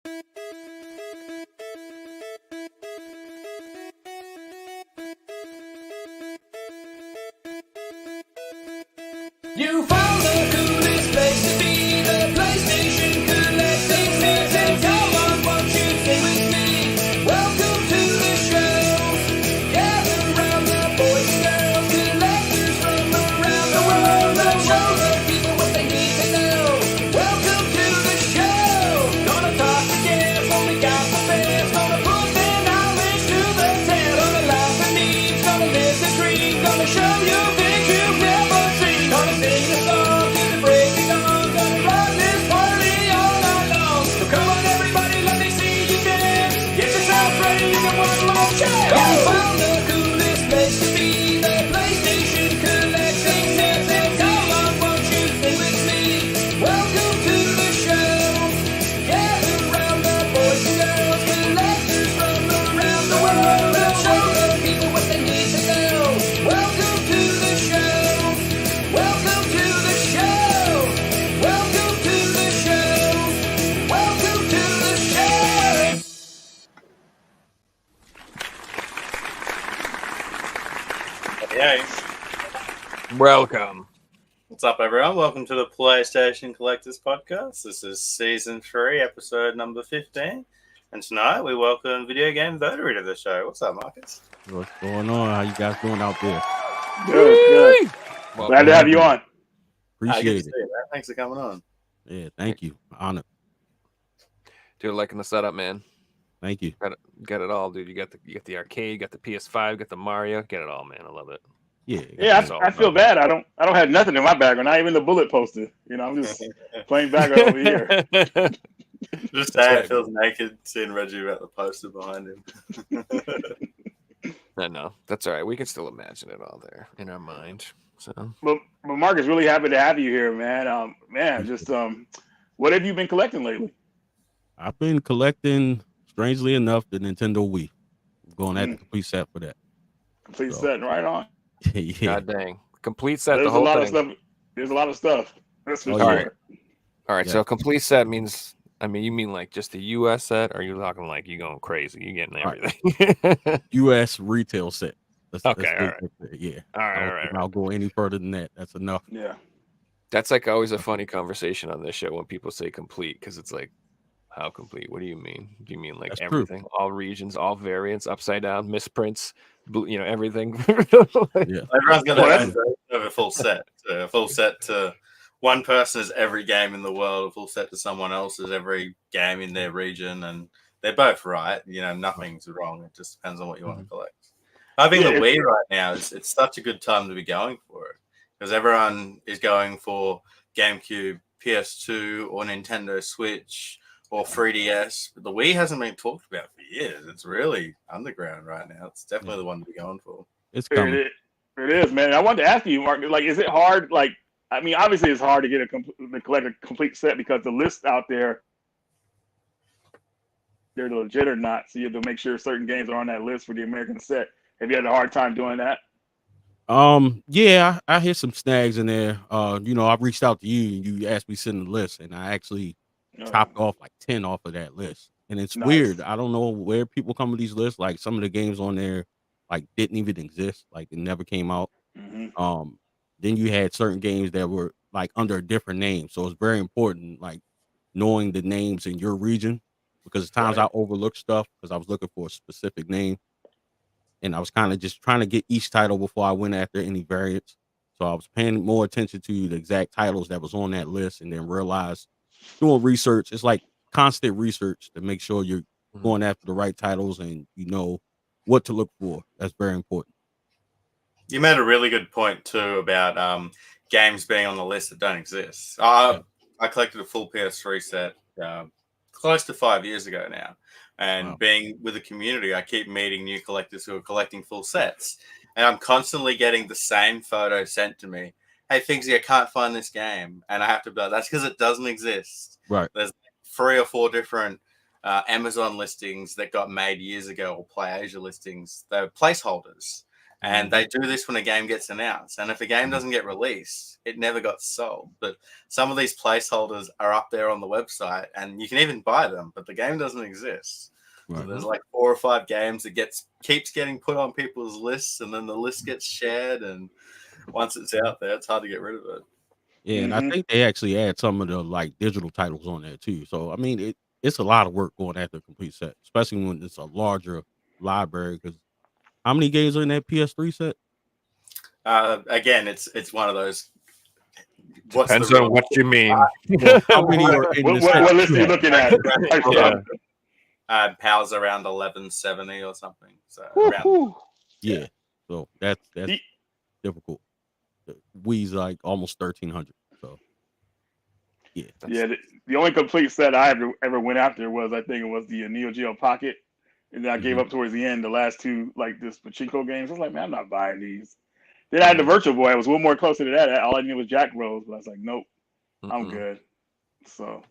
You found the coolest place to be, the PlayStation Collecting Set. Come on, won't you sing with me? Welcome to the show. Gather round the boys and girls, collectors from around the world. Let's show the people what they need to know. Welcome to the show. Gonna talk to guests, only got the best. Gonna put their knowledge to the test. Gonna laugh and needs, gonna listen dreams, gonna show you things you've never seen. Gonna sing a song to the break of dawn. Gonna run this party all night long. So come on everybody, let me see you dance. Get yourself ready in the one long chance. You found the coolest place to be, the PlayStation Collecting Set. Come on, won't you sing with me? Welcome to the show. Gather round the boys and girls, collectors from around the world. Let's show the people what they need to know. Welcome to the show. Welcome to the show. Welcome to the show. Welcome to the show. Hey, Welcome. what's up, everyone? Welcome to the PlayStation Collectors Podcast. This is Season 3, Episode number 15. And tonight we welcome VideoGameVotary to the show. What's up, Marcus? What's going on? How you guys doing out there? Good. Glad to have you on. Good Appreciate to it. see you, man. Thanks for coming on. Yeah, thank you. Honored. Dude, liking the setup, man. Thank you. Got it all, dude. You got the arcade, you got the PS5, you got the Mario. Get it all, man. I love it. Yeah. Yeah, I feel bad. I don't have nothing in my background. Not even the bullet poster. You know, I'm just playing background over here. Just Dad feels naked seeing Reggie without the poster behind him. I know. That's all right. We can still imagine it all there in our mind. So But Marcus, really happy to have you here, man. What have you been collecting lately? I've been collecting, strangely enough, the Nintendo Wii. I'm going at the complete set for that. Complete set, right on. Yeah. God dang. Complete set, There's the whole a lot thing. of stuff. There's a lot of stuff. That's for Oh, sure. yeah. All right, Yeah. so complete set means, I mean, you mean like just the US set, or are you talking like you going crazy? You getting All right. everything? U.S. retail set. Okay, all right. Yeah. All right, I don't all right. think I'll go any further than that. That's enough. Yeah. That's like always a funny conversation on this show when people say complete, because it's like, how complete? What do you mean? Do you mean like That's true. everything, all regions, all variants, upside down, misprints, everything? Yeah. Everyone's got Well, their that's- own version of a full set. So a full set to one person is every game in the world. A full set to someone else is every game in their region. And they're both right. You know, nothing's wrong. It just depends on what you want to collect. I think Yeah, the Wii right now it's such a good time to be going for it because everyone is going for GameCube, PS2, or Nintendo Switch or 3DS. But the Wii hasn't been talked about for years. It's really underground right now. It's definitely the one to be going for. It's coming. It is, man. I wanted to ask you, Mark. Like, is it hard? Like, I mean, obviously, it's hard to get to collect a complete set because the lists out there, they're legit or not. So you have to make sure certain games are on that list for the American set. Have you had a hard time doing that? Yeah, I hit some snags in there. I reached out to you and you asked me to send the list, and I actually chopped off like 10 off of that list. And it's Nice. weird. I don't know where people come with these lists. Like some of the games on there like didn't even exist, like it never came out. Mm-hmm. Then you had certain games that were like under a different name. So it's very important, like knowing the names in your region, because at times I overlook stuff because I was looking for a specific name. And I was kind of just trying to get each title before I went after any variants. So I was paying more attention to the exact titles that was on that list, and then realized doing research, it's like constant research to make sure you're going after the right titles and you know what to look for. That's very important. You made a really good point too about games being on the list that don't exist. I collected a full PS3 set close to 5 years ago now. And being with the community, I keep meeting new collectors who are collecting full sets. And I'm constantly getting the same photo sent to me. Hey, Figsy, I can't find this game. And I have to be like, that's because it doesn't exist. Right. There's 3 or 4 different Amazon listings that got made years ago, or PlayAsia listings. They're placeholders. And they do this when a game gets announced. And if a game doesn't get released, it never got sold. But some of these placeholders are up there on the website, and you can even buy them, but the game doesn't exist. So Right. there's like 4 or 5 games that keeps getting put on people's lists, and then the list gets shared, and once it's out there, it's hard to get rid of it. Yeah, and I Mhm. think they actually add some of the like digital titles on there too. So I mean, it's a lot of work going after a complete set, especially when it's a larger library. Because how many games are in that PS3 set? Again, it's one of those. What's Depends the on real- what you mean. Well, how many are in the set? What list are you Yeah. looking at? Yeah. PAL's around 1170 or something. So Woo, around, woo. Yeah, so that's Ye- difficult. The Wii's like almost 1,300. So yeah, Yeah, the only complete set I ever went after was, I think it was the Neo Geo Pocket, and then I gave Mhm. up towards the end. The last two, like this pachinko games, I was like, man, I'm not buying these. Then I had the Virtual Boy. I was a little more closer to that. All I knew was Jack Rose, but I was like, nope, I'm Mm-mm. good. So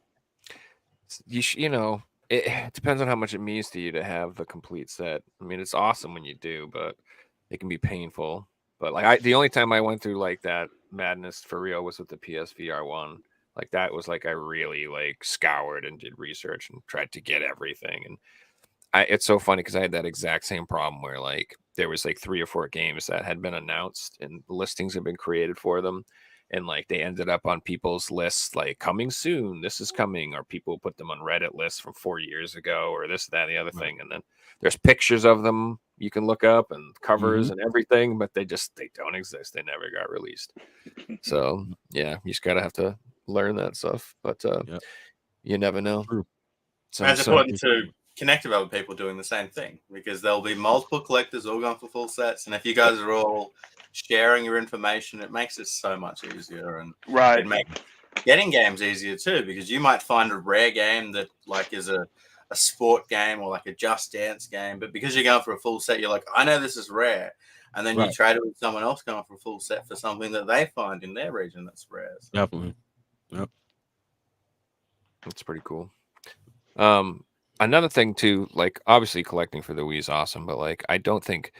You know, it depends on how much it means to you to have the complete set. I mean, it's awesome when you do, but it can be painful. But like the only time I went through like that madness for real was with the PSVR1. Like that was like I really like scoured and did research and tried to get everything. And it's so funny because I had that exact same problem where like there was like 3 or 4 games that had been announced and listings had been created for them, and like they ended up on people's lists like coming soon, this is coming, or people put them on Reddit lists from 4 years ago, or this, that, and the other Right. thing, and then there's pictures of them you can look up and covers and everything, but they don't exist. They never got released. So yeah, you just gotta have to learn that stuff, but Yep. you never know. True. So, it's important to connect with other people doing the same thing, because there'll be multiple collectors all going for full sets, and if you guys are all sharing your information, it makes it so much easier, and right, it makes getting games easier too, because you might find a rare game that like is a sport game or like a Just Dance game, but because you're going for a full set, you're like, I know this is rare, and then you Right. trade it with someone else going for a full set for something that they find in their region that's rare. So Definitely. Yep. That's pretty cool. Another thing too, like obviously collecting for the Wii is awesome, but like I don't think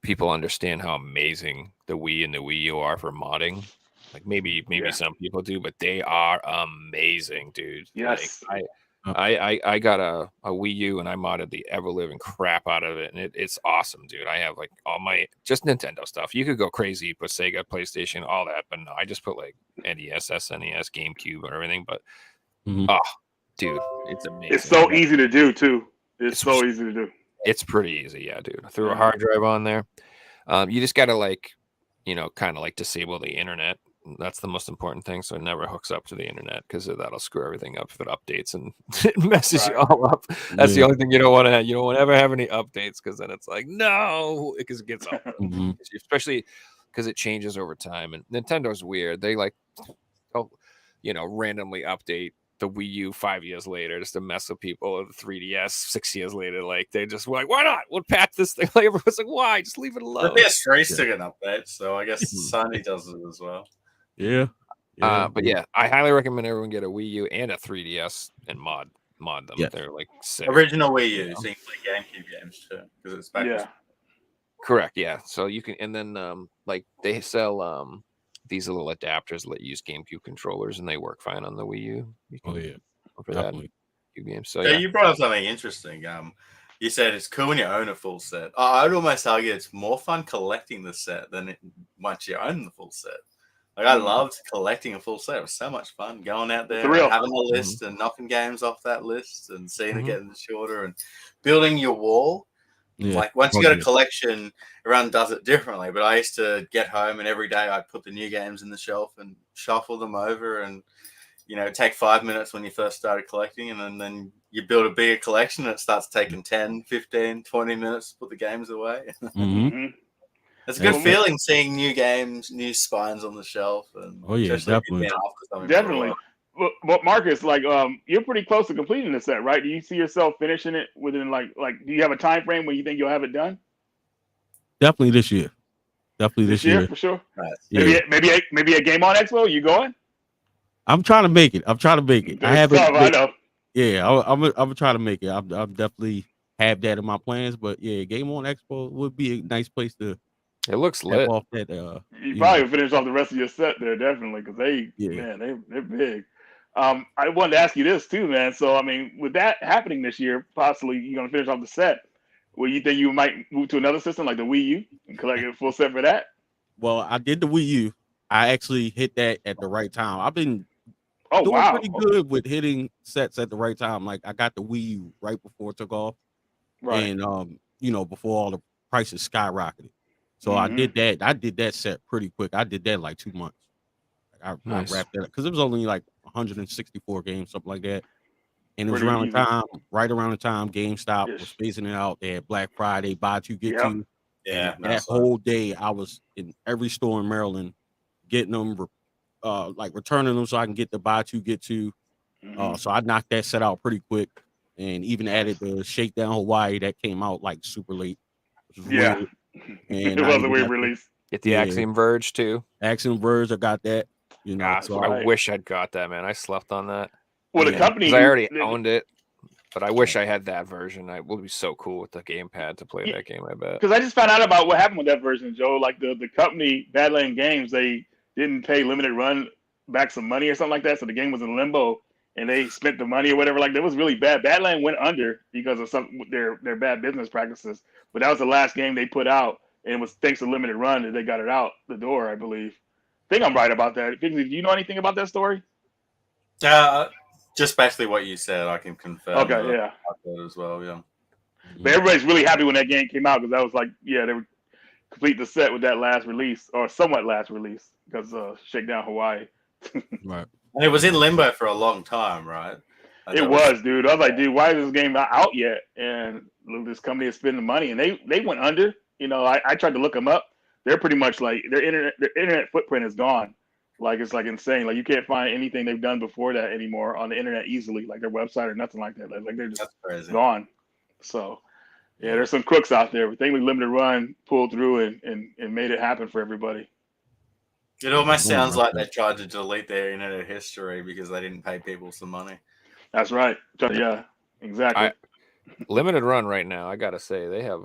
people understand how amazing the Wii and the Wii U are for modding. Like maybe Yeah. some people do, but they are amazing, dude. Yes. Like I got a Wii U and I modded the ever living crap out of it, and it's awesome, dude. I have like all my just Nintendo stuff. You could go crazy, put Sega, PlayStation, all that, but no, I just put like NES, SNES, GameCube, and everything. But Mhm. oh, dude, it's amazing. It's so easy to do too. It's so easy to do. It's pretty easy, yeah, dude. I threw a hard drive on there. You just gotta like, kind of like disable the internet. That's the most important thing. So it never hooks up to the internet, because that'll screw everything up if it updates and it messes you all up. That's the Yeah. only thing you don't want to have. You don't want to ever have any updates, because then it's like, no, because it gets up. Mhm. Especially because it changes over time. And Nintendo's weird. They like, randomly update the Wii U 5 years later just to mess with people, or the 3DS 6 years later. Like they just were like, why not? We'll patch this thing. Like everyone's like, why? Just leave it the alone. PS3 still get an update, so I guess Sony does it as well. Yeah. Yeah. But yeah, I highly recommend everyone get a Wii U and a 3DS and mod them. Yes. They're like sick. Original Wii U, so you can play GameCube games too, because it's backwards. Yeah. Correct. Yeah. So you can, and then like they sell these little adapters that let you use GameCube controllers, and they work fine on the Wii U. You can Oh yeah. for that Definitely. games. So So yeah. you brought up something interesting. You said it's cool when you own a full set. I'd almost argue it's more fun collecting the set than once you own the full set. Like I loved collecting a full set. It was so much fun going out there, Thrill. and having a list and knocking games off that list and seeing it getting shorter and building your wall. Yeah. Like once you got a collection, everyone does it differently. But I used to get home and every day I'd put the new games in the shelf and shuffle them over, and take 5 minutes when you first started collecting, and then you build a bigger collection and it starts taking 10, 15, 20 minutes to put the games away. Mhm. Mhm. It's a good feeling seeing new games, new spines on the shelf. And Oh, yeah, especially if you've definitely. been after something for a Definitely. while. But Marcus, like, you're pretty close to completing the set, right? Do you see yourself finishing it within like do you have a time frame when you think you'll have it done? Definitely this year. Definitely this year. for sure. Nice. Yeah. Maybe a Game On Expo. You going? I'm trying to make it. I haven't. I know. Yeah, I'm trying to make it. I'm definitely have that in my plans. But yeah, Game On Expo would be a nice place to It looks Tap lit. off that. You probably finish off the rest of your set there, definitely, because Yeah. they're big. I wanted to ask you this too, man. So, I mean, with that happening this year, possibly you're gonna finish off the set. Well, you think you might move to another system like the Wii U and collect a full set for that? Well, I did the Wii U. I actually hit that at the right time. I've been Oh doing wow, pretty good with hitting sets at the right time. Like I got the Wii U right before it took off, right. and before all the prices skyrocketed. So I Mhm. did that. I did that set pretty quick. I did that in like 2 months. I Nice. wrapped that up because it was only like 164 games, something like that. And it was Pretty around the easy. time, right around the time GameStop was Yes. phasing it out. They had Black Friday, buy two, get Yep. two. Yeah, And that nice. whole day I was in every store in Maryland getting them, like returning them so I can get the buy two, get two. Mhm. So I knocked that set out pretty quick and even added Nice. the Shakedown Hawaii that came out like super late, which was Yeah. weird. It And I was a even weird got the release. Get the Axiom Verge too. Axiom Verge. I got that, God, so I right. wish I'd got that, man. I slept on that Well, the Yeah. company because I already they- owned it. But I wish I had that version. It would be so cool with the gamepad to play Yeah. that game. I bet. because I just found out about what happened with that version, Joe. Like the company Badland Games, they didn't pay Limited Run back some money or something like that, so the game was in limbo, and they spent the money or whatever. Like that was really bad. Badland went under because of some their bad business practices. But that was the last game they put out, and it was thanks to Limited Run that they got it out the door, I believe. I think I'm right about that. Do you know anything about that story? Just basically what you said, I can confirm. Okay, that yeah. I thought as well. Yeah. But everybody's really happy when that game came out because that was like, yeah, they would complete the set with that last release or somewhat last release because Shakedown Hawaii. right. And it was in limbo for a long time, right? And It that was, dude. I was like, dude, why is this game not out yet? And look, this company is spending money, and they went under. I tried to look them up. They're pretty much like their internet footprint is gone. Like it's like insane. Like you can't find anything they've done before that anymore on the internet easily, like their website or nothing like that. Like they're just That's crazy. gone. So yeah, there's some crooks out there. But thankfully, Limited Run pulled through and made it happen for everybody. It almost Yeah, sounds right like there. they tried to delete their internet history because they didn't pay people some money. That's right. Yeah, exactly. Limited Run right now, I gotta say they have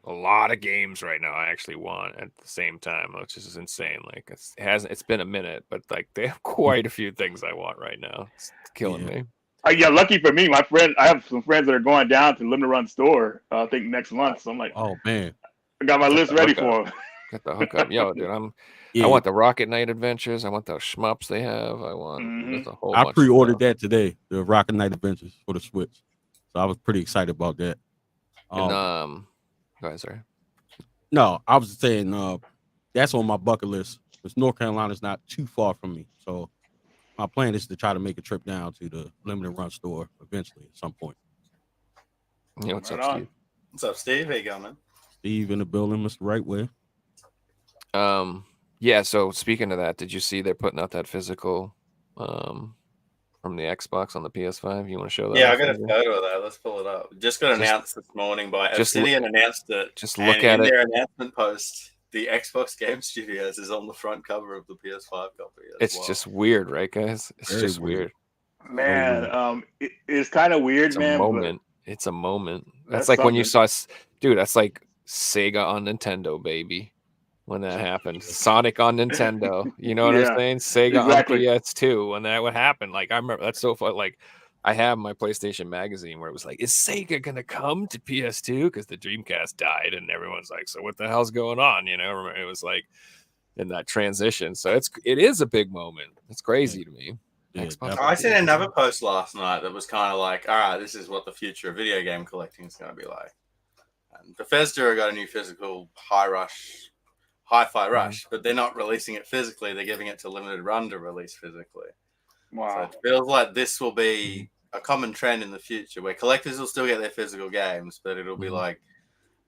a lot of games right now I actually want at the same time, which is insane. Like it's been a minute, but like they have quite a few things I want right now. It's killing me. Yeah, lucky for me, I have some friends that are going down to Limited Run store. I think next month. So I'm like, Oh man, I got my Got list the ready hookup. for them. Got the hookup, yo, dude. yeah. I want the Rocket Knight Adventures. I want those shmups they have. I want Mhm. there's a whole I bunch. pre-ordered of stuff. that today, the Rocket Knight Adventures for the Switch. So I was pretty excited about that. And go ahead, sorry. No, I was saying that's on my bucket list because North Carolina's not too far from me. So my plan is to try to make a trip down to the Limited Run store eventually at some point. You know what's Right up, on. Steve? What's up, Steve? How you going, man? Steve in the building, Mr. Right Way. Yeah, so speaking of that, did you see they're putting out that physical from the Xbox on the PS5? You want to show that? Yeah, I off, got a maybe? photo of that. Let's pull it up. Just got announced this morning by just Obsidian. Announced it. just and look at in it. their announcement post, the Xbox Game Studios is on the front cover of the PS5 copy. It's just weird, right, guys? It's Very just weird. weird. Man, it's kind of weird, It's a man. moment. It's a moment. That's That's like when you something. saw, dude. That's like Sega on Nintendo, baby. When that happened, Sonic on Nintendo. You know what I'm Yeah, saying? Sega exactly. on PS2. When that would happen, like I remember, that's so fun. Like I have my PlayStation magazine where it was like, is Sega gonna come to PS2 because the Dreamcast died, and everyone's like, so what the hell's going on? You know, it was like in that transition. So it is a big moment. It's crazy to me. Yeah, Xbox definitely. I seen another post last night that was kind of like, all right, this is what the future of video game collecting is going to be like. And Bethesda got a new physical Hi-Fi Rush, but they're not releasing it physically. They're giving it to Limited Run to release physically. So Wow. it feels like this will be a common trend in the future where collectors will still get their physical games, but it'll be like,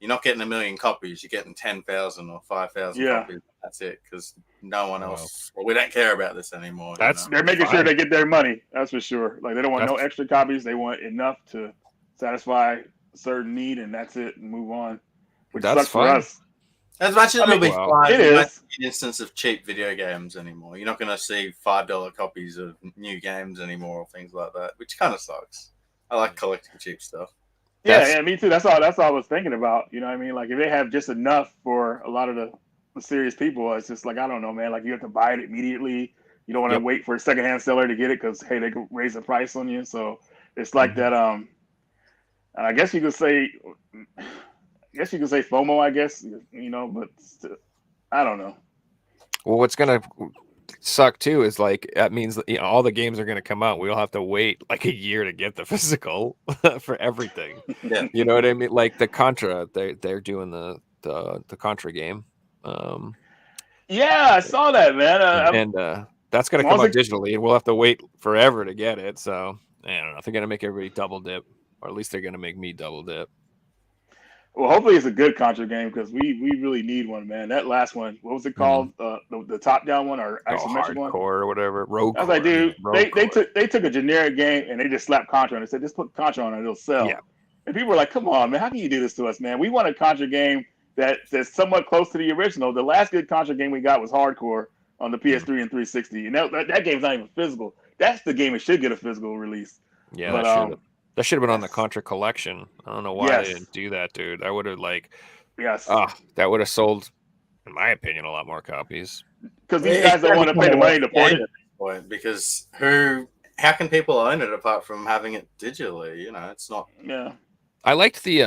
you're not getting 1 million copies, you're getting 10,000 or 5,000 Yeah. copies. That's it, because no one else, well, we don't care about this anymore. That's- you know? They're making sure Fine. they get their money. That's for sure. Like they don't want no That's- extra copies. They want enough to satisfy a certain need, and that's it, and move on. Which That's sucks for fine. us. As much as I it'll mean, be wow. fine, It you won't is. see an instance of cheap video games anymore. You're not going to see $5 copies of new games anymore or things like that, which kind of sucks. I like collecting cheap stuff. Yeah, me too. That's all I was thinking about. You know what I mean? Like if they have just enough for a lot of the serious people, it's just like I don't know, man. Like you have to buy it immediately. You don't want to wait for a secondhand seller to get it because hey, they could raise the price on you. So it's like that. I guess you could say, FOMO. I guess but I don't know. Well, what's gonna suck too is like that means that, all the games are gonna come out. We'll have to wait like a year to get the physical for everything. Yeah. You know what I mean? Like the Contra, they're doing the Contra game. Yeah, I saw that, man. And that's gonna come out digitally, and we'll have to wait forever to get it. So I don't know. They're gonna make everybody double dip, or at least they're gonna make me double dip. Well, hopefully it's a good Contra game because we really need one, man. That last one, what was it called? The top down one or isometric one? Hardcore or whatever. Rogue. I was like, dude, they took a generic game and they just slapped Contra on it. They said, just put Contra on it, it'll sell. Yeah. And people were like, come on, man, how can you do this to us, man? We want a Contra game that's somewhat close to the original. The last good Contra game we got was Hardcore on the PS3 and 360, and that game's not even physical. That's the game that should get a physical release. Yeah, but, that should have been on the Contra collection. I don't know why they didn't do that, dude. I would have that would have sold, in my opinion, a lot more copies. Because these guys don't want to pay the money to port it. Because how can people own it apart from having it digitally? It's not. Yeah. I liked the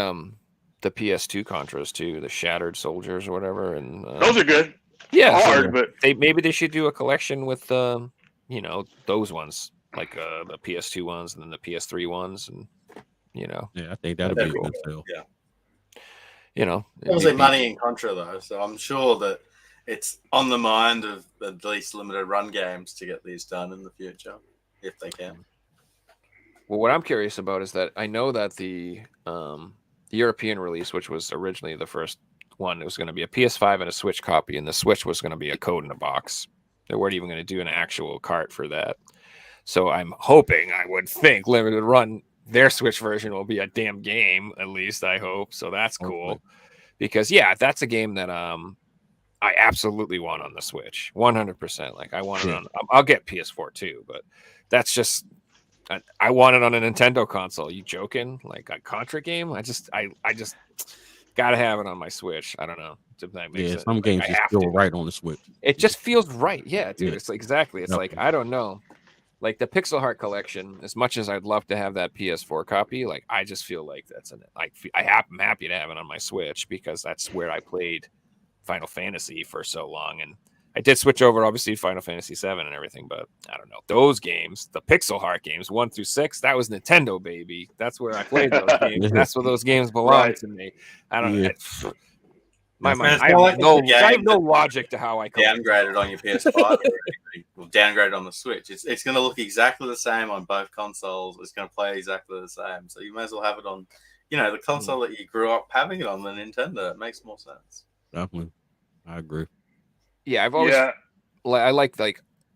PS2 Contras too, the Shattered Soldiers or whatever, and those are good. Yeah, hard, but maybe they should do a collection with those ones. Like the PS2 ones and then the PS3 ones, and Yeah, I think that'd be a good sale. Yeah. Obviously money in Contra though, so I'm sure that it's on the mind of at least limited run games to get these done in the future, if they can. Well, what I'm curious about is that I know that the European release, which was originally the first one, it was going to be a PS5 and a Switch copy, and the Switch was going to be a code in a box. They weren't even going to do an actual cart for that. So I'm hoping, I would think, limited run, their Switch version will be a damn game, at least I hope. So that's cool. Because, that's a game that I absolutely want on the Switch. 100%. Like, I want it on... I'll get PS4 too, but that's just... I want it on a Nintendo console. You joking? Like a Contra game? I just gotta have it on my Switch. I don't know. Some games just feel right on the Switch. It just feels right. Yeah, dude. It's like, exactly. It's like, I don't know. Like the Pixel Heart collection, as much as I'd love to have that PS4 copy, like I just feel like I'm happy to have it on my Switch because that's where I played Final Fantasy for so long. And I did switch over, obviously, Final Fantasy 7 and everything, but I don't know. Those games, the Pixel Heart games, 1 through 6, that was Nintendo, baby. That's where I played those games. That's where those games belong to me. I don't know. My mind, I have no logic to how I downgraded on your PS5 or downgraded on the Switch. It's going to look exactly the same on both consoles. It's going to play exactly the same. So you may as well have it on, the console that you grew up having it on, the Nintendo. It makes more sense. Definitely, I agree. Yeah, I've always I like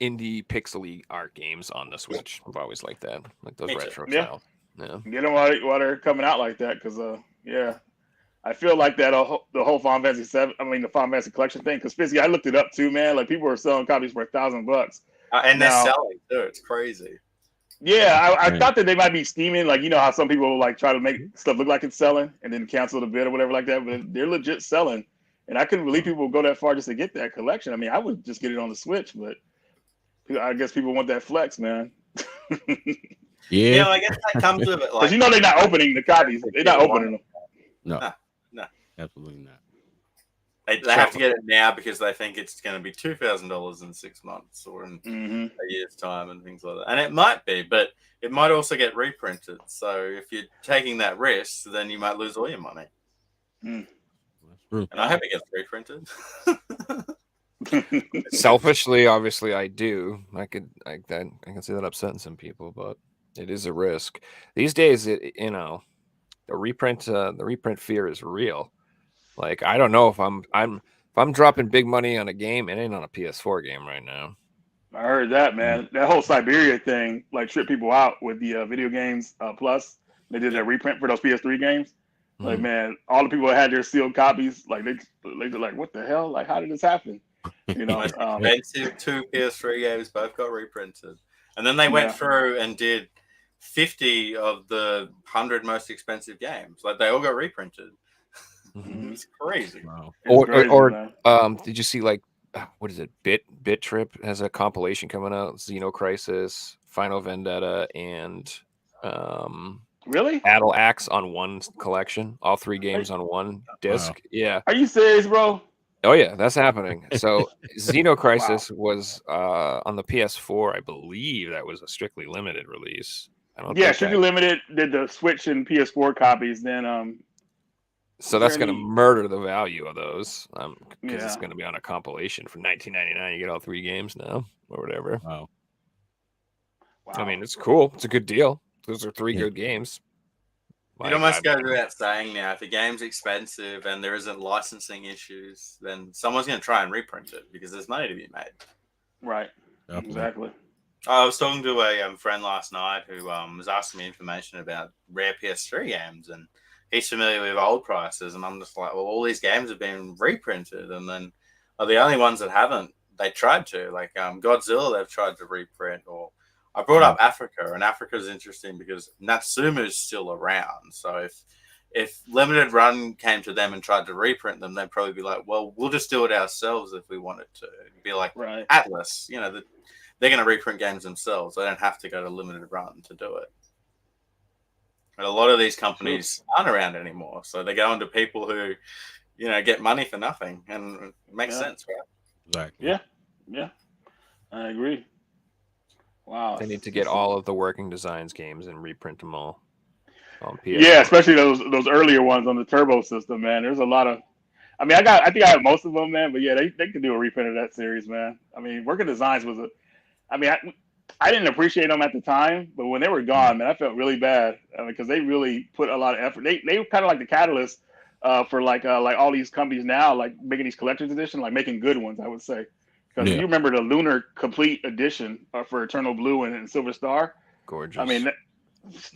indie pixely art games on the Switch. I've always liked that, like those retro style. Yeah, get them while they're coming out like that, because I feel like that the whole Final Fantasy 7, the Final Fantasy collection thing. Because physically, I looked it up too, man. Like people were selling copies for $1,000, and they're selling too. It's crazy. Yeah, I thought that they might be scheming, like how some people like try to make stuff look like it's selling and then cancel the bid or whatever like that. But they're legit selling, and I couldn't believe people would go that far just to get that collection. I would just get it on the Switch, but I guess people want that flex, man. Yeah, I guess that comes with it. Because they're not opening the copies. They're not opening them. No. Absolutely not. They have to get it now because they think it's going to be $2,000 in 6 months or in a year's time and things like that. And it might be, but it might also get reprinted. So if you're taking that risk, then you might lose all your money. That's true. And I hope it gets reprinted. Selfishly, obviously, I do. I can see that upsetting some people, but it is a risk these days. The reprint fear is real. Like I don't know if I'm dropping big money on a game, it ain't on a PS4 game right now. I heard that, man. That whole Siberia thing like tripped people out with the Video Games Plus. They did that reprint for those PS3 games. Like man, all the people that had their sealed copies, like they're like, what the hell? Like how did this happen? Expensive 2 PS3 games both got reprinted, and then they went through and did 50 of the 100 most expensive games. Like they all got reprinted. Mhm. It's crazy. Wow. It's crazy, man. Did you see like what is it? Bit Trip has a compilation coming out. Xeno Crisis, Final Vendetta, and Really? Battle Axe on one collection. All 3 games on one disc. Wow. Yeah. Are you serious, bro? Oh yeah, that's happening. So Xeno Crisis was on the PS4, I believe. That was a strictly limited release. I don't Yeah, think Strictly Limited did the Switch and PS4 copies. Then so is that's there going to any- murder the value of those because it's Yeah. going to be on a compilation for $19.99. You get all 3 games now or whatever. Wow. Wow. I mean, it's cool. It's a good deal. Those are 3 Yeah. good games. It almost goes without saying now, if a game's expensive and there isn't licensing issues, then someone's going to try and reprint it because there's money to be made. Right. Definitely. Exactly. I was talking to a friend last night who was asking me information about rare PS3 games, and he's familiar with old prices, and I'm just like, well, all these games have been reprinted, and then are the only ones that haven't. They tried to, like Godzilla, they've tried to reprint, or I brought up Africa, and Africa is interesting because Natsumu is still around. So if Limited Run came to them and tried to reprint them, they'd probably be like, well, we'll just do it ourselves if we wanted to. It'd be like Right. Atlas, they're going to reprint games themselves. They don't have to go to Limited Run to do it. But a lot of these companies aren't around anymore. So they go into people who, get money for nothing. And it makes sense, right? Exactly. Yeah. Yeah. I agree. Wow. They need to get all of the Working Designs games and reprint them all on PS. Yeah, especially those earlier ones on the Turbo system, man. There's a lot of. I mean, I think I have most of them, man. But yeah, they could do a reprint of that series, man. I mean, Working Designs was I didn't appreciate them at the time, but when they were gone, man, I felt really bad because they really put a lot of effort. They were kind of like the catalyst for like all these companies now, like making these collector's edition, like making good ones, I would say. Because you remember the Lunar Complete Edition for Eternal Blue and Silver Star. Gorgeous. I mean,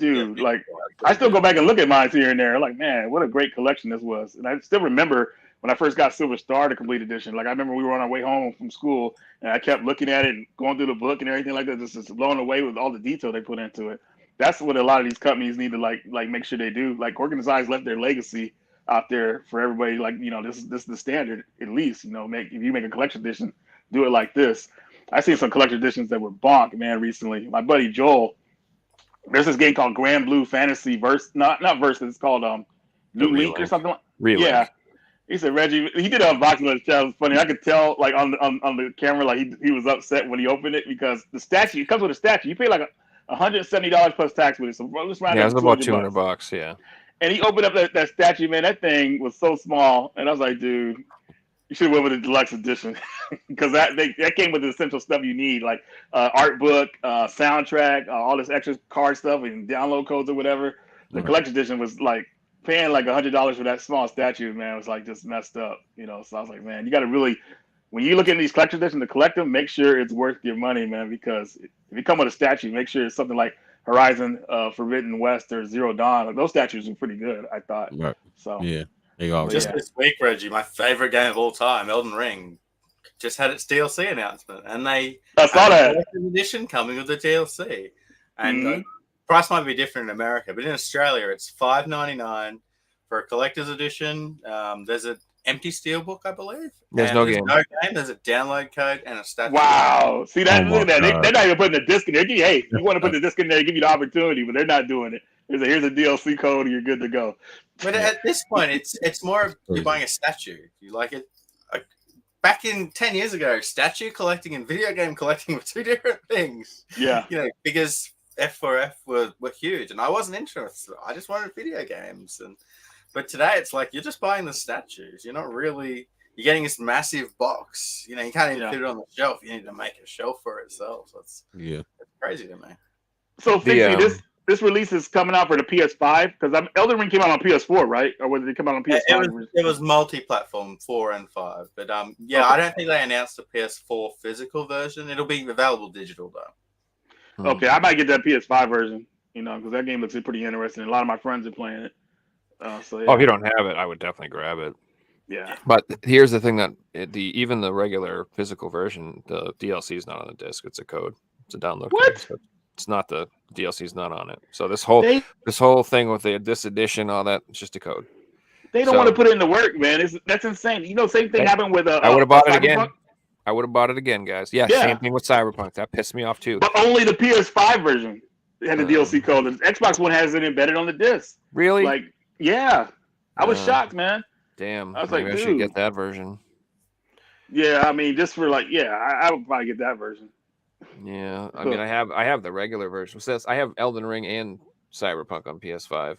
dude, like I still go back and look at mine here and there. Like, man, what a great collection this was. And I still remember when I first got Silver Star, the Complete Edition. Like I remember we were on our way home from school, and I kept looking at it and going through the book and everything like that, just blown away with all the detail they put into it. That's what a lot of these companies need to like make sure they do. Like Working Designs left their legacy out there for everybody. Like this is the standard at least. If you make a collection edition, do it like this. I seen some collection editions that were bonk, man, recently. My buddy Joel, there's this game called Grand Blue Fantasy not Versus. It's called New Link or something. Yeah. He said Reggie. He did an unboxing of the channel. It's funny. I could tell like on the camera like he was upset when he opened it because the statue. It comes with a statue. You pay like $170 plus tax with it. So let's round it up was about $200. $200. Yeah. And he opened up that statue. Man, that thing was so small. And I was like, dude, you should have went with the deluxe edition because that came with the essential stuff you need, like art book, soundtrack, all this extra card stuff and download codes or whatever. The collection edition was like paying like $100 for that small statue, man, was like just messed up, So I was like, man, you got to really, when you look at these collection editions to collect them, make sure it's worth your money, man, because if you come with a statue, make sure it's something like Horizon Forbidden West or Zero Dawn. Like, those statues are pretty good, I thought. Right. So yeah, they are. Just this week, Reggie, my favorite game of all time, Elden Ring, just had its DLC announcement, and I saw that edition coming with the DLC, and price might be different in America, but in Australia, it's $5.99 for a collector's edition. There's an empty steelbook, I believe. There's no game. There's a download code and a statue. Wow. See that? Look at that. They're not even putting the disc in there. Hey, you want to put the disc in there, give you the opportunity, but they're not doing it. Here's a DLC code, and you're good to go. But at this point, it's more of you're buying a statue. You like it. Back in 10 years ago, statue collecting and video game collecting were two different things. Yeah. Because F4F were huge, and I wasn't interested. I just wanted video games. But today, it's like you're just buying the statues. You're not really. You're getting this massive box. You can't even put it on the shelf. You need to make a shelf for itself. So it's crazy to me. So, this release is coming out for the PS5 because Elden Ring came out on PS4, right? Or did it come out on PS5? It was multi-platform 4 and 5, but I don't think they announced a PS4 physical version. It'll be available digital though. Okay, I might get that PS5 version, because that game looks pretty interesting. A lot of my friends are playing it. If you don't have it, I would definitely grab it. Yeah. But here's the thing that even the regular physical version, the DLC is not on the disc. It's a code. It's a download code. It's not the DLC's not on it. So this whole thing with this edition, all that, it's just a code. They don't want to put it into work, man. That's insane. You know, same thing happened with I would have bought it again. Cyberpunk. I would have bought it again, guys. Yeah, same thing with Cyberpunk. That pissed me off too. But only the PS5 version had the DLC code. The Xbox One has it embedded on the disc. Really? Like, yeah. I was shocked, man. Damn. I was maybe like, I should get that version. Yeah, I mean, just for like, I would probably get that version. Yeah, I mean, I have the regular version. Says I have Elden Ring and Cyberpunk on PS5.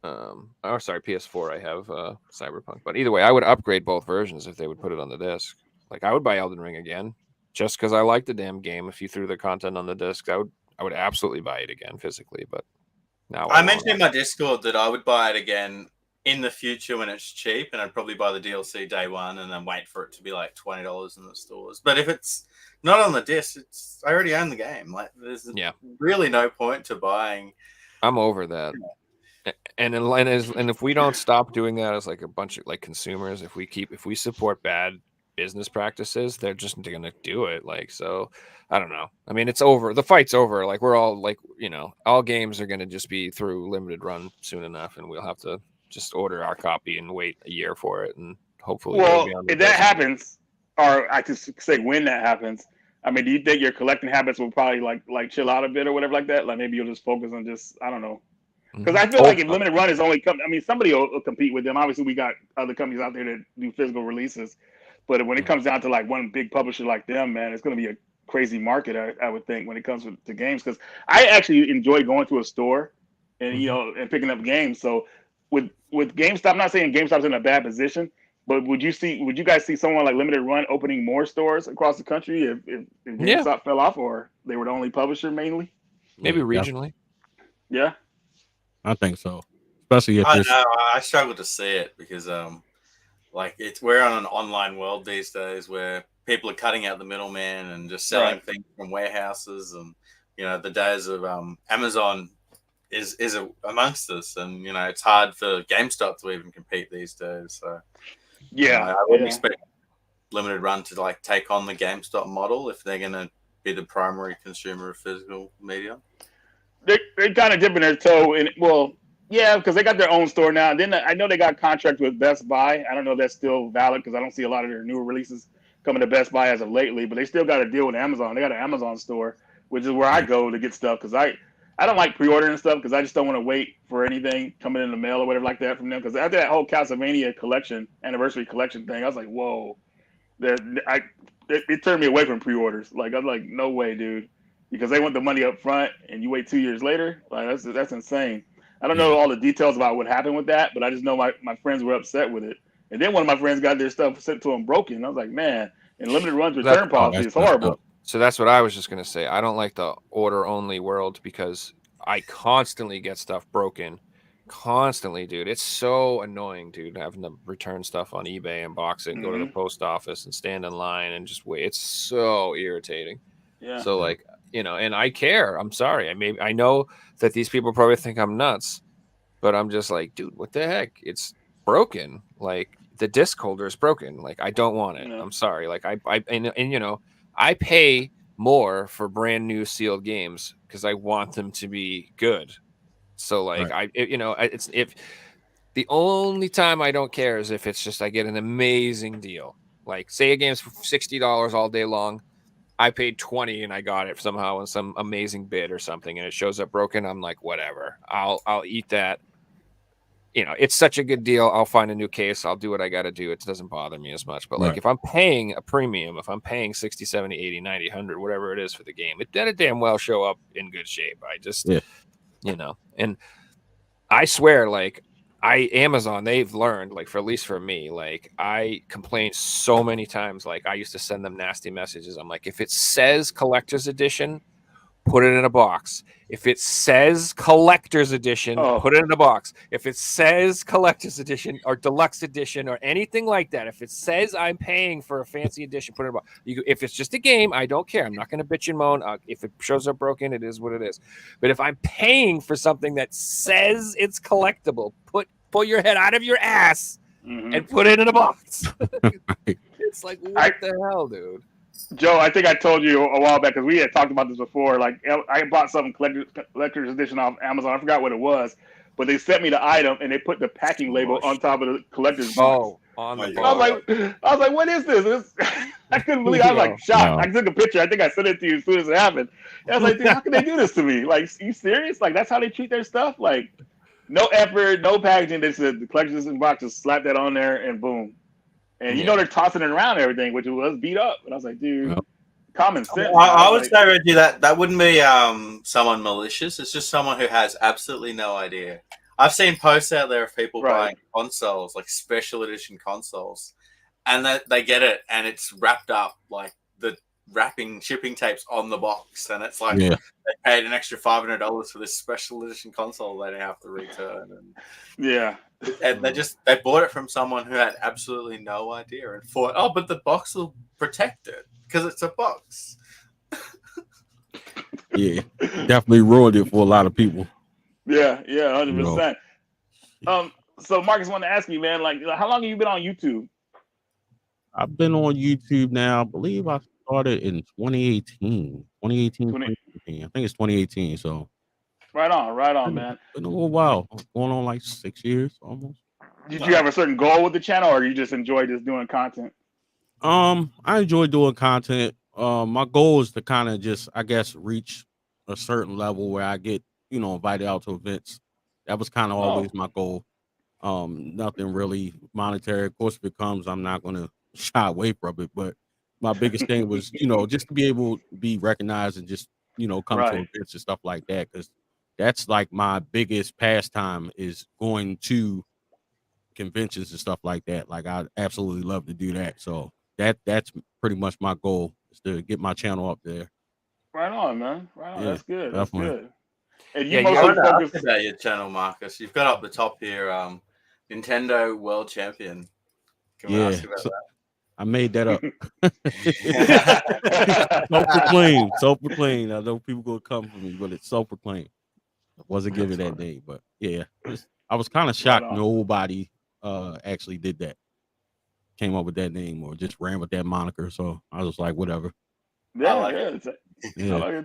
Sorry, PS4. I have Cyberpunk, but either way, I would upgrade both versions if they would put it on the disc. Like, I would buy Elden Ring again just because I like the damn game. If you threw the content on the disc, I would absolutely buy it again physically. But now I mentioned in my Discord that I would buy it again in the future when it's cheap, and I'd probably buy the DLC day one and then wait for it to be like $20 in the stores. But if it's not on the disc, I already own the game. Like, there's really no point to buying. I'm over that. And if we don't stop doing that as like a bunch of like consumers, if we support bad business practices, they're just gonna do it. Like, so I don't know. I mean, it's over. The fight's over. Like, we're all like, all games are gonna just be through limited run soon enough, and we'll have to just order our copy and wait a year for it, and hopefully. Well, if that happens, or I just say when that happens, I mean, do you think your collecting habits will probably like chill out a bit or whatever like that? Like, maybe you'll just focus on just, I don't know. Because I feel like if limited run is only somebody will compete with them. Obviously, we got other companies out there that do physical releases, but when it comes down to like one big publisher like them, man, it's going to be a crazy market. I would think when it comes to games, because I actually enjoy going to a store and and picking up games. So with GameStop, I'm not saying GameStop's in a bad position, but would you guys see someone like Limited Run opening more stores across the country if GameStop fell off, or they were the only publisher mainly? Maybe regionally. Yeah. I think so, especially if I struggle to see it because we're on an online world these days where people are cutting out the middleman and just selling things from warehouses, and the days of Amazon is amongst us, and it's hard for GameStop to even compete these days. So I wouldn't expect Limited Run to like take on the GameStop model if they're going to be the primary consumer of physical media. They're kind of dipping their toe in. Well, yeah, because they got their own store now. And then I know they got a contract with Best Buy. I don't know if that's still valid because I don't see a lot of their newer releases coming to Best Buy as of lately. But they still got to deal with Amazon. They got an Amazon store, which is where I go to get stuff because I don't like pre-ordering stuff because I just don't want to wait for anything coming in the mail or whatever like that from them. Because after that whole Castlevania anniversary collection thing, I was like, whoa, it turned me away from pre-orders. Like, I was like, no way, dude. Because they want the money up front and you wait 2 years later. Like, that's insane. I don't know all the details about what happened with that, but I just know my friends were upset with it. And then one of my friends got their stuff sent to them broken. I was like, man, and Limited Run's return policy is horrible. So that's what I was just going to say. I don't like the order-only world because I constantly get stuff broken. Constantly, dude. It's so annoying, dude, having to return stuff on eBay and box it and go to the post office and stand in line and just wait. It's so irritating. Yeah. So, like, and I care. I'm sorry. I know that these people probably think I'm nuts, but I'm just like, dude, what the heck? It's broken. Like, the disc holder is broken. Like, I don't want it. I'm sorry. Like, I pay more for brand new sealed games because I want them to be good. So, like, it's if the only time I don't care is if it's just I get an amazing deal. Like, say a game's for $60 all day long. I paid $20 and I got it somehow in some amazing bid or something, and it shows up broken. I'm like, whatever. I'll eat that. It's such a good deal. I'll find a new case. I'll do what I got to do. It doesn't bother me as much. But like, if I'm paying a premium, if I'm paying 60, 70, 80, 90, 100, whatever it is for the game, it better damn well show up in good shape. I just, and I swear, like, Amazon, they've learned, like, at least for me, like, I complained so many times. Like, I used to send them nasty messages. I'm like, if it says collector's edition, put it in a box. If it says collector's edition, put it in a box. If it says collector's edition or deluxe edition or anything like that, if it says I'm paying for a fancy edition, put it in a box. If it's just a game, I don't care. I'm not going to bitch and moan. If it shows up broken, it is what it is. But if I'm paying for something that says it's collectible, pull your head out of your ass and put it in a box. It's like, what the hell, dude? Joe, I think I told you a while back because we had talked about this before. Like, I bought something collector's edition off Amazon. I forgot what it was, but they sent me the item and they put the packing label on top of the collector's box. Oh, on My the God. I was like, what is this? I couldn't believe. I was like shocked. No. I took a picture. I think I sent it to you as soon as it happened. And I was like, dude, how can they do this to me? Like, you serious? Like, that's how they treat their stuff? Like, no effort, no packaging. They said the collector's edition box, just slap that on there and boom. And you know they're tossing it around and everything, which was beat up. And I was like, dude, Yep. common sense. I would say, Reggie, that wouldn't be someone malicious. It's just someone who has absolutely no idea. I've seen posts out there of people buying consoles, like special edition consoles, and they get it and it's wrapped up like the wrapping shipping tapes on the box, and it's like they paid an extra $500 for this special edition console they have to return. And they bought it from someone who had absolutely no idea and thought, oh, but the box will protect it because it's a box. Yeah, definitely ruined it for a lot of people. Yeah, 100%. So Marcus, wanted to ask you, man, like, how long have you been on YouTube? I've been on YouTube now. I believe I started in 2018. 2018. I think it's 2018. So right on, man. Been a little while. Going on like 6 years almost. Did you have a certain goal with the channel, or you just enjoy just doing content? I enjoy doing content. My goal is to kind of just, I guess, reach a certain level where I get, invited out to events. That was kind of always my goal. Nothing really monetary. Of course, if it comes, I'm not going to shy away from it. But my biggest thing was, just to be able to be recognized and just, come to events and stuff like that. Because that's like my biggest pastime is going to conventions and stuff like that. Like I absolutely love to do that. So that's pretty much my goal is to get my channel up there. Right on, man. Right on. Yeah, that's good. Definitely. That's good. And you mostly focus about your channel, Marcus. You've got up the top here, Nintendo World Champion. Can we ask you about that? I made that up. Self-proclaimed. I know people gonna come for me, but it's self-proclaimed. I wasn't given that name, but yeah, I was kind of shocked nobody actually did that. Came up with that name or just ran with that moniker. So I was like, whatever. I like it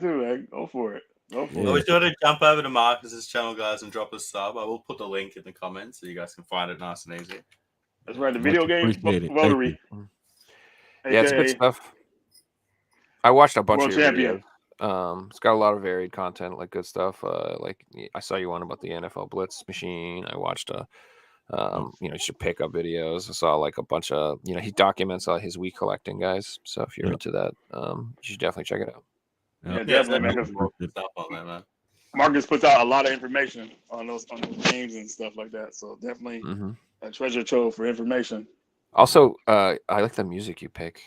too, man. Go for it. Well, be sure to jump over to Marcus's channel, guys, and drop a sub. I will put the link in the comments so you guys can find it nice and easy. That's right. The VideoGameVotary. Yeah, it's good stuff. I watched a bunch of your videos. It's got a lot of varied content, like good stuff. Like I saw you one about the NFL Blitz machine. I watched just pickup videos. I saw like a bunch of, he documents his Wii collecting, guys. So if you're into that, you should definitely check it out. Yeah, definitely. Man. Marcus puts out a lot of information on those games and stuff like that. So definitely a treasure trove for information. Also, I like the music you pick.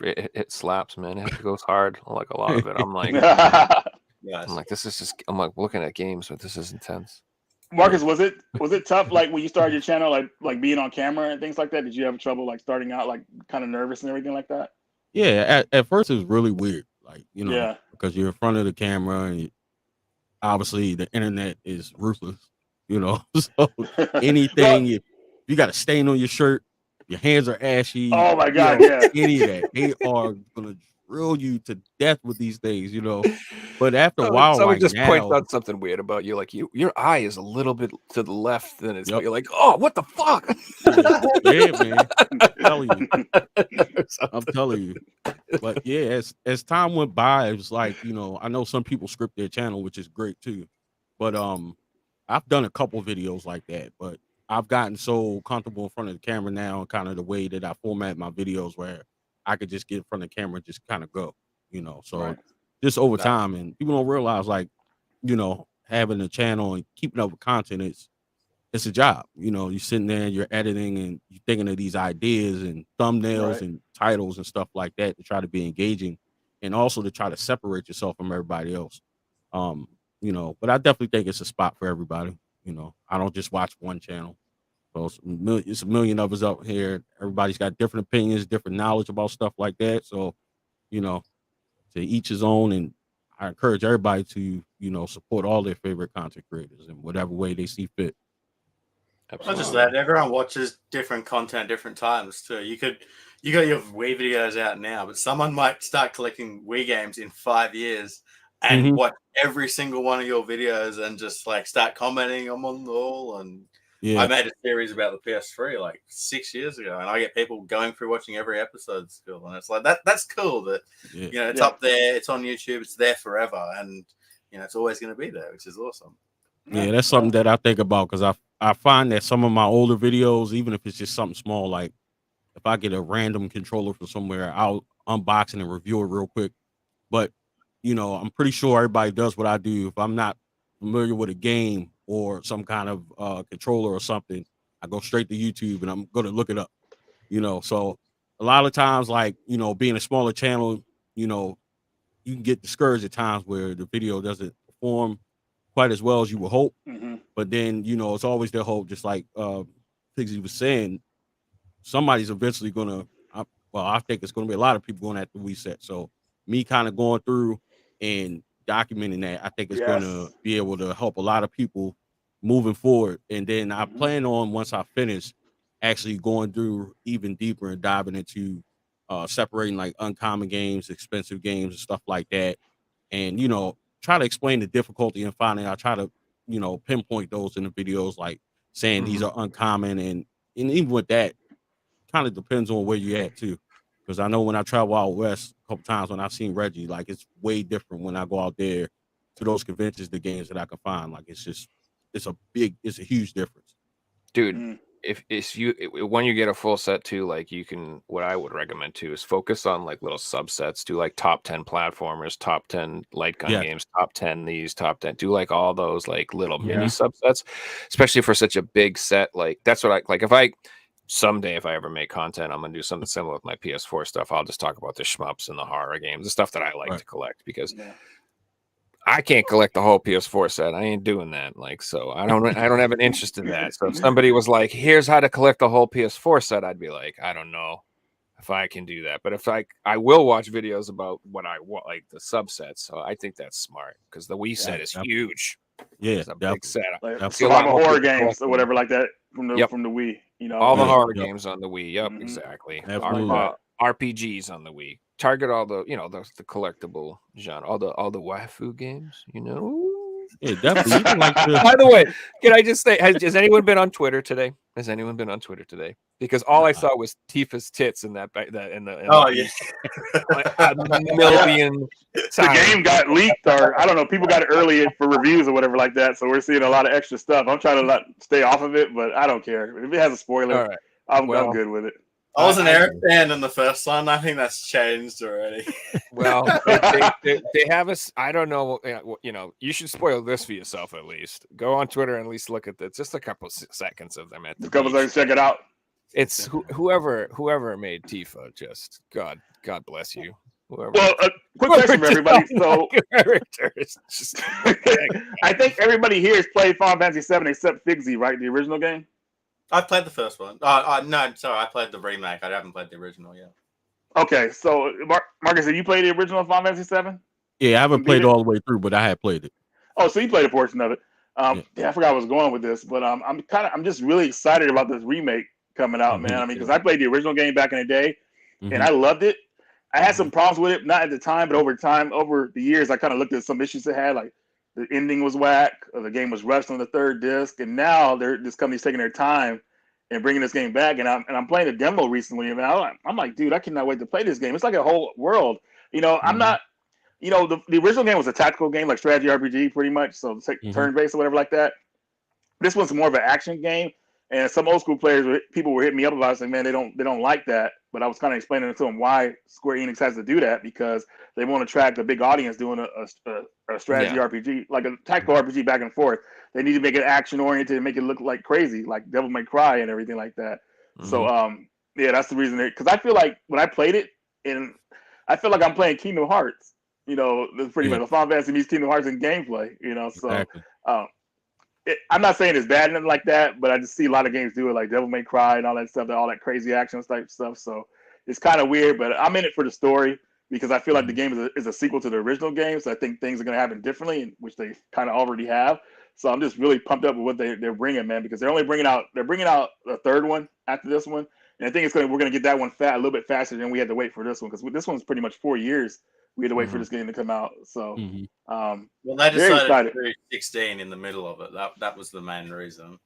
It slaps, man. It goes hard. I like a lot of it. I'm like, this is just. I'm like looking at games, but this is intense. Marcus, was it tough? Like when you started your channel, like being on camera and things like that. Did you have trouble like starting out, like kind of nervous and everything like that? Yeah, at first it was really weird. Like because you're in front of the camera and obviously the internet is ruthless. So anything you got a stain on your shirt. Your hands are ashy. Oh my God! Any of that. They are gonna drill you to death with these things, But after a while, someone just points out something weird about you, like your eye is a little bit to the left than it's. You're like, oh, what the fuck? Man, I'm telling you. But yeah, as time went by, it was like I know some people script their channel, which is great too. But I've done a couple videos like that, but I've gotten so comfortable in front of the camera now and kind of the way that I format my videos where I could just get in front of the camera and just kind of go, So just over time, and people don't realize like, having a channel and keeping up with content, it's a job. You're sitting there and you're editing and you're thinking of these ideas and thumbnails and titles and stuff like that to try to be engaging and also to try to separate yourself from everybody else. But I definitely think it's a spot for everybody. I don't just watch one channel. So it's a million of us out here. Everybody's got different opinions, different knowledge about stuff like that. So, to each his own. And I encourage everybody to, support all their favorite content creators in whatever way they see fit. Not Absolutely. just that, everyone watches different content different times too. You got your Wii videos out now, but someone might start collecting Wii games in 5 years and Mhm. watch every single one of your videos and just like start commenting on them all. And Yeah. I made a series about the PS3 like 6 years ago, and I get people going through watching every episode still, and it's like that's cool that Yeah. it's up there, it's on YouTube, it's there forever, and it's always going to be there, which is awesome. Yeah, that's something that I think about because I find that some of my older videos, even if it's just something small, like if I get a random controller from somewhere, I'll unbox it and review it real quick. But I'm pretty sure everybody does what I do. If I'm not familiar with a game or some kind of controller or something, I go straight to YouTube and I'm going to look it up. So a lot of times, like being a smaller channel, you can get discouraged at times where the video doesn't perform quite as well as you would hope. Mm-hmm. But then, it's always their hope, just like Pigsy was saying, somebody's eventually gonna I think it's gonna be a lot of people going at the Wii set. So me kind of going through and documenting that, I think it's gonna be able to help a lot of people moving forward. And then I plan on, once I finish, actually going through even deeper and diving into separating like uncommon games, expensive games, and stuff like that. And try to explain the difficulty in finding. I try to pinpoint those in the videos, like saying these are uncommon, and even with that, kind of depends on where you're at too. Because I know when I travel out west a couple times, when I've seen Reggie, like it's way different when I go out there to those conventions, the games that I can find. Like it's a huge difference. Dude, if when you get a full set too, like what I would recommend too is focus on like little subsets. Do like top 10 platformers, top 10 light gun games, top 10 these, top 10. Do like all those like little mini subsets, especially for such a big set. Like that's what I like. Someday, if I ever make content, I'm gonna do something similar with my PS4 stuff. I'll just talk about the shmups and the horror games, the stuff that I like to collect, because I can't collect the whole PS4 set. I ain't doing that. Like, so I don't have an interest in that. So if somebody was like, here's how to collect the whole PS4 set, I'd be like, I don't know if I can do that. But if I will watch videos about what I want, like the subsets. So I think that's smart because the Wii set is huge. Yeah, it's a big set. Like survival horror games or whatever like that from the Wii. All the horror games on the Wii. Yep, exactly. Absolutely. RPGs on the Wii. Target all the the collectible genre, all the waifu games. Yeah, definitely. Even like By the way, can I just say, has anyone been on Twitter today? Has anyone been on Twitter today? Because all I saw was Tifa's tits in that in the a million times. The game got leaked, or I don't know, people got it early for reviews or whatever like that. So we're seeing a lot of extra stuff. I'm trying to not stay off of it, but I don't care if it has a spoiler. Right. I'm good with it. I was an Eric fan in the first one. I think that's changed already. Well, they have us. I don't know. You should spoil this for yourself at least. Go on Twitter and at least look at just a couple seconds of them at the beach. A couple seconds, check it out. It's whoever made Tifa. Just God bless you. Whoever. Well, quick question for everybody. So, I think everybody here has played Final Fantasy VII except Figsy, right? The original game. I played the first one. No, sorry, I played the remake. I haven't played the original yet. Okay, so Marcus, have you played the original Final Fantasy VII? Yeah, I haven't played it all the way through, but I have played it. Oh, so you played a portion of it. I forgot I was going with this, but I'm just really excited about this remake coming out, man. I mean, because I played the original game back in the day, and I loved it. I had some problems with it, not at the time, but over the years, I kind of looked at some issues it had, like the ending was whack, or the game was rushed on the third disc, and now this company's taking their time and bringing this game back. And I'm playing a demo recently, and I'm like, dude, I cannot wait to play this game. It's like a whole world. I'm not. The original game was a tactical game, like strategy RPG, pretty much. So it's like turn-based or whatever like that. This one's more of an action game. And some old school people were hitting me up about it, saying, man, they don't like that. But I was kind of explaining to them why Square Enix has to do that, because they want to attract a big audience doing a strategy RPG, like a tactical RPG back and forth. They need to make it action oriented and make it look like crazy, like Devil May Cry and everything like that. So that's the reason. Because I feel like when I played it, and I feel like I'm playing Kingdom Hearts. Pretty much Final Fantasy meets Kingdom Hearts in gameplay. So. Exactly. I'm not saying it's bad and like that, but I just see a lot of games do it, like Devil May Cry and all that stuff, all that crazy action type stuff. So it's kind of weird, but I'm in it for the story because I feel like the game is a sequel to the original game. So I think things are going to happen differently, which they kind of already have. So I'm just really pumped up with what they're bringing, man, because they're bringing out a third one after this one, and I think we're gonna get that one a little bit faster than we had to wait for this one, because this one's pretty much 4 years we had to wait for this game to come out. So well, they decided to do 16 in the middle of it. That was the main reason.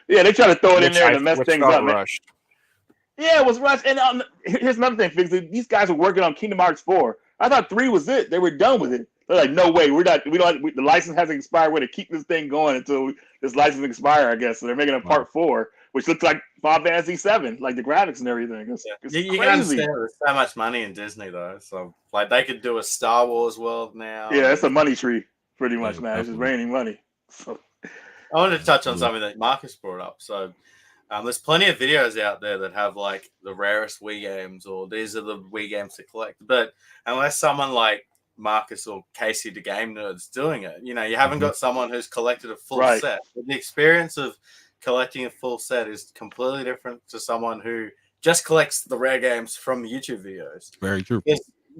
Yeah, they try to throw it in there to mess things up. Rushed. Yeah, it was rushed. And here's another thing, Figs. These guys were working on Kingdom Hearts 4. I thought 3 was it. They were done with it. They're like, no way, the license hasn't expired. We're to keep this thing going until this license expires, I guess. So they're making a part 4, which looks like Final Fantasy 7, like the graphics and everything. It's you can understand there's so much money in Disney though. So like they could do a Star Wars world now. Yeah, it's a money tree, pretty much, man. It's just raining money. So I wanted to touch on something that Marcus brought up. So there's plenty of videos out there that have like the rarest Wii games, or these are the Wii games to collect. But unless someone like Marcus or Casey the Game Nerd's doing it, you haven't got someone who's collected a full set. But the experience of collecting a full set is completely different to someone who just collects the rare games from YouTube videos. Very true.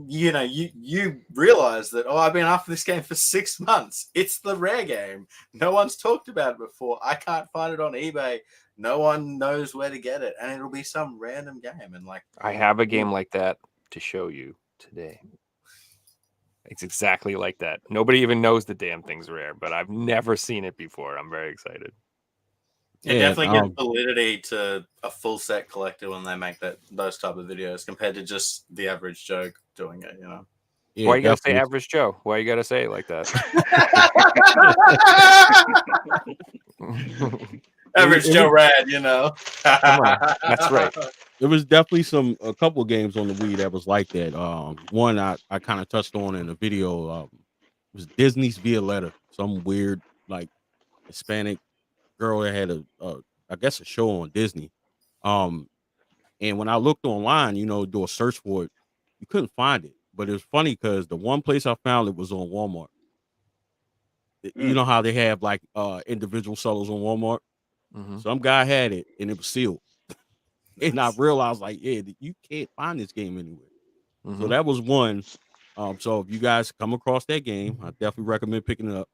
You realize that, I've been after this game for 6 months. It's the rare game. No one's talked about it before. I can't find it on eBay. No one knows where to get it, and it'll be some random game. And like, I have a game like that to show you today. It's exactly like that. Nobody even knows the damn thing's rare, but I've never seen it before. I'm very excited. It definitely gives validity to a full set collector when they make those type of videos compared to just the average Joe doing it, Yeah, why you gotta say average Joe? Why you gotta say it like that? Average Joe Rad, Come on. That's right. There was definitely a couple of games on the Wii that was like that. One I kind of touched on in the video. It was Disney's Violetta, some weird like Hispanic girl that had I guess a show on Disney. And when I looked online, do a search for it, you couldn't find it. But it was funny because the one place I found it was on Walmart. You know how they have like individual sellers on Walmart? Some guy had it and it was sealed. And I realized, like, yeah, you can't find this game anywhere. So that was one. So if you guys come across that game, I definitely recommend picking it up.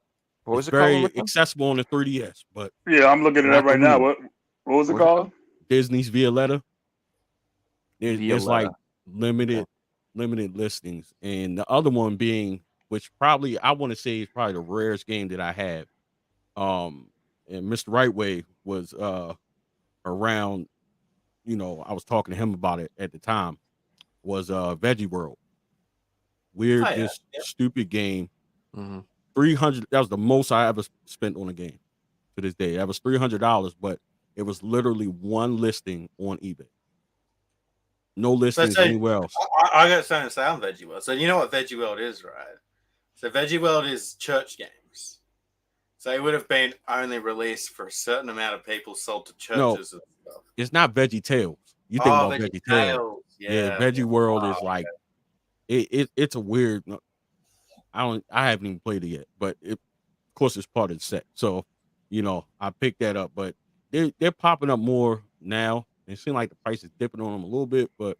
What was it's it very called? accessible on the 3DS. But yeah, I'm looking it up right now. What was it called? Disney's Violetta. There's like limited listings, and the other one being, which probably I want to say is probably the rarest game that I have. And Mr. Rightway was around. I was talking to him about it at the time. Was Veggie World. Weird, just stupid game. 300. That was the most I ever spent on a game to this day. That was $300, but it was literally one listing on eBay. No listings anywhere else. I got something to say on Veggie World. So you know what Veggie World is, right? So Veggie World is church games. So it would have been only released for a certain amount of people, sold to churches and stuff. It's not Veggie Tales. You think about Veggie Tales. Yeah, Veggie World is like it's a weird. I haven't even played it yet, but of course it's part of the set. So I picked that up, but they're popping up more now. It seems like the price is dipping on them a little bit, but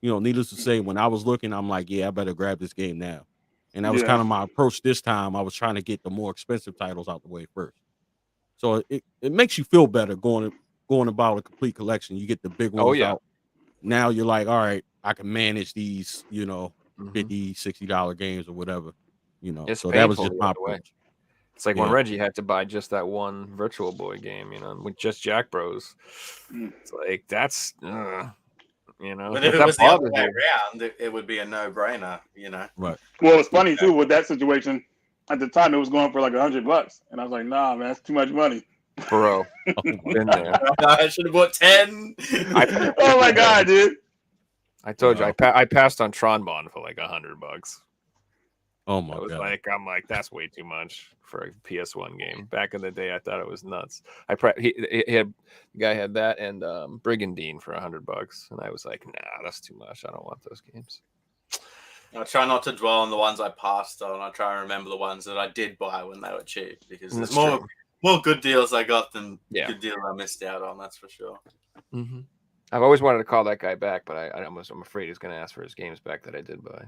needless to say, when I was looking, I'm like, yeah, I better grab this game now. And that was kind of my approach this time. I was trying to get the more expensive titles out the way first. So it makes you feel better going about a complete collection. You get the big ones out. Now you're like, all right, I can manage these, $50, $60 games or whatever. It's so that was just my approach. It's like when Reggie had to buy just that one Virtual Boy game, with just Jack Bros. It's like that's But if it was the other way around, it would be a no-brainer, Right. Well, it's funny too with that situation. At the time, it was going for like $100, and I was like, "Nah, man, that's too much money." Bro, been there. I should have bought 10. Oh my god, dude! I told you, I passed on Tron Bond for like $100. Oh my god! I'm like, that's way too much for a PS1 game. Back in the day, I thought it was nuts. The guy had that and Brigandine for $100, and I was like, nah, that's too much. I don't want those games. I try not to dwell on the ones I passed on. I try and remember the ones that I did buy when they were cheap, because there's more good deals I got than good deals I missed out on. That's for sure. I've always wanted to call that guy back, but I'm afraid he's going to ask for his games back that I did buy.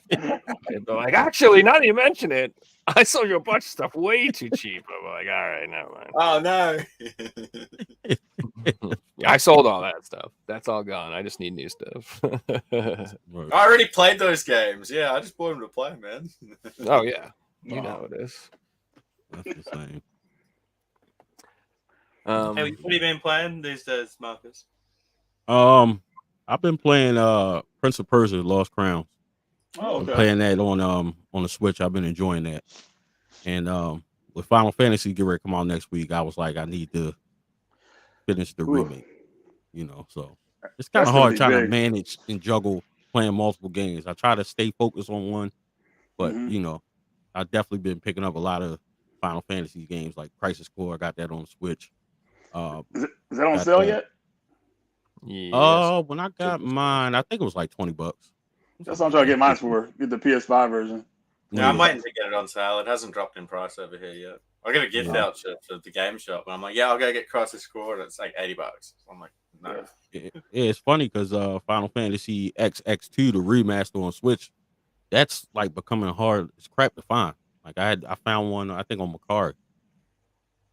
And they're like, actually, now that you mention it, I sold you a bunch of stuff way too cheap. I'm like, all right, never mind. Oh no. Yeah, I sold all that stuff. That's all gone. I just need new stuff. I already played those games. Yeah, I just bought them to play, man. Oh yeah, you know how it is. That's the same. Hey, what have you been playing these days, Marcus? I've been playing Prince of Persia: Lost Crowns. Oh, I'm okay. playing that on the Switch. I've been enjoying that. And with Final Fantasy get ready to come out next week, I was like, I need to finish the remake. You know, so it's kind That's of gonna hard be trying to big. manage and juggle playing multiple games. I try to stay focused on one, but Mhm. you know, I've definitely been picking up a lot of Final Fantasy games like Crisis Core. I got that on Switch. Is that on got sale that. yet? Yes. When I got mine, I think it was like $20. That's what I'm trying to get mine for. Get the PS5 version. Yeah, I'm waiting to get it on sale. It hasn't dropped in price over here yet. I got a gift Yeah. voucher for the game shop, and I'm like, yeah, I'll go get Crisis Core, and it's like $80. I'm like, no. Yeah. It's funny because Final Fantasy XX2, the remaster on Switch, that's like becoming hard. It's crap to find. Like I found one, I think on Macari.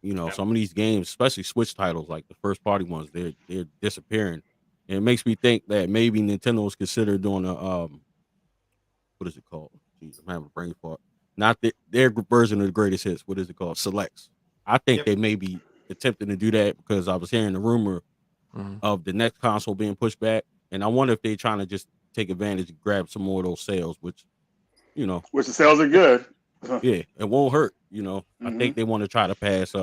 You know, Yeah. some of these games, especially Switch titles, like the first party ones, they're disappearing. And it makes me think that maybe Nintendo is considered doing a what is it called? Jeez, I'm having a brain fart. Not their version of the greatest hits. What is it called? Selects. I think Yep. they may be attempting to do that because I was hearing the rumor of the next console being pushed back, and I wonder if they're trying to just take advantage and grab some more of those sales, which, you know, Which the sales are good. yeah, it won't hurt. You know, I think they want to try to pass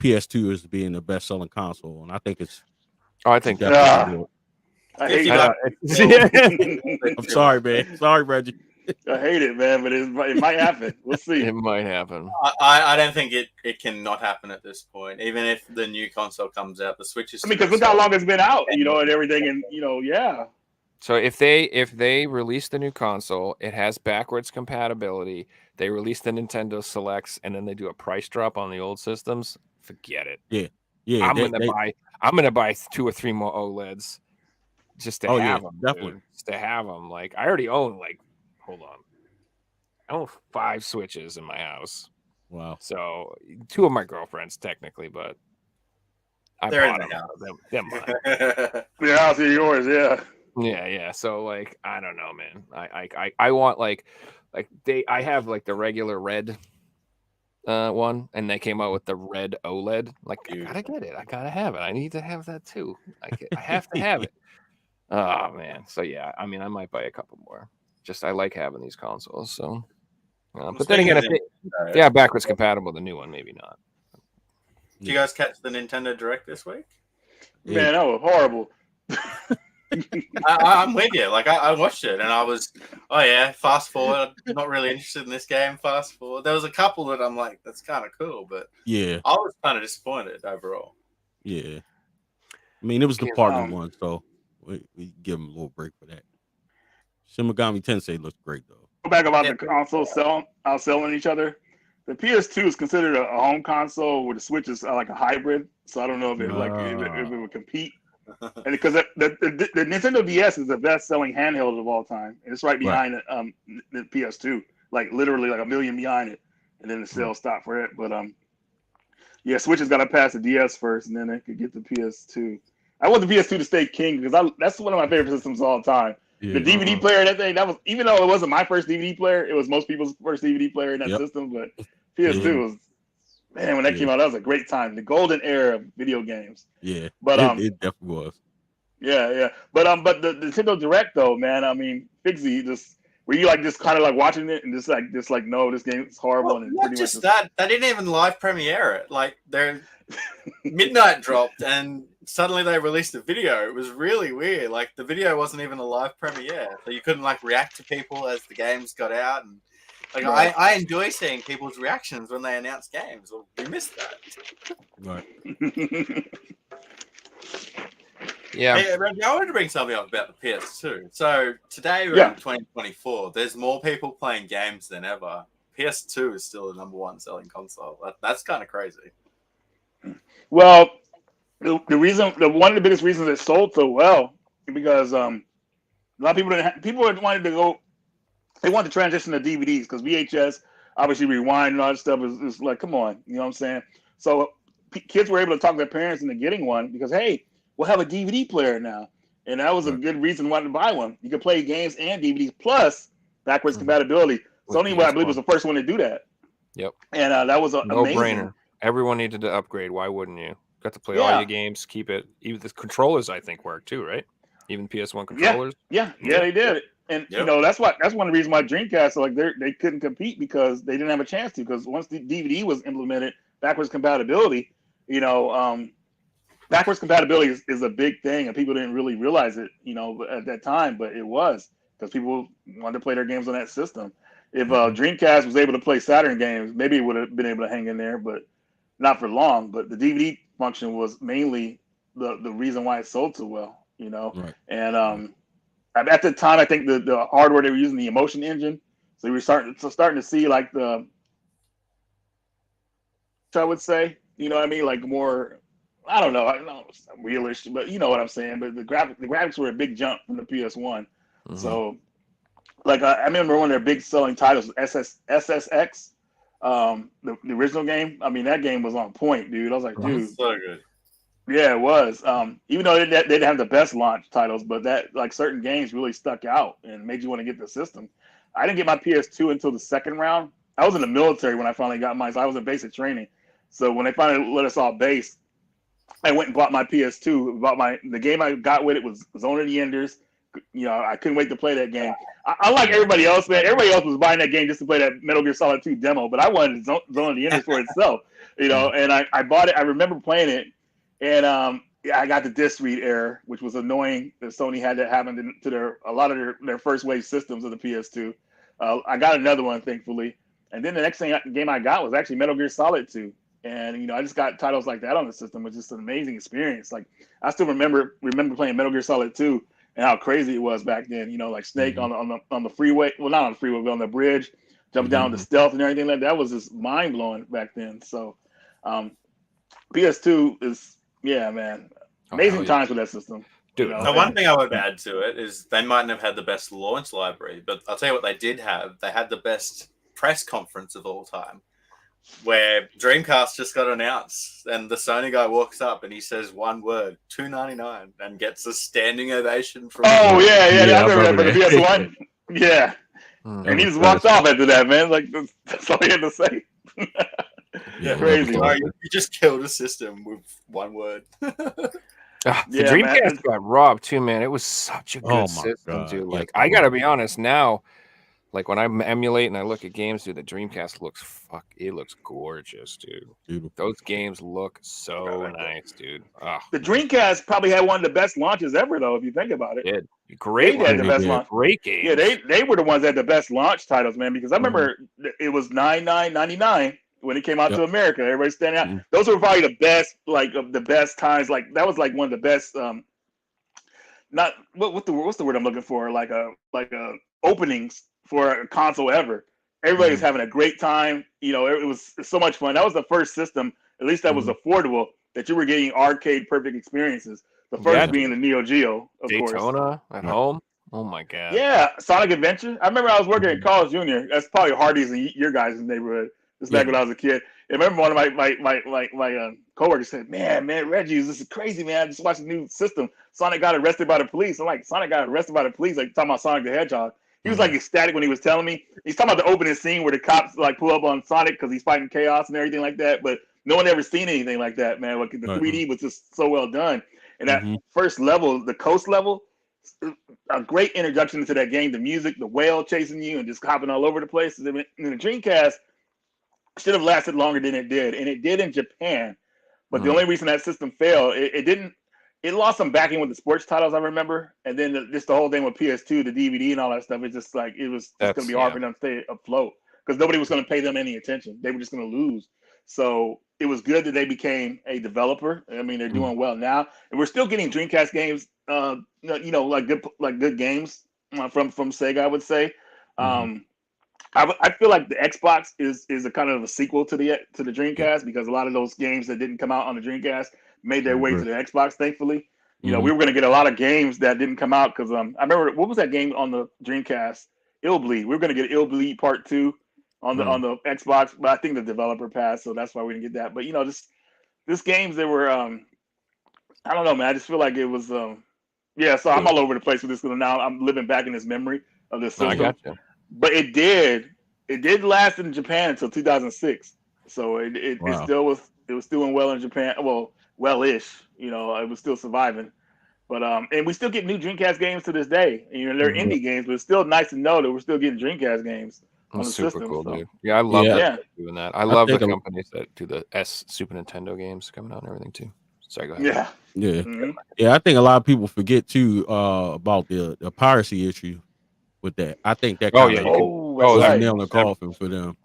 PS2 as being the best selling console, and I think it's. Oh, I think definitely I hate $50. I'm sorry, man. Sorry, Reggie. I hate it, man, but it might happen. We'll see. it might happen. I don't think it cannot happen at this point. Even if the new console comes out, the Switch is. I mean, because look how long it's been out, you know, and everything, and you know, yeah. So if they release the new console, it has backwards compatibility. They release the Nintendo Selects, and then they do a price drop on the old systems. Forget it. Yeah. I'm gonna buy 2 or 3 more OLEDs just to have them. definitely. Dude. Just to have them. Like I already own hold on, I own 5 Switches in my house. Wow. So 2 of my girlfriend's technically, but I They're bought in the them. They're mine. The house is yours, yeah. Yeah. So like, I don't know, man. I want I have like the regular red one, and they came out with the red OLED. Like, I gotta get it. I gotta have it. I need to have that too. I have to have it. Oh man. So yeah, I mean, I might buy a couple more. Just I like having these consoles. So, but then again, if they are backwards compatible, the new one maybe not. Did you guys catch the Nintendo Direct this week? Man, that was horrible. I'm with you. Like I watched it and I was, oh yeah, fast forward. I'm not really interested in this game. Fast forward. There was a couple that I'm like, that's kind of cool, but yeah, I was kind of disappointed overall. Yeah, I mean it was the partner one, so we give them a little break for that. Shin Megami Tensei looks great though. Go back about the consoles outselling each other. The PS2 is considered a home console, where the Switch is like a hybrid. So I don't know if it if it would compete. And because the Nintendo DS is the best-selling handheld of all time, and it's right behind the PS2, like literally like a million behind it, and then the sales stopped for it. But yeah, Switch has got to pass the DS first, and then they could get the PS2. I want the PS2 to stay king because that's one of my favorite systems of all time. Yeah, The DVD player, that was, even though it wasn't my first DVD player, it was most people's first DVD player in that system. But PS2 was, man, when that came out, that was a great time. The golden era of video games. Yeah, but it definitely was. Yeah. But the Nintendo Direct though, man, I mean, Figsy, were you like just kind of like watching it and just like no, this game is horrible. Well, and not just that. They didn't even live premiere it. Like their midnight dropped and suddenly they released a video. It was really weird. Like the video wasn't even a live premiere, so you couldn't like react to people as the games got out. And like I enjoy seeing people's reactions when they announce games. Well, we missed that. Right. Yeah. Hey, Reggie, I wanted to bring something up about the PS2. So today we're in 2024. There's more people playing games than ever. PS2 is still the number one selling console. That's kind of crazy. Well, one of the biggest reasons it sold so well because A lot of people wanted to go. They wanted to transition to DVDs because VHS, obviously rewind and all that stuff is like, come on, you know what I'm saying? So kids were able to talk their parents into getting one because, hey, we'll have a DVD player now. And that was a good reason why to buy one. You could play games and DVDs plus backwards compatibility. Sony, I believe, was the first one to do that. Yep. And that was amazing. No-brainer. Everyone needed to upgrade. Why wouldn't you? Got to play all your games, keep it. Even the controllers, I think, work too, right? Even PS1 controllers. Yeah, they did. And you know, that's one of the reasons why Dreamcast, like they couldn't compete because they didn't have a chance to. Because once the DVD was implemented, backwards compatibility, you know, backwards compatibility is a big thing, and people didn't really realize it, you know, at that time, but it was because people wanted to play their games on that system. If Dreamcast was able to play Saturn games, maybe it would have been able to hang in there, but not for long. But the DVD function was mainly the reason why it sold so well, you know. Right. And at the time, I think the hardware they were using, the Emotion Engine, so we were starting to see like I would say, you know what I mean, like more. I don't know realish, but you know what I'm saying. But the graphics were a big jump from the PS1. So, like I remember one of their big selling titles, SSX, the original game. I mean, that game was on point, dude. I was like, dude, so good. Yeah, it was. Even though they didn't have the best launch titles, but that like certain games really stuck out and made you want to get the system. I didn't get my PS2 until the second round. I was in the military when I finally got mine, so I was in basic training. So when they finally let us off base, I went and bought my PS2. The game I got with it was Zone of the Enders. You know, I couldn't wait to play that game. Unlike everybody else, man, everybody else was buying that game just to play that Metal Gear Solid 2 demo, but I wanted Zone of the Enders for itself. You know, and I bought it. I remember playing it, and I got the disc read error, which was annoying that Sony had that happen to a lot of their first wave systems of the PS2. I got another one, thankfully, and then the next game I got was actually Metal Gear Solid 2. And you know, I just got titles like that on the system. It was just an amazing experience. Like I still remember playing Metal Gear Solid 2 and how crazy it was back then. You know, like Snake on the freeway. Well, not on the freeway, but on the bridge, jumping down the stealth and everything like that. That was just mind blowing back then. So, PS2 is man, amazing times with that system. Dude, you know? The one thing I would add to it is they mightn't have had the best launch library, but I'll tell you what they did have. They had the best press conference of all time, where Dreamcast just got announced, and the Sony guy walks up and he says one word, $299, and gets a standing ovation from. Oh yeah, I remember that for the PS1. Yeah, and he just walked off after that, man. Like that's all he had to say. Crazy. You just killed a system with one word. The Dreamcast got robbed too, man. It was such a good system, dude. Like I gotta be honest now. Like when I emulate and I look at games, dude, the Dreamcast looks gorgeous, dude. Beautiful. Those games look so nice, dude. The Dreamcast probably had one of the best launches ever, though, if you think about it. Great. They had the best launch. Great games. Yeah, they were the ones that had the best launch titles, man. Because I remember it was $99.99 when it came out to America. Everybody standing out. Those were probably the best, like of the best times. Like that was like one of the best. Not what's the word I'm looking for? Like a openings for a console ever. Everybody was having a great time. You know, it was so much fun. That was the first system, at least that was affordable, that you were getting arcade perfect experiences. The first being the Neo Geo, of course. Daytona at home. Oh my god. Yeah, Sonic Adventure. I remember I was working at Carl's Jr. That's probably Hardee's in your guys' neighborhood. This back when I was a kid. I remember one of my coworkers said, "Man, Reggie, this is crazy, man. I just watched a new system. Sonic got arrested by the police." I'm like, "Sonic got arrested by the police?" Like talking about Sonic the Hedgehog. He was like ecstatic when he was telling me. He's talking about the opening scene where the cops like pull up on Sonic because he's fighting chaos and everything like that. But no one ever seen anything like that, man. Like the 3D was just so well done. And that first level, the coast level, a great introduction into that game. The music, the whale chasing you and just hopping all over the place. And the Dreamcast should have lasted longer than it did, and it did in Japan. But the only reason that system failed, it lost some backing with the sports titles, I remember, and then just the whole thing with PS2, the DVD, and all that stuff. It's just like it was going to be hard for them to stay afloat because nobody was going to pay them any attention. They were just going to lose. So it was good that they became a developer. I mean, they're doing well now, and we're still getting Dreamcast games. Like good games from Sega, I would say. I feel like the Xbox is a kind of a sequel to the Dreamcast because a lot of those games that didn't come out on the Dreamcast made their way to the Xbox, thankfully. You know, we were going to get a lot of games that didn't come out because I remember what was that game on the Dreamcast? Ill Bleed. We were going to get Ill Bleed Part 2 on the Xbox, but I think the developer passed, so that's why we didn't get that. But you know, this games that were I don't know, man. I just feel like it was yeah. So I'm all over the place with this because now I'm living back in this memory of this system. I got you. But it did last in Japan until 2006. So it still was doing well in Japan. Well-ish, you know, it was still surviving. But and we still get new Dreamcast games to this day. And, you know, they're indie games, but it's still nice to know that we're still getting Dreamcast games on the Super system. cool, So. dude. Yeah, I love Yeah. doing that. I love the think companies that do the Super Nintendo games coming out and everything too. Sorry, go ahead. Yeah. Yeah. I think a lot of people forget too about the piracy issue with that. I think that Oh, kind yeah, of you can- that's was a right. nail in the coffin for them.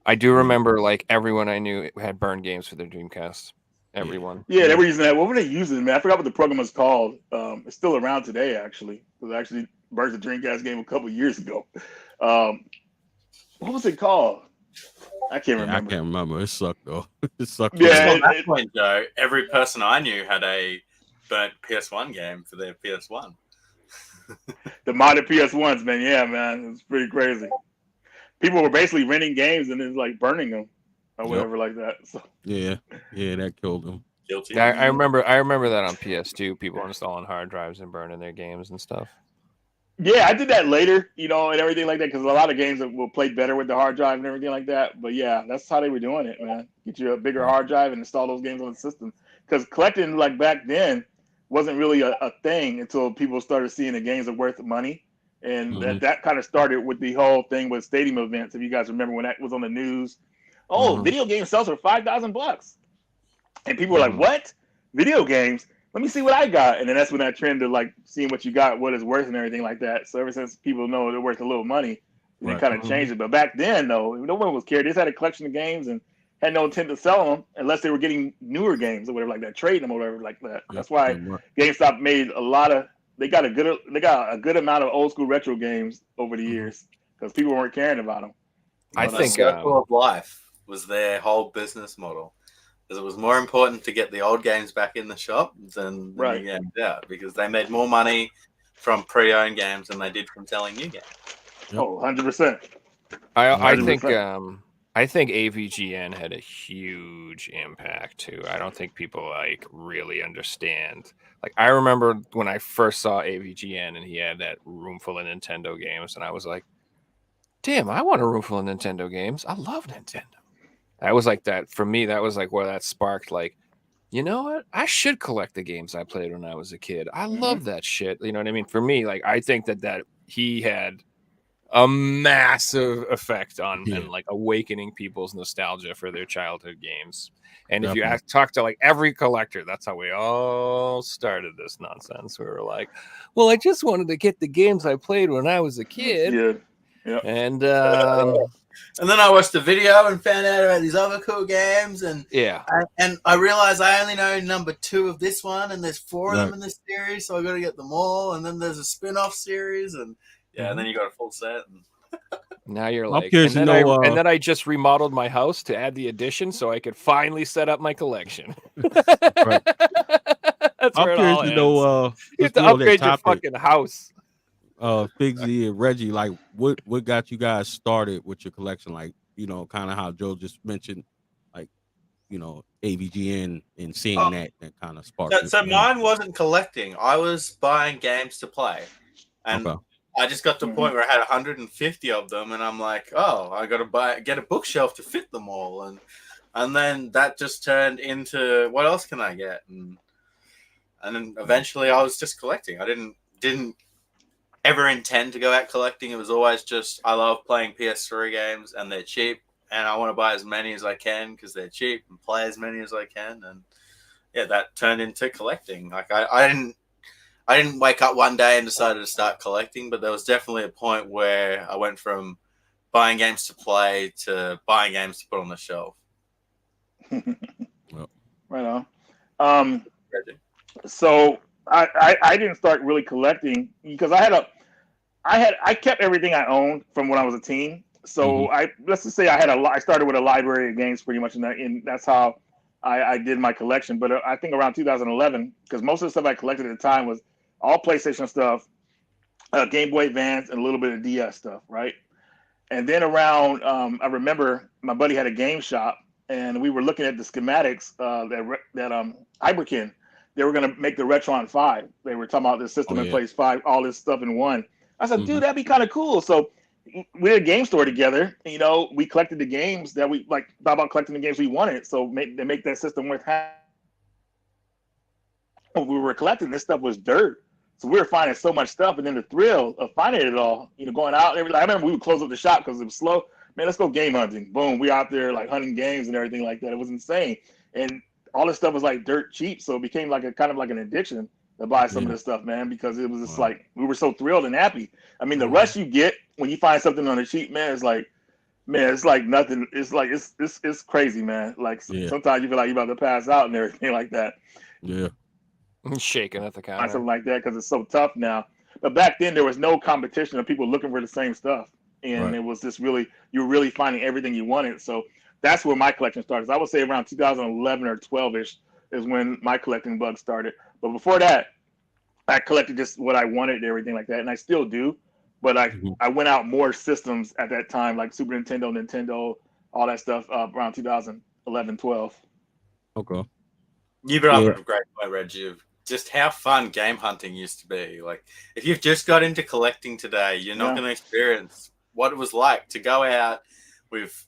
I do remember like everyone I knew had burned games for their Dreamcast. Everyone. Yeah, they were using that. What were they using, man? I forgot what the program was called. It's still around today, actually. It was actually burned the Dreamcast game a couple years ago. What was it called? I can't remember. I can't remember. It sucked though. It sucked. Yeah, At that point, Joe, every person I knew had a burnt PS1 game for their PS1. The modded PS1s, man. Yeah, man. It's pretty crazy. People were basically renting games and then like burning them or whatever like that. So. Yeah, that killed them. Guilty. Yeah, I remember that on PS2. People installing hard drives and burning their games and stuff. Yeah, I did that later, you know, and everything like that because a lot of games will play better with the hard drive and everything like that. But yeah, that's how they were doing it, man. Get you a bigger hard drive and install those games on the system. Because collecting like back then wasn't really a thing until people started seeing the games are worth money. And that kind of started with the whole thing with stadium events. If you guys remember when that was on the news, video game sales for $5,000, and people were like, "What? Video games? Let me see what I got." And then that's when that trend of like seeing what you got, what it's worth, and everything like that. So ever since people know they're worth a little money, they kind of changed it. But back then, though, no one was cared. They just had a collection of games and had no intent to sell them unless they were getting newer games or whatever like that, trading them or whatever like that. That's why GameStop made a lot of. They got a good amount of old school retro games over the years because people weren't caring about them. I think Circle of Life was their whole business model. Because it was more important to get the old games back in the shop than the new games out, because they made more money from pre-owned games than they did from selling new games. Oh, 100%. I think AVGN had a huge impact too. I don't think people like really understand. Like I remember when I first saw AVGN and he had that room full of Nintendo games, and I was like, "Damn, I want a room full of Nintendo games. I love Nintendo." That was like that for me. That was like where that sparked. Like, you know what? I should collect the games I played when I was a kid. I love that shit. You know what I mean? For me, like I think that he had a massive effect on and like awakening people's nostalgia for their childhood games. And if you talk to like every collector, that's how we all started this nonsense. We were like, well, I just wanted to get the games I played when I was a kid. Yeah. And then I watched the video and found out about these other cool games, and I realized I only know number 2 of this one, and there's 4 of them in this series, so I got to get them all. And then there's a spin-off series, and and then you got a full set. And now you're like, and then I just remodeled my house to add the addition so I could finally set up my collection. That's I'm where it curious all to know. you have to upgrade your fucking house. Figsy and Reggie, like what got you guys started with your collection? Like, you know, kind of how Joe just mentioned, like, you know, AVGN and seeing that kind of sparked. So mine wasn't collecting. I was buying games to play, and I just got to a point where I had 150 of them, and I'm like, oh, I got to get a bookshelf to fit them all, and then that just turned into what else can I get, and then eventually I was just collecting. I didn't ever intend to go out collecting. It was always just I love playing PS3 games and they're cheap, and I want to buy as many as I can because they're cheap and play as many as I can, and that turned into collecting. Like I didn't wake up one day and decided to start collecting, but there was definitely a point where I went from buying games to play to buying games to put on the shelf. Right on. So I didn't start really collecting because I kept everything I owned from when I was a teen. So let's just say I started with a library of games pretty much, and that's how I did my collection. But I think around 2011, because most of the stuff I collected at the time was all PlayStation stuff, Game Boy Advance, and a little bit of DS stuff, right? And then around, I remember my buddy had a game shop, and we were looking at the schematics that Iberkin, they were going to make the Retron 5. They were talking about this system in place 5, all this stuff in one. I said, dude, that'd be kind of cool. So we had a game store together. You know, we collected the games that we like, thought about collecting the games we wanted. So they make that system worth having. We were collecting this stuff was dirt. So we were finding so much stuff, and then the thrill of finding it all, you know, going out. I remember we would close up the shop because it was slow. Man, let's go game hunting. Boom, we out there like hunting games and everything like that. It was insane, and all this stuff was like dirt cheap. So it became like a kind of like an addiction to buy some of this stuff, man, because it was just like we were so thrilled and happy. I mean, the rush you get when you find something on the cheap, man, it's like nothing. It's like it's crazy, man. Like sometimes you feel like you're about to pass out and everything like that. Yeah. Shaking at the counter. Something like that because it's so tough now. But back then there was no competition of people looking for the same stuff, and it was just really you were really finding everything you wanted. So that's where my collection started. So I would say around 2011 or 12ish is when my collecting bug started. But before that, I collected just what I wanted and everything like that, and I still do. But I went out more systems at that time, like Super Nintendo, all that stuff around 2011, 12. Okay. You brought up a great point, Reggie. Just how fun game hunting used to be. Like, if you've just got into collecting today, you're not going to experience what it was like to go out with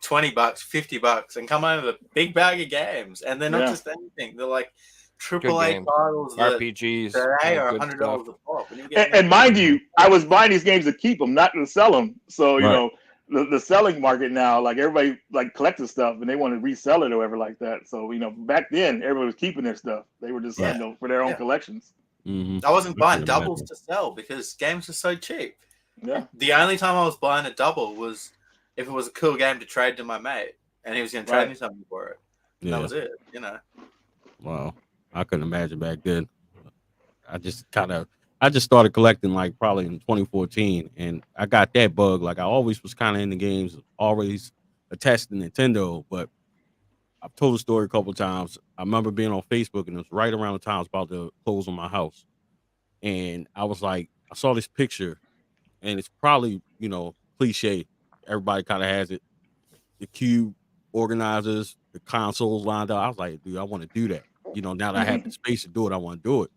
$20, $50 and come home with a big bag of games. And they're not just anything. They're like AAA titles, RPGs. Today are $100 a pop. And mind you, I was buying these games to keep them, not to sell them. So, you know, the selling market now, like everybody like collecting stuff and they want to resell it or whatever like that. So, you know, back then everybody was keeping their stuff. They were just, you know, for their own collections. I wasn't buying doubles to sell because games are so cheap. Yeah. The only time I was buying a double was if it was a cool game to trade to my mate and he was going to trade me something for it. Yeah. That was it, you know. Wow. I couldn't imagine back then. I just started collecting like probably in 2014, and I got that bug. Like I always was kind of in the games, always attached to Nintendo. But I've told the story a couple of times. I remember being on Facebook, and it was right around the time I was about to close on my house, and I was like, I saw this picture, and it's probably, you know, cliche. Everybody kind of has it. The cube organizers, the consoles lined up. I was like, dude, I want to do that. You know, now that I have the space to do it, I want to do it.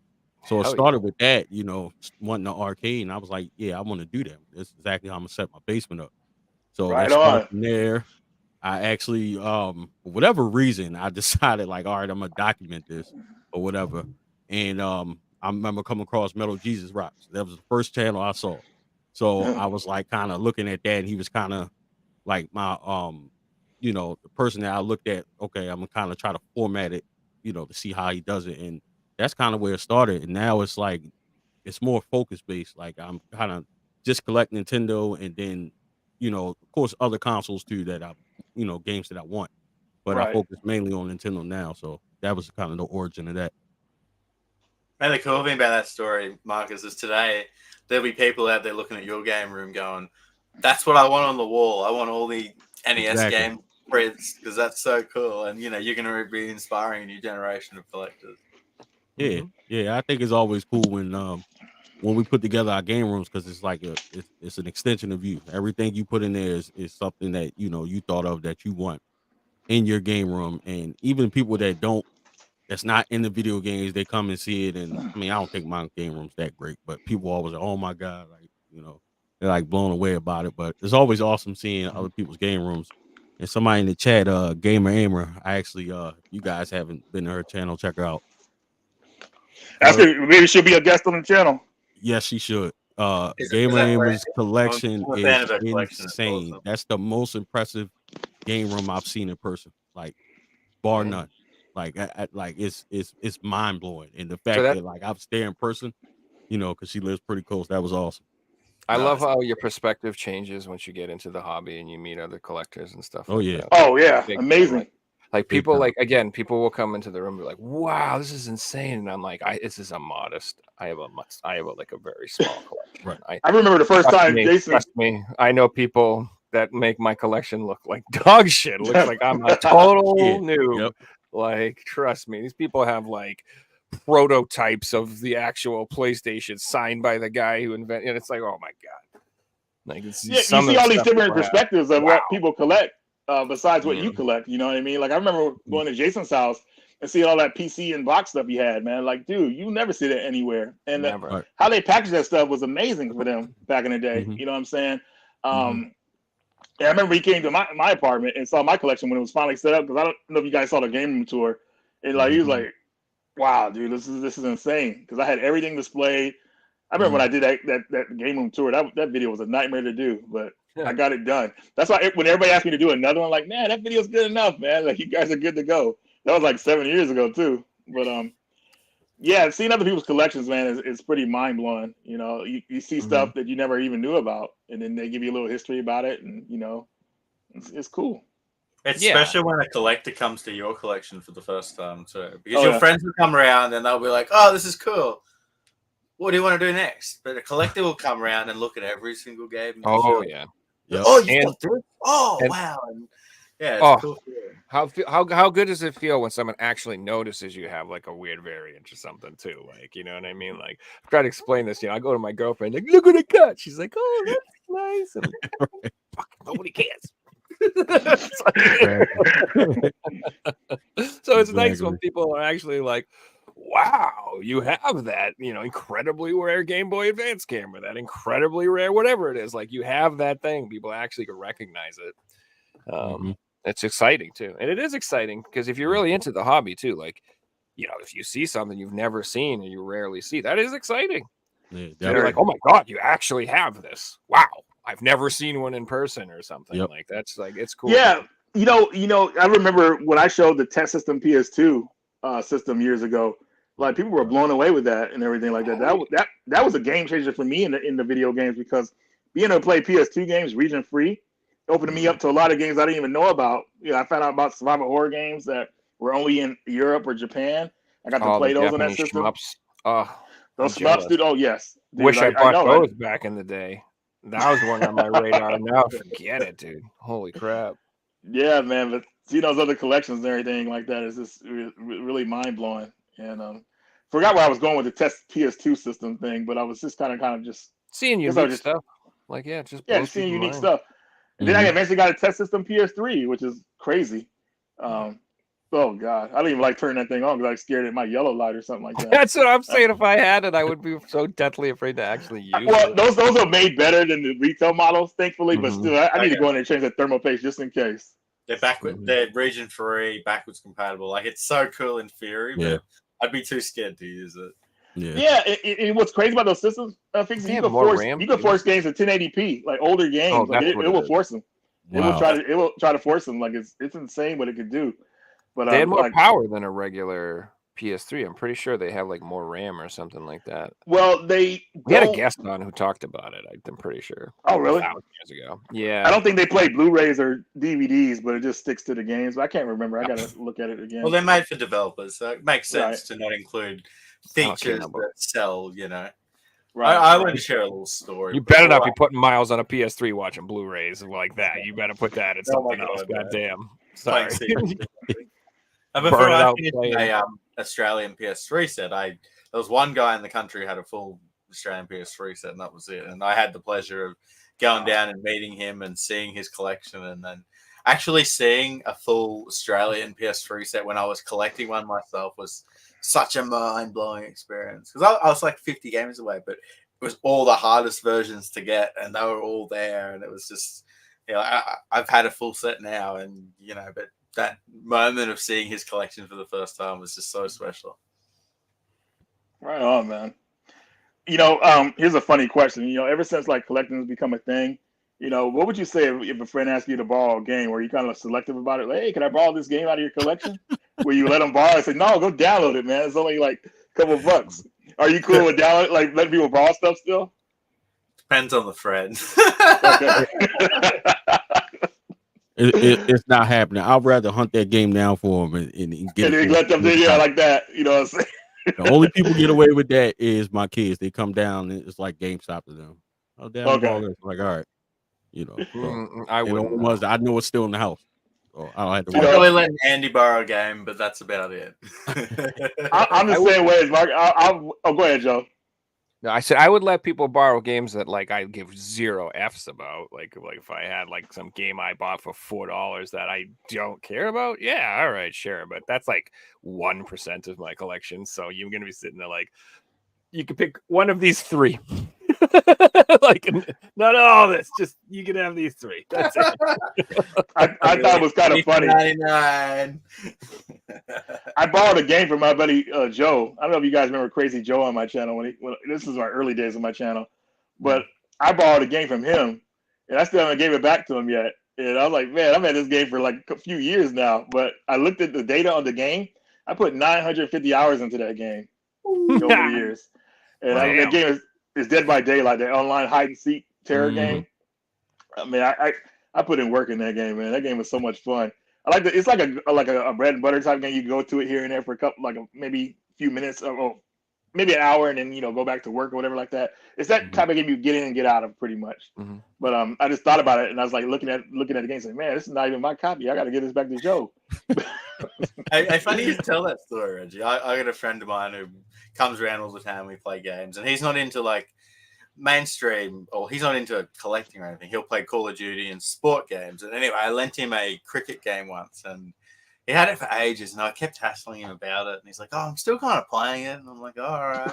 So it started with that, you know, wanting the arcade, and I was like, yeah, I want to do that. That's exactly how I'm gonna set my basement up. So from there, I actually, for whatever reason, I decided like, all right, I'm gonna document this or whatever. And I remember coming across Metal Jesus Rocks. That was the first channel I saw. So I was like kind of looking at that, and he was kind of like my, you know, the person that I looked at. Okay, I'm gonna kind of try to format it, you know, to see how he does it, and that's kind of where it started. And now it's like it's more focus based. Like I'm kind of just collect Nintendo, and then, you know, of course other consoles too that I, you know, games that I want, but I focus mainly on Nintendo now. So that was kind of the origin of that. And the cool thing about that story, Marcus, is today there'll be people out there looking at your game room going, that's what I want on the wall. I want all the NES game prints because that's so cool. And, you know, you're going to be inspiring a new generation of collectors. Yeah, yeah. I think it's always cool when we put together our game rooms, because it's like it's an extension of you. Everything you put in there is something that, you know, you thought of that you want in your game room. And even people that's not in the video games, they come and see it. And I mean, I don't think my game room's that great, but people always like, oh my God, like, you know, they're like blown away about it. But it's always awesome seeing other people's game rooms. And somebody in the chat, Gamer Aimer, I actually, you guys haven't been to her channel, check her out. Maybe she'll be a guest on the channel. Yes, she should. Gamer Aimer's collection is insane. That's the most impressive game room I've seen in person, like bar none. Like, like it's mind blowing, and the fact that like I've stayed in person, you know, because she lives pretty close. That was awesome. I love how your perspective changes once you get into the hobby and you meet other collectors and stuff. Oh like yeah. That. Oh yeah. Amazing. Like people people will come into the room and be like, wow, this is insane. And I'm like, this is a modest. I have a very small collection. Right. I remember the first time Jason. Trust me, I know people that make my collection look like dog shit. It looks like I'm a total noob. Yep. Like, trust me, these people have like prototypes of the actual PlayStation signed by the guy who invented. And it's like, oh my god! Like, it's Yeah, you some of see the all these stuff different people have. perspectives of Wow. what people collect, besides what Yeah. you collect. You know what I mean? Like I remember going to Jason's house and seeing all that PC and box stuff he had, man. Like, dude, you never see that anywhere. And Never. Right. how they packaged that stuff was amazing for them back in the day. Mhm. You know what I'm saying? Mhm. Yeah, I remember he came to my apartment and saw my collection when it was finally set up, because I don't know if you guys saw the game room tour. And like he was like, "Wow, dude, this is insane." Because I had everything displayed. I remember when I did that game room tour. That video was a nightmare to do, but I got it done. That's why when everybody asked me to do another one, like, man, that video's good enough, man. Like, you guys are good to go. That was like 7 years ago too. But yeah, seeing other people's collections, man, is pretty mind blowing. You know, you see stuff that you never even knew about, and then they give you a little history about it, and you know, it's cool. It's Yeah. special when a collector comes to your collection for the first time too, because Oh, your yeah. friends will come around and they'll be like, "Oh, this is cool. What do you want to do next?" But a collector will come around and look at every single game. and Oh show- yeah. Yep. Oh, you And- got this? Oh, and- wow. And yeah, it's Oh. cool. feeling. How good does it feel when someone actually notices you have like a weird variant or something too? Like, you know what I mean? Like, I try to explain this. You know, I go to my girlfriend, like, look what I got. She's like, oh, that's nice. And fucking nobody cares. So it's nice when Exactly. people are actually like, wow, you have that, you know, incredibly rare Game Boy Advance camera, that incredibly rare whatever it is. Like, you have that thing. People actually can recognize it. It's exciting too. And it is exciting because if you're really into the hobby too, like, you know, if you see something you've never seen and you rarely see, that is exciting. Yeah, You're like, oh my God, you actually have this. Wow. I've never seen one in person or something. Yep. Like, that's like, it's cool. Yeah, you know, I remember when I showed the test system PS2 system years ago. Like, people were blown away with that and everything like that. That was a game changer for me in the video games, because being able to play PS2 games region free opened me up to a lot of games I didn't even know about. You know, I found out about survival horror games that were only in Europe or Japan. I got to play the those on that Japanese system. shmups. Oh, Those I'm shmups, jealous. dude. Oh yes. Dude, Wish I bought know, those back in the day. That was one on my radar. Now forget it, dude. Holy crap. Yeah, man. But see those other collections and everything like that is just really mind blowing. And forgot where I was going with the test PS2 system thing, but I was just kind of just Seeing guess I was unique just- stuff. Like, yeah, just yeah, blows just seeing people's unique mind. stuff. And then I eventually got a test system PS3, which is crazy. Oh God, I didn't even like turning that thing on because I was scared it might yellow light or something like that. That's what I'm saying. If I had it, I would be so deathly afraid to actually use Well, it. those are made better than the retail models, thankfully. But still, I need to go in and change that thermal paste just in case. They're backward. They're region 3, backwards compatible. Like, it's so cool in theory, but I'd be too scared to use it. Yeah, and what's crazy about those systems, fixes, They you have can more force RAM, you can too. force games to 1080p, like older games. Like that's it what it will is. force them. Wow. It will try to force them. Like it's insane what it could do. But They had more like, power than a regular PS3. I'm pretty sure they have like more RAM or something like that. well, they We had a don't- guest on who talked about it. I'm pretty sure. Oh, really? 1,000 years ago. I Yeah. don't think they play Blu-rays or DVDs, but it just sticks to the games. I can't remember. I gotta look at it again. Well, they're made for developers, so it makes sense Right. to not include Okay, features no, but- that sell, you know. Right. I want to share a little story. You better not before be putting Miles on a PS3 watching Blu-rays like that. You better put that in Oh my something else. God, man. Goddamn. playing Sorry. Secret. Before Burn it I out finished playing. a Australian PS3 set, there was one guy in the country who had a full Australian PS3 set, and that was it. And I had the pleasure of going down and meeting him and seeing his collection, and then actually seeing a full Australian PS3 set when I was collecting one myself was such a mind-blowing experience, because I was like 50 games away, but it was all the hardest versions to get, and they were all there, and it was just, you know, I've had a full set now, and you know, but that moment of seeing his collection for the first time was just so special. Right on, man. You know, here's a funny question. You know, ever since like collecting has become a thing, you know, what would you say if a friend asked you to borrow a game? Were you kind of selective about it? Like, hey, can I borrow this game out of your collection? Where you let them borrow and say, no, go download it, man. It's only like a couple bucks. Are you cool with download, like letting people borrow stuff still? Depends on the friend. Okay. It's not happening. I'd rather hunt that game down for them and get And it. then for let them them. do like that. You know what I'm saying? The only people get away with that is my kids. They come down and it's like GameStop to them. Oh, damn, Okay. it's like, all right, you know. So, I and the wouldn't. ones that I know it's still in the house. so I don't have to You I'm know, worry. probably letting Andy borrow a game, but that's about it. I'm the same way as Mark. Oh, go ahead, Joe. No, I said I would let people borrow games that like I give 0 Fs about. Like if I had like some game I bought for $4 that I don't care about, yeah, all right, sure. But that's like 1% of my collection. So you're gonna be sitting there like you can pick one of these 3. Like not all this, just you can have these 3. That's it. I thought it was kind of funny. $99. I borrowed a game from my buddy Joe. I don't know if you guys remember Crazy Joe on my channel when this is my early days of my channel, but I borrowed a game from him, and I still haven't gave it back to him yet. And I was like, man, I've had this game for like a few years now. But I looked at the data on the game. I put 950 hours into that game over the years, and that game is Dead by Daylight, the online hide and seek terror game. I mean, I put in work in that game, man. That game was so much fun. I like it's like a bread and butter type game. You go to it here and there for a couple, like maybe a few minutes or maybe an hour, and then go back to work or whatever like that. It's that type of game you get in and get out of pretty much. But I just thought about it, and I was like looking at the game, saying, "Man, this is not even my copy. I got to give this back to Joe." Hey, funny you tell that story, Reggie. I got a friend of mine who comes around all the time. We play games, and he's not into like mainstream, or he's not into collecting or anything. He'll play Call of Duty and sport games. And anyway, I lent him a cricket game once, and he had it for ages, and I kept hassling him about it. And he's like, "Oh, I'm still kind of playing it." And I'm like, "Oh, all right."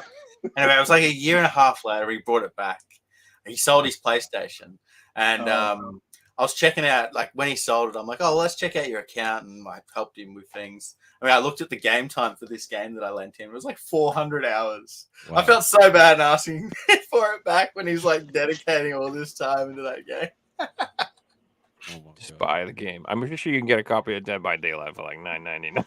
Anyway, it was like a year and a half later, he brought it back. He sold his PlayStation, and I was checking out, like when he sold it, I'm like, "Oh, let's check out your account," and I helped him with things. I mean, I looked at the game time for this game that I lent him. It was like 400 hours. Wow. I felt so bad in asking for it back when he's like dedicating all this time into that game. Just buy the game. I'm pretty sure you can get a copy of Dead by Daylight for like $9.99.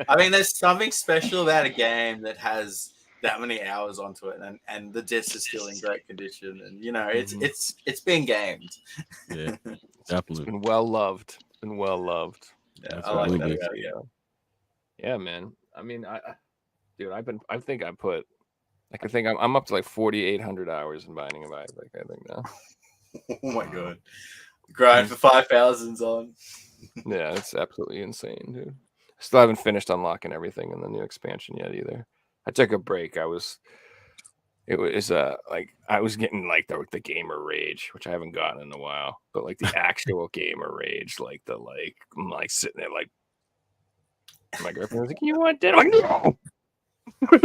I mean, there's something special about a game that has that many hours onto it, and the disc is still in great condition, and it's been gamed. Yeah, definitely. It's been well loved. Yeah, I like that about it. Yeah, man. I mean, I think I'm up to like 4,800 hours in Binding of Isaac, I think now. Oh my god. Grind for 5,000's on. Yeah, it's absolutely insane, dude. Still haven't finished unlocking everything in the new expansion yet either. I took a break. I was getting like the gamer rage, which I haven't gotten in a while, but like the actual gamer rage, I'm like sitting there like my girlfriend was like, "You want dinner?" I'm like, "No." Are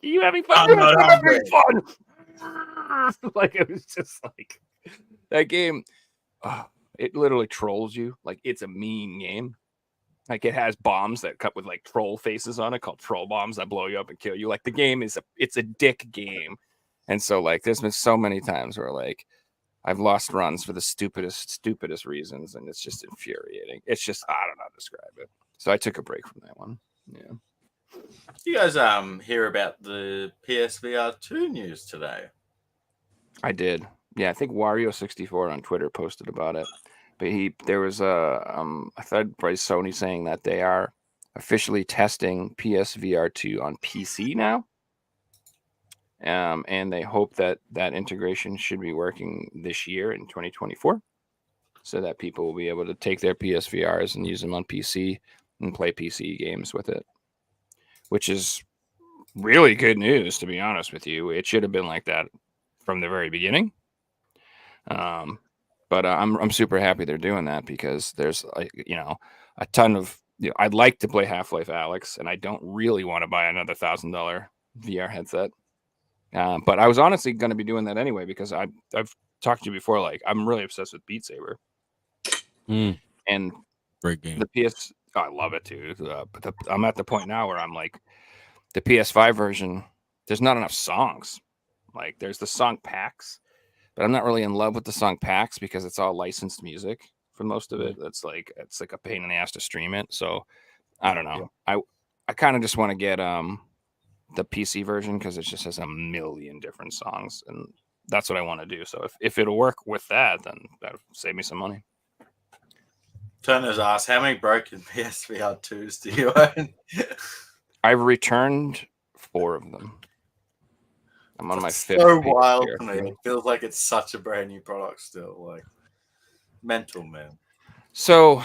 you having fun? I'm having fun. Like it was just like that game. It literally trolls you. Like it's a mean game. Like it has bombs that cut with like troll faces on it called troll bombs that blow you up and kill you. Like the game it's a dick game. And so like there's been so many times where like I've lost runs for the stupidest reasons, and it's just infuriating. It's just I don't know how to describe it. So I took a break from that one. Yeah. You guys hear about the PSVR2 news today? I did. Yeah, I think Wario64 on Twitter posted about it. But there was I thought by Sony saying that they are officially testing PSVR2 on PC now. And they hope that integration should be working this year in 2024, so that people will be able to take their PSVRs and use them on PC and play PC games with it, which is really good news, to be honest with you. It should have been like that from the very beginning. But I'm super happy they're doing that, because there's a ton of I'd like to play Half-Life Alyx, and I don't really want to buy another $1,000 VR headset. But I was honestly going to be doing that anyway, because I've talked to you before. Like I'm really obsessed with Beat Saber, and great game. I love it too. But I'm at the point now where I'm like, the PS5 version, there's not enough songs. Like there's the song packs, but I'm not really in love with the song packs because it's all licensed music for most of it. It's like a pain in the ass to stream it. So I don't know. Yeah. I kind of just want to get the PC version, because it just has a million different songs, and that's what I want to do. So if it'll work with that, then that'll save me some money. Turner's asked, how many broken PSVR2s do you own? I've returned 4 of them. I'm on my 5th. So wild to me. It feels like it's such a brand new product still. Like, Mental, man. So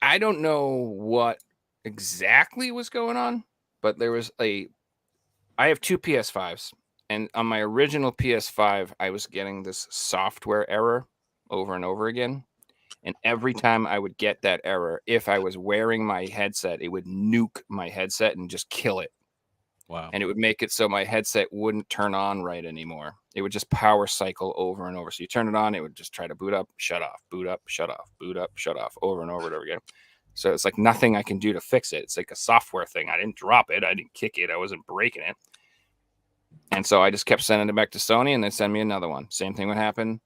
I don't know what exactly was going on, but there was I have two PS5s, and on my original PS5, I was getting this software error over and over again. And every time I would get that error, if I was wearing my headset, it would nuke my headset and just kill it. Wow. And it would make it so my headset wouldn't turn on right anymore. It would just power cycle over and over. So you turn it on, it would just try to boot up, shut off, boot up, shut off, boot up, shut off, over and over and over again. So it's like nothing I can do to fix it. It's like a software thing. I didn't drop it. I didn't kick it. I wasn't breaking it. And so I just kept sending it back to Sony, and they send me another one. Same thing would happen.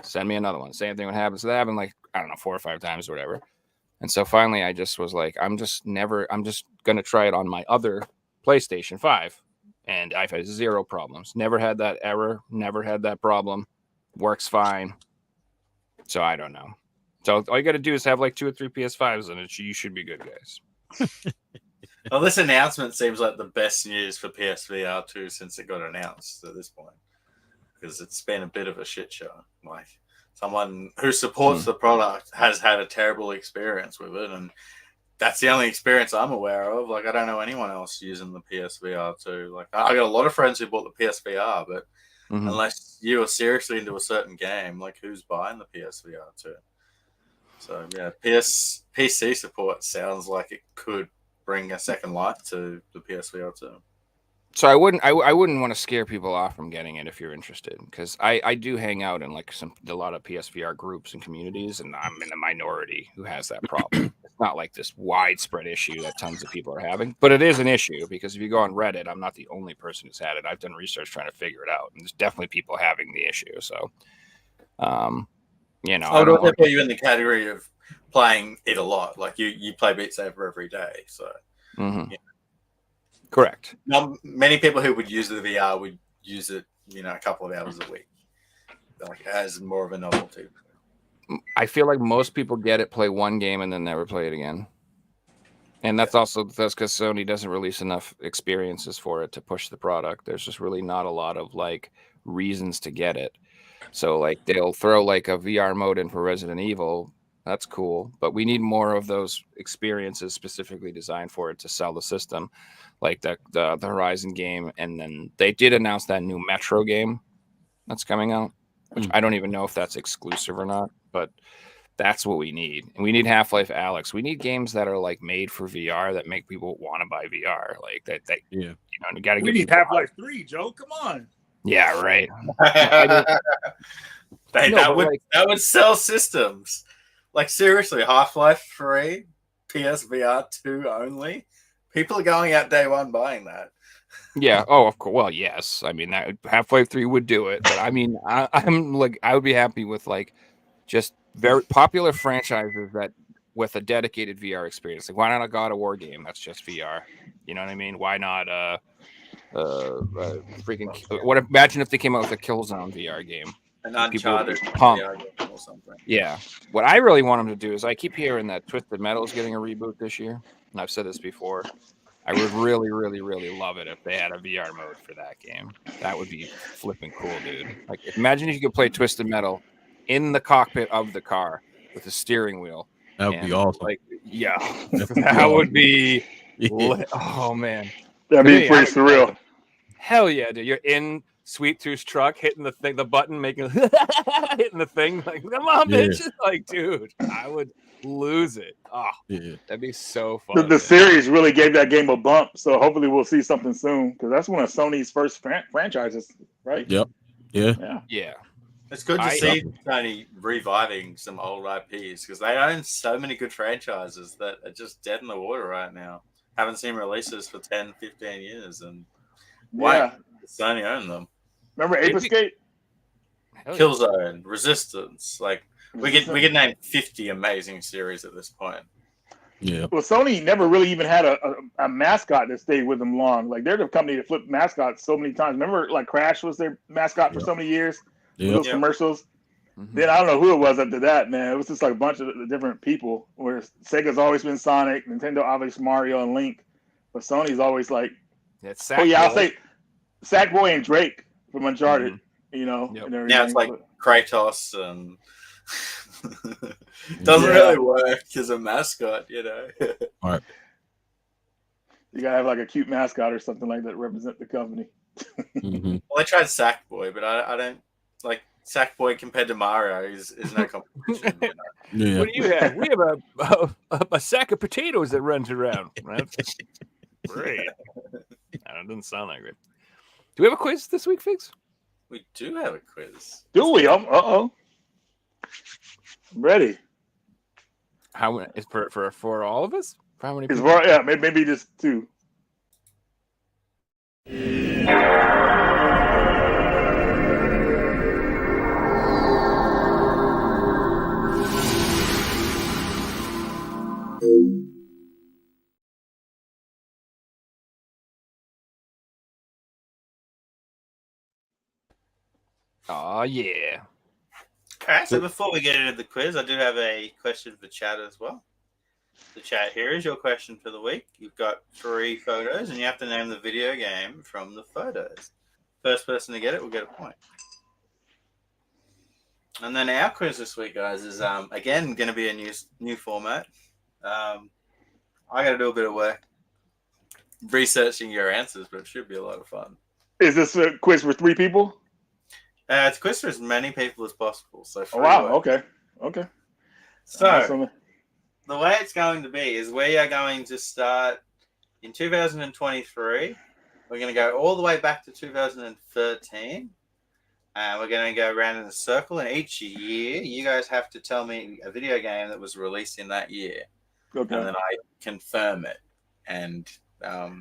Send me another one. Same thing would happen. So that happened like, I don't know, 4 or 5 times or whatever. And so finally I just was like, I'm just going to try it on my other PlayStation 5. And I've had 0 problems. Never had that error. Never had that problem. Works fine. So I don't know. So all you got to do is have like 2 or 3 PS5s and you should be good, guys. Well, this announcement seems like the best news for PSVR2 since it got announced at this point. Because it's been a bit of a shit show. Like, someone who supports the product has had a terrible experience with it, and that's the only experience I'm aware of. Like, I don't know anyone else using the PSVR2. Like, I got a lot of friends who bought the PSVR, but unless you are seriously into a certain game, like, who's buying the PSVR2? So yeah, PC support sounds like it could bring a second life to the PSVR2. So I wouldn't want to scare people off from getting it if you're interested, because I do hang out in like a lot of PSVR groups and communities, and I'm in the minority who has that problem. It's not like this widespread issue that tons of people are having, but it is an issue because if you go on Reddit, I'm not the only person who's had it. I've done research trying to figure it out, and there's definitely people having the issue. So, you know, I would put you in the category of playing it a lot. Like you play Beat Saber every day, so. Mm-hmm. Yeah. Correct. Now, many people who would use the VR would use it, a couple of hours a week, like as more of a novelty. I feel like most people get it, play one game, and then never play it again. And that's because Sony doesn't release enough experiences for it to push the product. There's just really not a lot of like reasons to get it. So like they'll throw like a VR mode in for Resident Evil. That's cool, but we need more of those experiences specifically designed for it to sell the system, like the Horizon game. And then they did announce that new Metro game that's coming out, which I don't even know if that's exclusive or not, but that's what we need. And we need Half-Life Alyx. We need games that are like made for VR that make people want to buy VR. Like that, you got to. We need Half-Life 3, Joe. Come on. Yeah, right. That would sell systems. Like, seriously, Half-Life 3, PSVR 2 only. People are going out day one buying that. Yeah. Oh, of course. Well, yes. I mean, that Half-Life 3 would do it. But I mean, I'm like, I would be happy with like just very popular franchises that with a dedicated VR experience. Like, why not a God of War game that's just VR? You know what I mean? Why not imagine if they came out with a Killzone VR game? An Uncharted or something. Yeah. What I really want them to do is I keep hearing that Twisted Metal is getting a reboot this year. And I've said this before. I would really, really, really love it if they had a VR mode for that game. That would be flipping cool, dude. Like, imagine if you could play Twisted Metal in the cockpit of the car with a steering wheel. That would be awesome. Like, yeah, that would be. Oh man, that'd be pretty surreal. Hell yeah, dude! You're in Sweet Tooth's truck, hitting the button, making hitting the thing. Like, come on, bitch! Like, dude, I would lose it. Oh, yeah, that'd be so fun. The series really gave that game a bump, so hopefully we'll see something soon because that's one of Sony's first franchises, right? Yep. Yeah. It's good to see Sony reviving some old IPs because they own so many good franchises that are just dead in the water right now. Haven't seen releases for 10, 15 years, and why Sony own them? Remember Ape Escape? Killzone, Resistance. Like we could name 50 amazing series at this point. Yeah. Well, Sony never really even had a mascot that stayed with them long. Like they're the company that flipped mascots so many times. Remember, like Crash was their mascot for so many years. Those commercials. Then I don't know who it was after that, man. It was just like a bunch of different people. Where Sega's always been Sonic, Nintendo obviously Mario and Link, but Sony's always like, I'll say Sackboy and Drake from Uncharted. You know, now it's like Kratos and Doesn't Yeah. really work as a mascot, you know. All right. You gotta have like a cute mascot or something like that to represent the company. Mhm. Well, I tried Sackboy, but I don't like Sackboy compared to Mario is no competition. You know? Yeah. What do you have? We have a sack of potatoes that runs around. That's great. I don't know, it doesn't sound that great. Do we have a quiz this week, Figs? We do have a quiz. Do we? Uh-oh. I'm ready. How is for all of us? For how many It's people? yeah, maybe just 2. Oh yeah. All right, so before we get into the quiz, I do have a question for the chat as well. The chat here is your question for the week. You've got 3 photos, and you have to name the video game from the photos. First person to get it will get a point. And then our quiz this week, guys, is again going to be a new format. I got to do a bit of work researching your answers, but it should be a lot of fun. Is this a quiz for 3 people? It's a quiz for as many people as possible. So Oh, wow. Okay. So the way it's going to be is we are going to start in 2023. We're going to go all the way back to 2013. And we're going to go around in a circle. And each year, you guys have to tell me a video game that was released in that year. Okay. And then I confirm it. And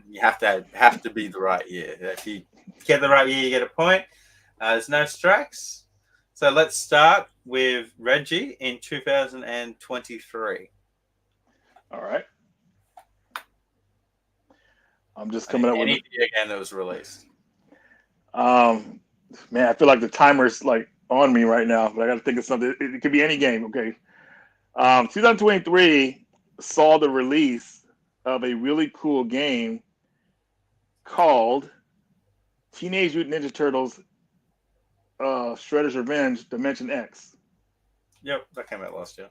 you have to be the right year. If you get the right year, you get a point. There's no strikes. So let's start with Reggie in 2023. All right. I'm just coming up with any video game that was released. Man, I feel like the timer's like on me right now, but I got to think of something. It could be any game. Okay. 2023 saw the release of a really cool game called Teenage Mutant Ninja Turtles Shredder's Revenge Dimension X. Yep, that came out last year.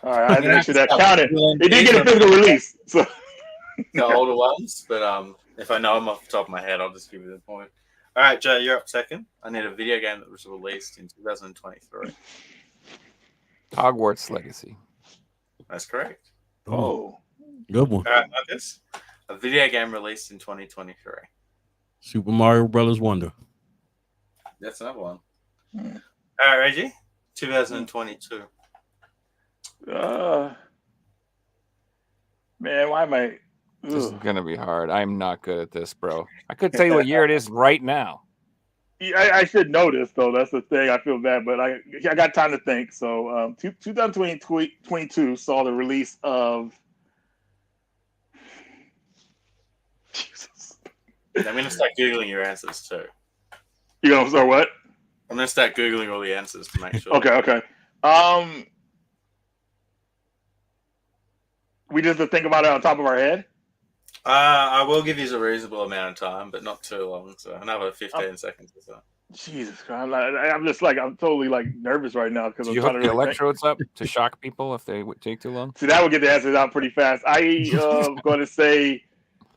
All right, I had to make sure that counted. It did get a physical release. So the older ones, but if I know them off the top of my head, I'll just give you the point. All right, Joe, you're up second. I need a video game that was released in 2023. Hogwarts Legacy. That's correct. Oh, good one. All right, Marcus. A video game released in 2023. Super Mario Brothers Wonder. That's another one. All right, Reggie. 2022. Man, why am I? This is gonna be hard. I'm not good at this, bro. I could tell you what year it is right now. I should know this though. That's the thing. I feel bad, but I got time to think. So, 2022 saw the release of. Jesus. I'm gonna start googling your answers too. You gonna start what? I'm gonna start googling all the answers to make sure. Okay. We just have to think about it on top of our head. I will give you a reasonable amount of time, but not too long. So another 15 seconds or so. Jesus Christ! I'm totally like nervous right now because Do I'm you trying hook to the really think. electrodes up to shock people if they would take too long? See, that would get the answers out pretty fast. I am going to say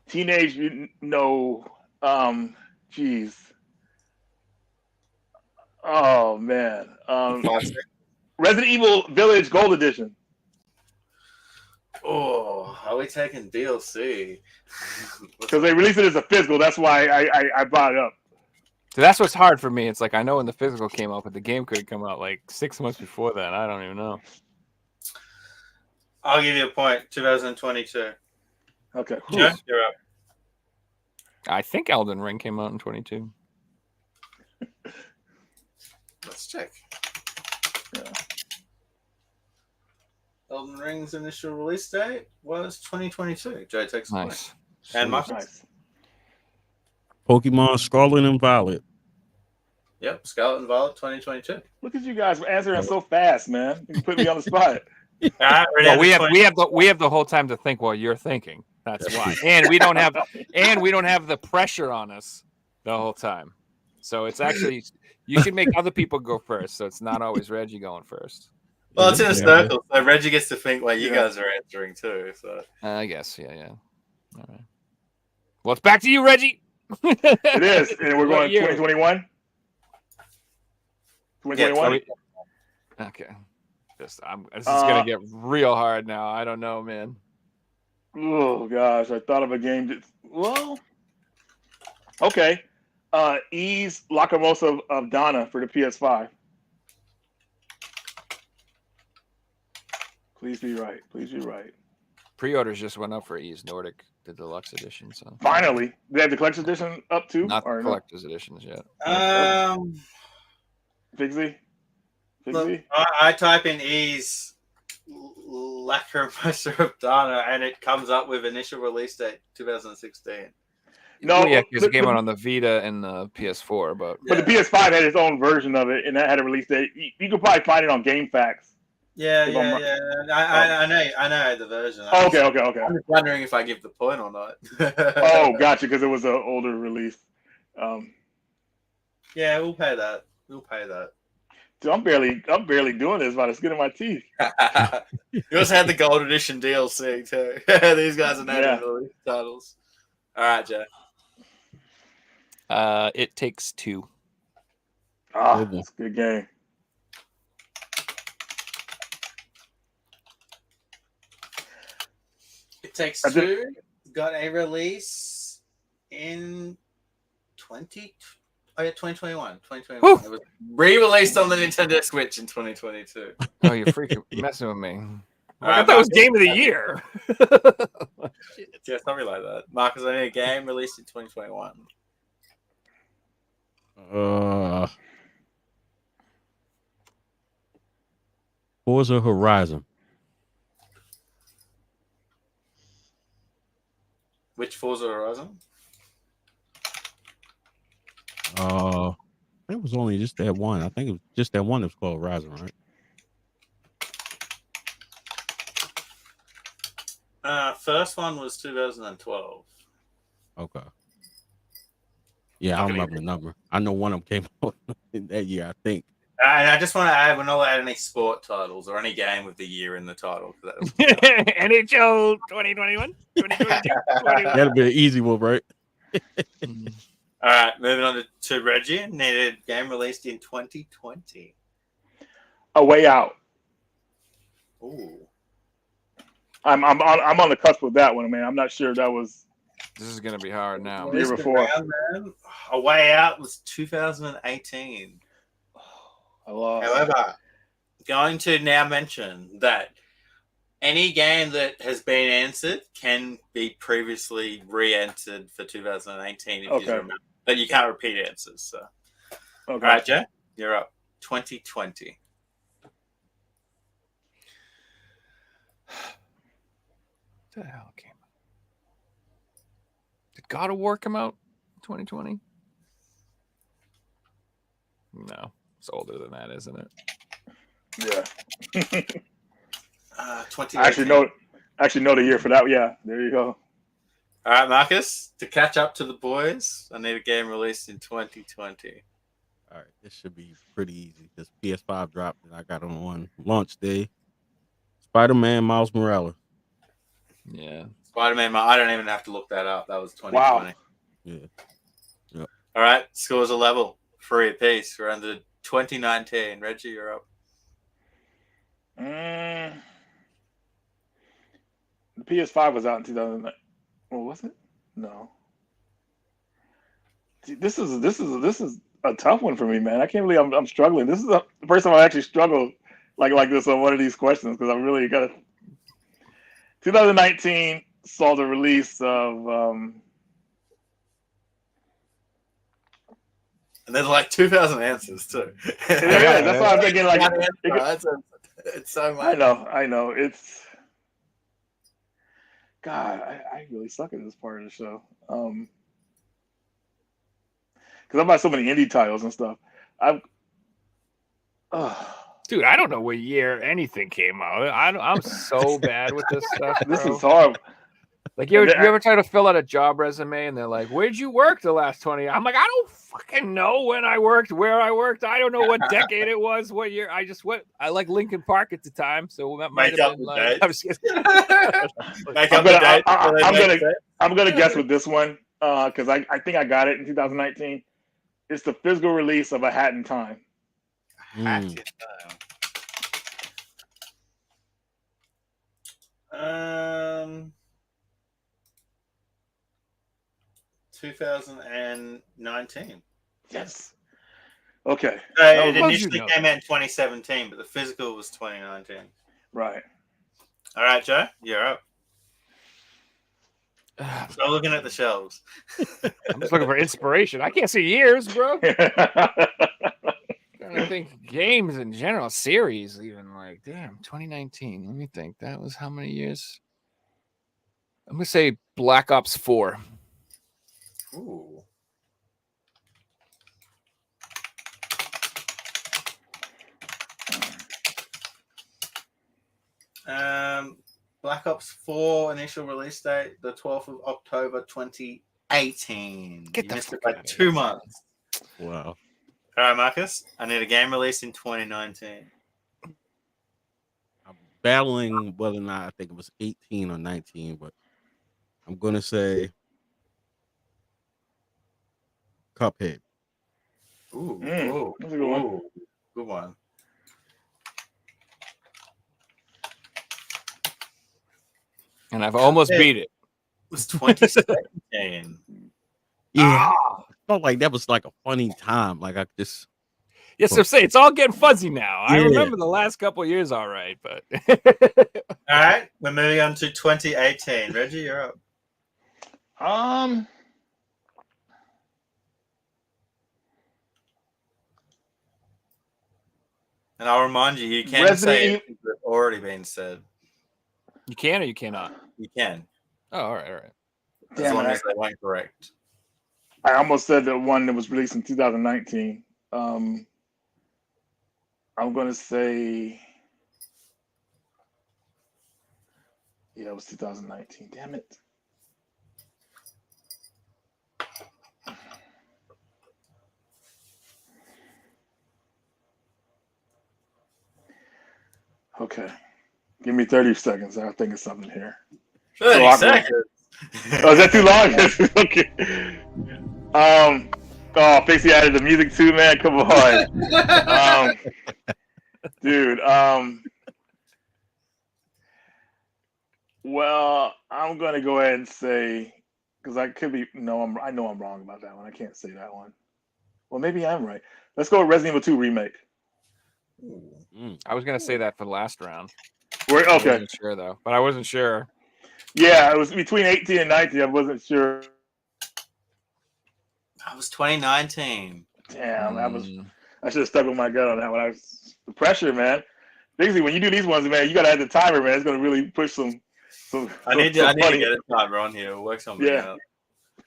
Teenage Mutant. No, jeez. Oh man, Resident Evil Village Gold Edition. Oh, are we taking DLC? Because they released it as a physical. That's why I brought it up. So that's what's hard for me. It's like I know when the physical came out, but the game could come out like 6 months before that. I don't even know. I'll give you a point. 2022. Okay. Joe, you're up. I think Elden Ring came out in 22. Let's check. Yeah. Elden Ring's initial release date was 2022. Joe takes a point. Nice. And Marcus. Nice. Pokemon Scarlet and Violet. Yep, Scarlet and Violet 2022. Look at you guys answering so fast, man. You put me on the spot. All right, ready Well, to we have the whole time to think while you're thinking. That's why. And we don't have the pressure on us the whole time. So it's actually you should make other people go first. So it's not always Reggie going first. Well, it's in a Yeah. circle, so Reggie gets to think while you Yeah. guys are answering too. So I guess, yeah. All right. Well, it's back to you, Reggie. It is, and we're What going year? 2021. 2021. Okay. This is gonna get real hard now. I don't know, man. Oh gosh, I thought of a game. Well, okay. Ease Lacrimosa of Donna for the PS5. Please be right. Please be right. Pre-orders just went up for Ease Nordic, the deluxe edition. So Finally, they have the collector's edition up too, not the or no? collector's editions yet. Figsy. look, I type in Ease Lacrimosa of Dana, and it comes up with initial release date 2016. No, Well, yeah, because it came but- out on the Vita and the PS4, but But the PS5 had its own version of it, and that had a release date. You could probably find it on GameFAQs. Yeah, If I'm yeah, right. yeah. I know the version. Oh, okay. I'm just wondering if I give the point or not. Oh, gotcha, because it was an older release. Yeah, we'll pay that. We'll pay that. Dude, I'm barely doing this by the skin of my teeth. You also had the gold edition DLC too. These guys are named release titles. All right, Joe. It Takes Two. Ah, that's a good game. It Takes Two got a release in 2021. 2021. Whew. It was re-released on the Nintendo Switch in 2022. Oh, you're freaking messing with me. Alright, I thought it was Marcus. Game of the Year. Yeah, something like that. Marcus, I need a game released in 2021. Forza Horizon. Which Forza Horizon? It was only just that one. I think it was just that one that was called Horizon, right? First one was 2012. Okay. Yeah, I don't remember the number. I know one of them came out in that year, I think. And I just want to add, we're not allowed any sport titles or any game with the year in the title. NHL 2021, 2022, That'll be an easy one, right? All right, moving on to Reggie. Needed game released in 2020. A Way Out. Ooh. I'm on the cusp with that one, man. I'm not sure if that was. This is gonna be hard now. Year before. A Way Out was 2018. I lost. However, going to now mention that any game that has been answered can be previously re-entered for 2018 if you remember. But you can't repeat answers. So. Okay. All right, Joe, you're up. 2020. What the hell came out? Did God of War come out in 2020? No, it's older than that, isn't it? Yeah. 2018. I actually know the year for that. Yeah, there you go. All right, Marcus, to catch up to the boys, I need a game released in 2020. All right, this should be pretty easy because PS5 dropped and I got it on launch day. Spider-Man Miles Morales. Yeah. Spider-Man, I don't even have to look that up. That was 2020. Wow. Yeah. All right, scores are level. 3 apiece. We're under 2019. Reggie, you're up. The PS5 was out in 2009. Well, was it? No. See, this is a tough one for me, man. I can't believe I'm struggling. This is the first time I actually struggled like this on one of these questions because I really got to. 2019 saw the release of. And there's like 2,000 answers too. Yeah, that's why I'm thinking like. It's so much. I know. It's. God, I really suck at this part of the show. Because I'm about so many indie titles and stuff. Dude, I don't know what year anything came out. I'm so bad with this stuff. This bro. is hard. Like you ever try to fill out a job resume and they're like, "Where'd you work the last 20?" I'm like, I don't fucking know when I worked, where I worked. I don't know what decade it was, what year. I like Lincoln Park at the time, so that might have been like. I'm just kidding. I'm gonna guess with this one because I think I got it in 2019. It's the physical release of A Hat in Time. Hat in Time. 2019. Yes. Okay. It initially came out in 2017, but the physical was 2019. Right. All right, Joe, you're up. Stop looking at the shelves. I'm just looking for inspiration. I can't see years, bro. Trying to think games in general, series, even like, damn, 2019. Let me think. That was how many years? I'm gonna say Black Ops 4. Ooh. Black Ops 4 initial release date, the 12th of October 2018. Get you the missed it fuck by out of 2 here. months. Wow. All right, Marcus, I need a game released in 2019. I'm battling whether or not I think it was 18 or 19, but I'm gonna say Cuphead. Ooh, that's a good one. ooh, good one. And I've almost beat it. It was 2017. Yeah, I felt like that was like a funny time. Like I just Yes, I'm saying it's all getting fuzzy now. I Yeah. remember the last couple of years, all right, but All right, we're moving on to 2018. Reggie, you're up. And I'll remind you, you can say it that's already been said. you can or you cannot. You can. Oh, all right. As long as they weren't correct. I almost said the one that was released in 2019. I'm gonna say, yeah, it was 2019. Damn it. Okay. Give me 30 seconds. I'll think of something here. 30 seconds. Oh, is that too long? Okay. Oh, Pixie added the music too, man. Come on. Dude. Well, I'm gonna go ahead and say, because I could be I know I'm wrong about that one. I can't say that one. Well, maybe I'm right. Let's go with Resident Evil 2 remake. I was gonna say that for the last round. Okay. I wasn't sure though, but I wasn't sure. Yeah, it was between 18 and 19. I wasn't sure. That was 2019. Damn, I should have stuck with my gut on that one. The pressure, man. Basically, when you do these ones, man, you gotta have the timer, man. It's gonna really push some. I need to get a timer on here. We'll work something out.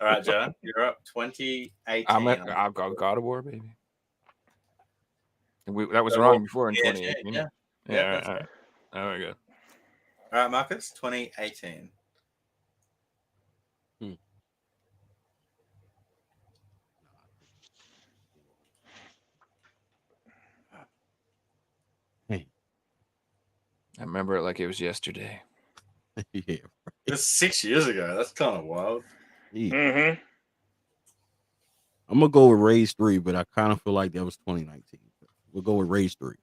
All right, Joe, you're up. 2018. I've got God of War, baby. And that was wrong before in 2018. Yeah. All right. All right, good. All right, Marcus, 2018. I remember it like it was yesterday. Yeah. It's 6 years ago. That's kind of wild. Mm-hmm. I'm gonna go with Rage 3, but I kind of feel like that was 2019. We'll go with Rage 3.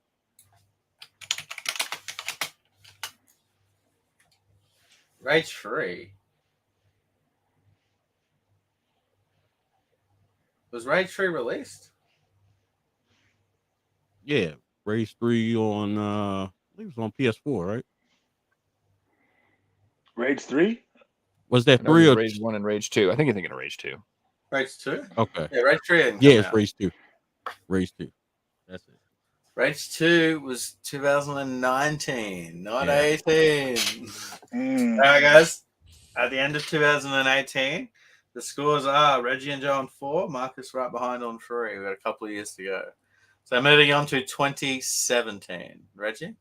Rage 3. Was Rage 3 released? Yeah, Rage 3 on I think it was on PS4, right? Rage 3? Was that 3 or Rage 1 and Rage 2? I think you're thinking of Rage 2. Rage 2? Okay. Yeah, Rage 3 didn't Yeah, come it's out. Rage 2. Rage 2. That's it. Rage 2 was 2019, not 18. All right, guys. At the end of 2018, the scores are Reggie and Joe on 4, Marcus right behind on 3. We've got a couple of years to go. So moving on to 2017. Reggie?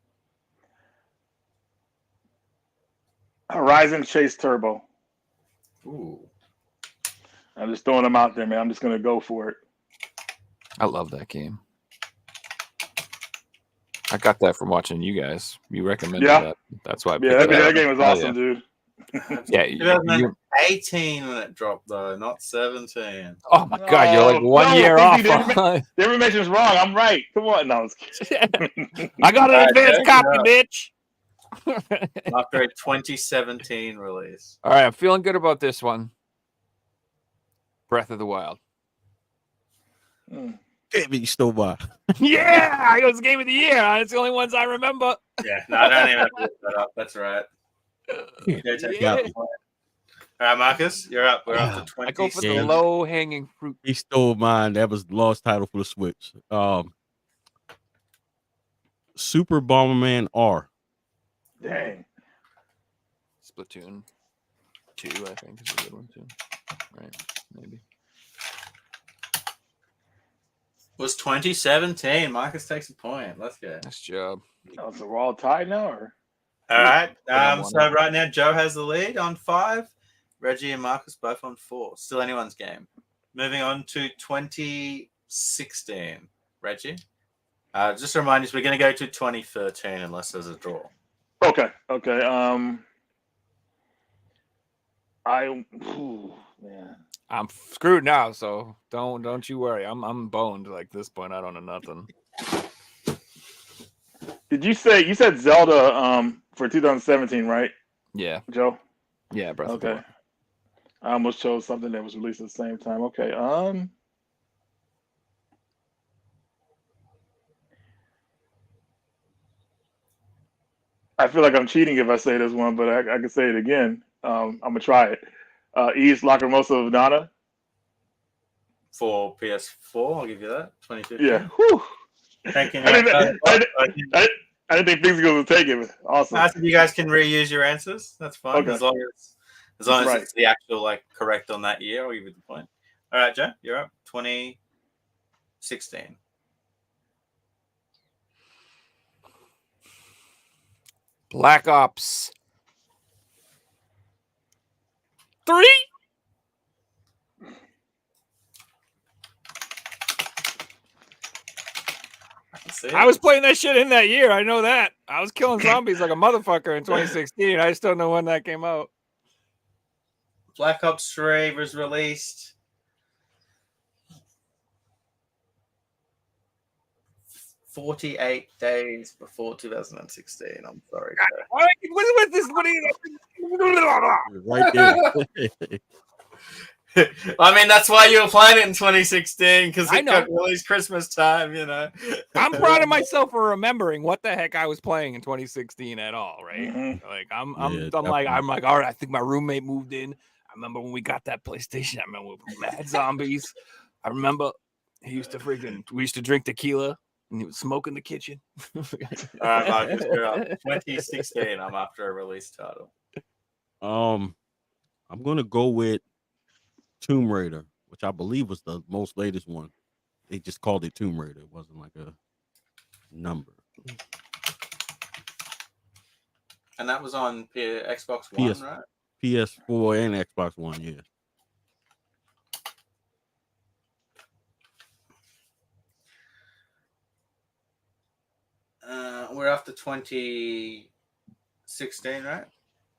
Horizon Chase Turbo. Ooh. I'm just throwing them out there, man. I'm just gonna go for it. I love that game. I got that from watching you guys. You recommended that. That's why I picked that, it up. game was awesome, dude. Yeah, 2018 when it dropped though, not 17. Oh my god, you're like 1 year off. The information's wrong. I'm right. Come on, no. I got an advanced copy, bitch. After a 2017 release. All right, I'm feeling good about this one. Breath of the Wild. Damn it, you stole by. Yeah, it was game of the year. It's the only ones I remember. Yeah, no, I don't even have to look that up. That's right. Yeah. All right, Marcus, you're up. We're up to 20. I go for the low hanging fruit. He stole mine. That was the lost title for the Switch. Super Bomberman R. Dang. Splatoon 2, I think, is a good one too. Right, maybe. Was 2017. Marcus takes a point. Let's go. Nice job. Oh, so we're all tied now, or? All right. Yeah, So right now, Joe has the lead on 5. Reggie and Marcus both on 4. Still anyone's game. Moving on to 2016. Reggie? Just a reminder, we're going to go to 2013 unless there's a draw. Okay. Man. I'm screwed now, so don't you worry. I'm boned like this point. I don't know nothing. Did you said Zelda for 2017, right? Yeah. Joe? Yeah, Breath of the Wild. I almost chose something that was released at the same time. Okay. I feel like I'm cheating if I say this one, but I can say it again. I'm gonna try it. East Lacrimosa of Donna. For PS4, I'll give you that. 2015. Yeah. Whew. Thank you. I didn't think things were going to take it. Awesome. I think you guys can reuse your answers. That's fine. Okay. As long as Right. it's the actual correct on that year, I'll give you the point. All right, Joe, you're up. 2016. Black Ops 3. I was playing that shit in that year. I know that. I was killing zombies like a motherfucker in 2016. I just don't know when that came out. Black Ops 3 was released 48 days before 2016. I'm sorry. What's this? What are you? Right there. I mean, that's why you were playing it in 2016 because I it know. got released Christmas time, you know. I'm proud of myself for remembering what the heck I was playing in 2016 at all, right? Mhm. Like I'm definitely. like, all right, I think my roommate moved in. I remember when we got that PlayStation. I remember we mad zombies. I remember we used to drink tequila and he would smoke in the kitchen. All right, Marcus, you're up. 2016. I'm after a release title. I'm gonna go with Tomb Raider, which I believe was the most latest one. They just called it Tomb Raider. It wasn't like a number. And that was on Xbox One, right? PS4 and Xbox One, yeah. We're after 2016, right?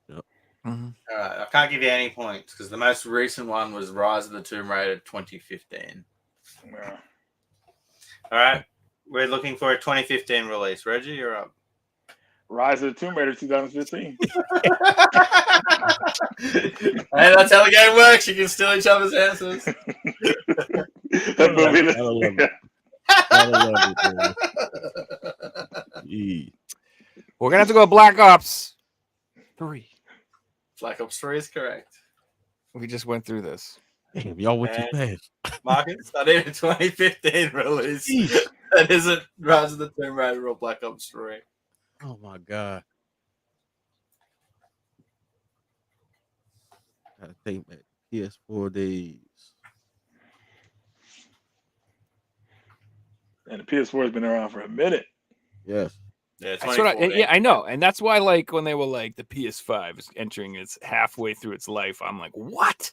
Yep. Mm-hmm. All right. I can't give you any points because the most recent one was Rise of the Tomb Raider 2015. Yeah. All right. We're looking for a 2015 release. Reggie, you're up. Rise of the Tomb Raider 2015. Hey, that's how the game works. You can steal each other's answers. That movie. I love it. I love it, man. Yeah. We're gonna have to go Black Ops 3. Black Ops 3 is correct. We just went through this. Damn, y'all went too fast. Marcus, I need a 2015 release. Jeez. That isn't Rise of the Tomb Raider or Black Ops 3. Oh my god. Gotta think back. PS4 days. And the PS4 has been around for a minute. Yes. Yeah, That's what 2014. I know, and that's why like when they were like the PS5 is entering its halfway through its life, I'm like, what?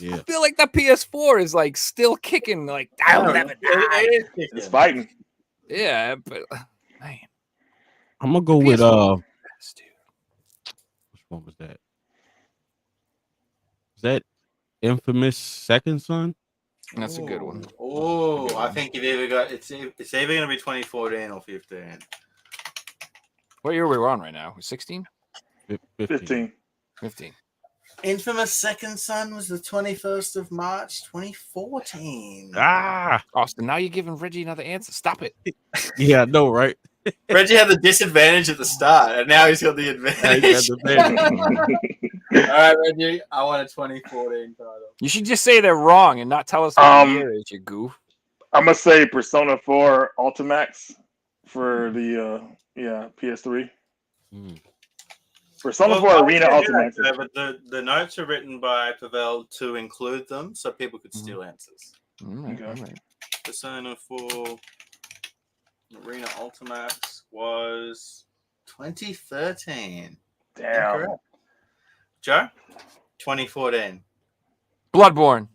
Yeah. I feel like the PS4 is like still kicking. Like I'll never die. It is It's kicking. fighting. Yeah, but man, I'm gonna go with PS4 is, dude. which one was that? Is that Infamous Second Son? That's a good one. Oh, I think it's either going to be 2014 or 15. What year are we on right now? 16? 15. 15. Infamous Second Son was the 21st of March, 2014. Ah, Austin, now you're giving Reggie another answer. Stop it. yeah, I know, right? Reggie had the disadvantage at the start, and now he's got the advantage. All right, Reggie, I want a 2014 title. You should just say they're wrong and not tell us what the year is, you goof. I'm gonna say Persona 4 Ultimax for the PS3. Persona 4 Arena Ultimax. But the notes are written by Pavel to include them so people could steal answers. All right, Okay. all right. Persona 4 Arena Ultimax was 2013. Damn. Incorrect. Joe? 2014. Bloodborne.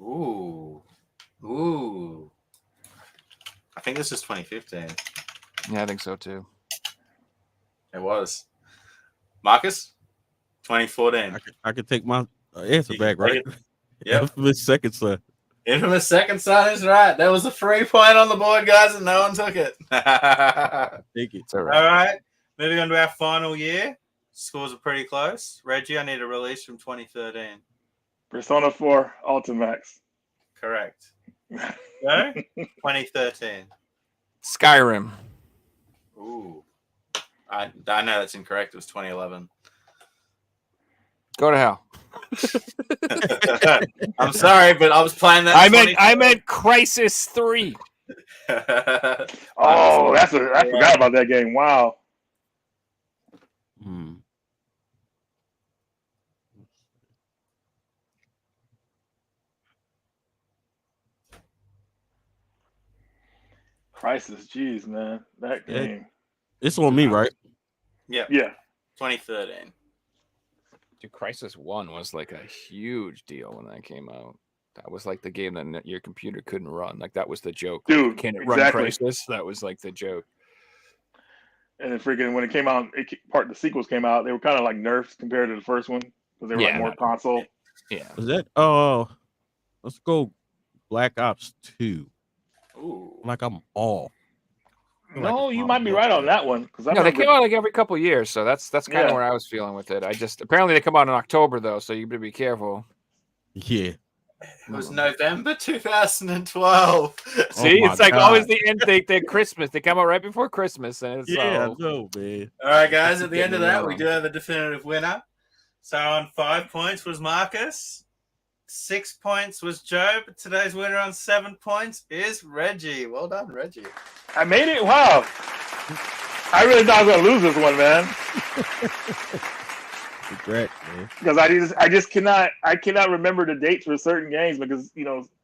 Ooh. I think this is 2015. Yeah, I think so too. It was. Marcus? 2014. I could take my answer You back, can right? take it. Yep. Infamous Second Son. Infamous Second Son is right. There was a 3 point on the board, guys, and no one took it. All Take it. It's all right. right. Moving on to our final year. Scores are pretty close. Reggie, I need a release from 2013. Persona 4 Ultimax. Correct. Go? 2013. Skyrim. Ooh. I know that's incorrect. It was 2011. Go to hell. I'm sorry, but I was playing that. I meant Crisis 3. Oh, I forgot about that game. Wow. Crisis, jeez, man. That Yeah. game. It's on me, right? Yeah. Yeah. 2013. Dude, Crisis 1 was like a huge deal when that came out. That was like the game that your computer couldn't run. Like that was the joke. Dude, Like, can it run exactly. Crisis? That was like the joke. And then freaking when it came out, the sequels came out, they were kind of like nerfs compared to the first one because they were like more console. Yeah. Was that? Let's go. Black Ops 2. Ooh. Like I'm off. No, you might be right on that one because No, they came out like every couple years, so that's kind of Yeah. where I was feeling with it. Apparently they come out in October though, so you better be careful. Yeah. It was November 2012. See, my it's like God. always the end. They Christmas. They come out right before Christmas, and it's Yeah, I know, man. All right, guys. At the end of Getting it that, we wrong. do have a definitive winner. So on 5 points was Marcus. 6 points was Joe. But today's winner on 7 points is Reggie. Well done, Reggie. I made it. Wow. I really thought I was gonna lose this one, man. Congrats, man. Because I just cannot remember the dates for certain games because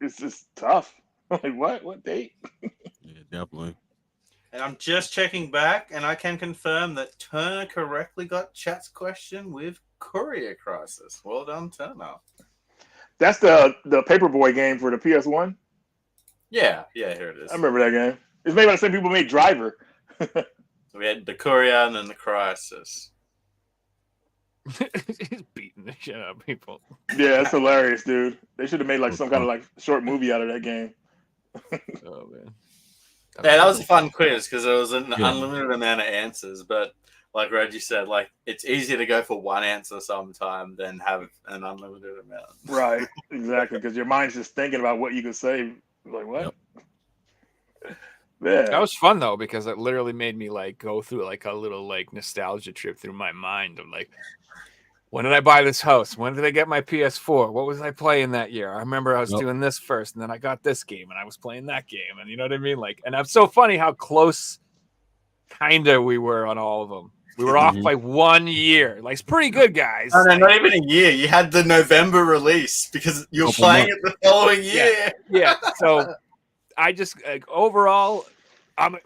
it's just tough. Like what date? Yeah, definitely. And I'm just checking back, and I can confirm that Turner correctly got chat's question with Courier Crisis. Well done, Turner. That's the Paperboy game for the PS1. Yeah, here it is. I remember that game. It's made by the same people who made Driver. We had the Courier and then the Crisis. He's beating the shit out of people. Yeah, it's hilarious, dude. They should have made like some kind of like short movie out of that game. Oh man. Yeah, that was a fun quiz because there was an Yeah. unlimited amount of answers. But like Reggie said, like it's easier to go for one answer sometime than have an unlimited amount. Right, exactly. Because your mind's just thinking about what you could say. Like what? Yeah. That was fun though because it literally made me like go through like a little like nostalgia trip through my mind of like, when did I buy this house? When did I get my PS4? What was I playing that year? I remember I was doing this first, and then I got this game, and I was playing that game, and you know what I mean? Like, and it's so funny how close, kinda, we were on all of them. We were off by 1 year. Like, it's pretty good, guys. No, not even a year. You had the November release because you were playing it the following year. Yeah. So I just overall,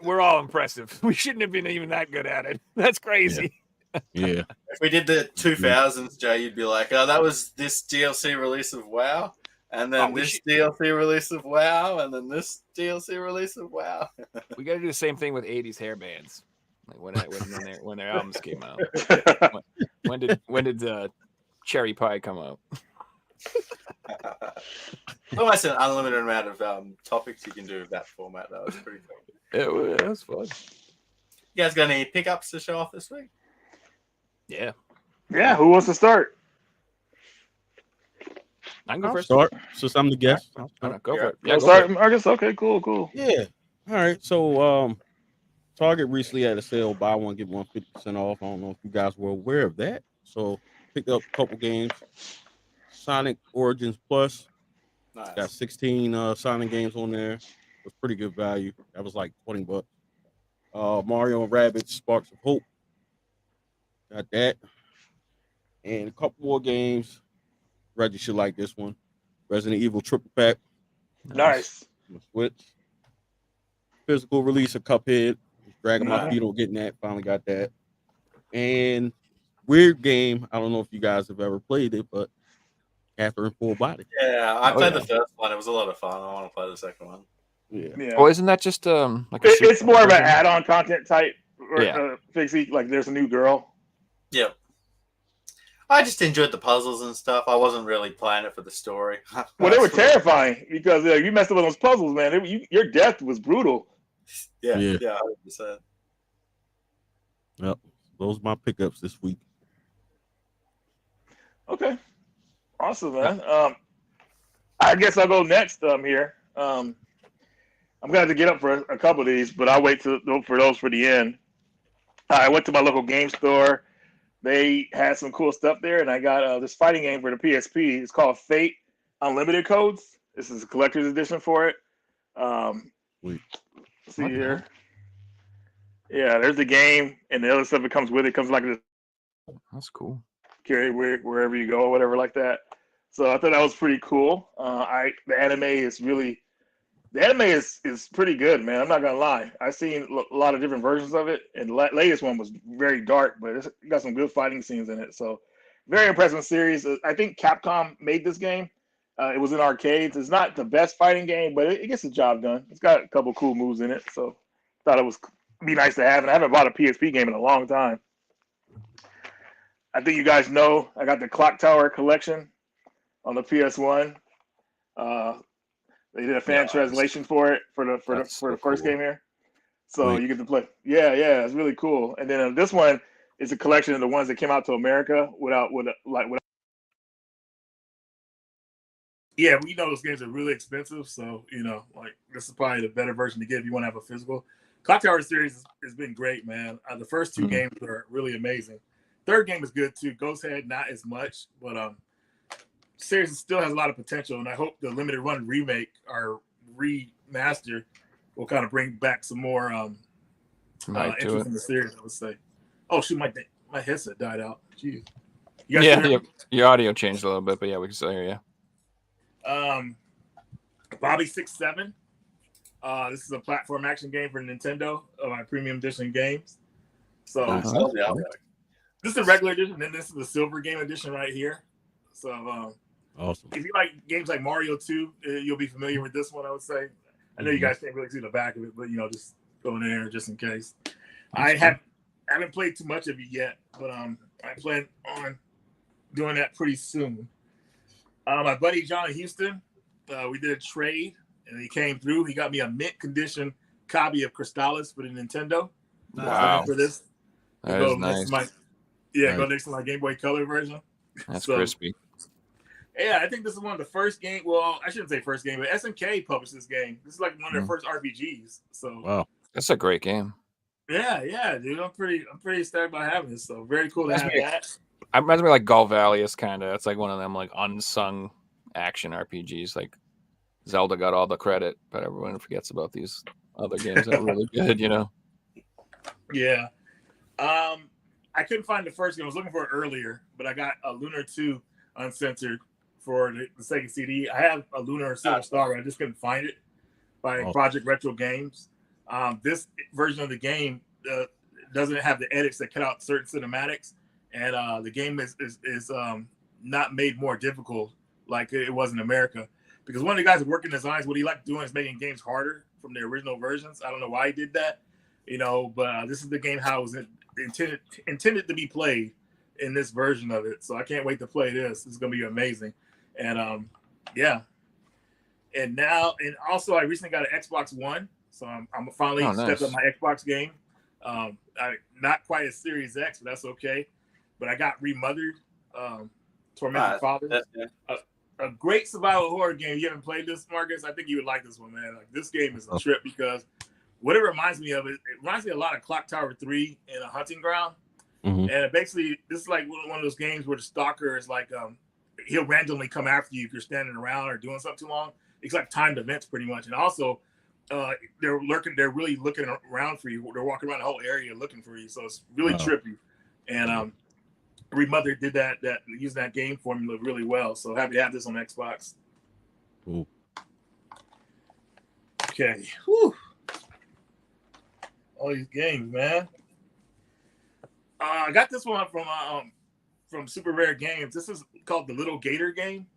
We're all impressive. We shouldn't have been even that good at it. That's crazy. Yeah. If we did the 2000s, Jay, you'd be like, oh, that was this DLC release of WoW, and then this DLC release of WoW, and then this DLC release of WoW. We got to do the same thing with 80s hair bands. Like when their albums came out. When did Cherry Pie come out? Almost an unlimited amount of topics you can do with that format. That was pretty cool. It was fun. You guys got any pickups to show off this week? Yeah. Yeah, who wants to start? I can go I'll first. start. Since I'm the guest. Go for it. Yeah, Yeah, go start, for it. Marcus. Okay, cool. Yeah. All right. So Target recently had a sale, buy one, get 150% off. I don't know if you guys were aware of that. So picked up a couple games. Sonic Origins Plus. Nice. Got 16 Sonic games on there. It was pretty good value. That was like $20. Mario and Rabbids Sparks of Hope. Got that. And a couple more games. Reggie should like this one. Resident Evil Triple Pack. Nice. On the Switch. Physical release of Cuphead. Dragging my feet on getting that. Finally got that. And weird game. I don't know if you guys have ever played it, but Catherine Full Body. Yeah, I played the first one. It was a lot of fun. I want to play the second one. Yeah. Oh, isn't that just like a It's more of an version? add-on content type. Or, Yeah. Fixie, like there's a new girl. Yep. I just enjoyed the puzzles and stuff. I wasn't really playing it for the story. Well, they were terrifying because you messed up with those puzzles, man. Your death was brutal. Yeah, Yeah. 100%. Yep. Those are my pickups this week. Okay. Awesome, man. I guess I'll go next here. I'm gonna have to get up for a couple of these, but I'll wait for those for the end. I went to my local game store. They had some cool stuff there, and I got this fighting game for the PSP. It's called Fate Unlimited Codes. This is a collector's edition for it. Sweet. See here. Yeah, there's the game, and the other stuff that comes with it comes like this. That's cool. Carry wherever you go or whatever like that. So I thought that was pretty cool. The anime is pretty good, man. I'm not gonna lie. I've seen a lot of different versions of it, and the latest one was very dark, but it's got some good fighting scenes in it. So very impressive series. I think Capcom made this game. It was in arcades. It's not the best fighting game, but it gets the job done. It's got a couple cool moves in it, so thought it was be nice to have. And I haven't bought a PSP game in a long time. I think you guys know I got the Clock Tower collection on the PS1. They did a fan translation for it for the first game here, so you get to play. Yeah, it's really cool. And then this one is a collection of the ones that came out to America without. Yeah, we know those games are really expensive, so this is probably the better version to get if you want to have a physical. Clock Tower series has been great, man. The first two games are really amazing. Third game is good too. Ghost Head not as much, but series still has a lot of potential, and I hope the limited run remake or remaster will kind of bring back some more interest in the series. I would say. Oh shoot, my headset died out. Jeez. Your audio changed a little bit, but yeah, we can still hear you. Bobby 6-7. This is a platform action game for Nintendo of my premium edition games. So this is the regular edition, and then this is the silver game edition right here. So awesome. If you like games like Mario 2, you'll be familiar with this one, I would say. I know you guys can't really see the back of it, but just go in there just in case. I haven't played too much of it yet, but I plan on doing that pretty soon. My buddy John Houston, we did a trade, and he came through. He got me a mint condition copy of Crystalis for the Nintendo. Wow. For this. That is nice. Go next to my Game Boy Color version. That's crispy. Yeah, I think this is one of the first game. Well, I shouldn't say first game, but SNK published this game. This is like one of their first RPGs. So wow, that's a great game. Yeah, dude. I'm pretty stoked about having this. So very cool to have that. It reminds me like Galvalius kind of. It's like one of them like unsung action RPGs. Like Zelda got all the credit, but everyone forgets about these other games that are really good. Yeah. I couldn't find the first game. I was looking for it earlier, but I got a Lunar 2 uncensored for the Sega CD. I have a Lunar Silver Star, but I just couldn't find it by Project Retro Games. This version of the game doesn't have the edits that cut out certain cinematics, and the game is not made more difficult like it was in America. Because one of the guys that worked in designs, what he liked doing is making games harder from the original versions. I don't know why he did that, but this is the game how it was intended to be played in this version of it. So I can't wait to play this. This is going to be amazing. And yeah. And also I recently got an Xbox One. So I'm finally stepped up my Xbox game. Not quite a Series X, but that's okay. But I got Remothered, Tormented Father. A great survival horror game. You haven't played this, Marcus? I think you would like this one, man. Like, this game is a trip because what it reminds me of, it reminds me a lot of Clock Tower 3 in a hunting ground. Mm-hmm. And basically, this is like one of those games where the stalker is like, he'll randomly come after you if you're standing around or doing something too long. It's like timed events pretty much. And also, they're really looking around for you. They're walking around the whole area looking for you. So it's really trippy. And Remothered did that using that game formula really well. So happy to have this on Xbox. Cool. Okay. Whew. All these games, man. I got this one from Super Rare Games. This is called the Little Gator game.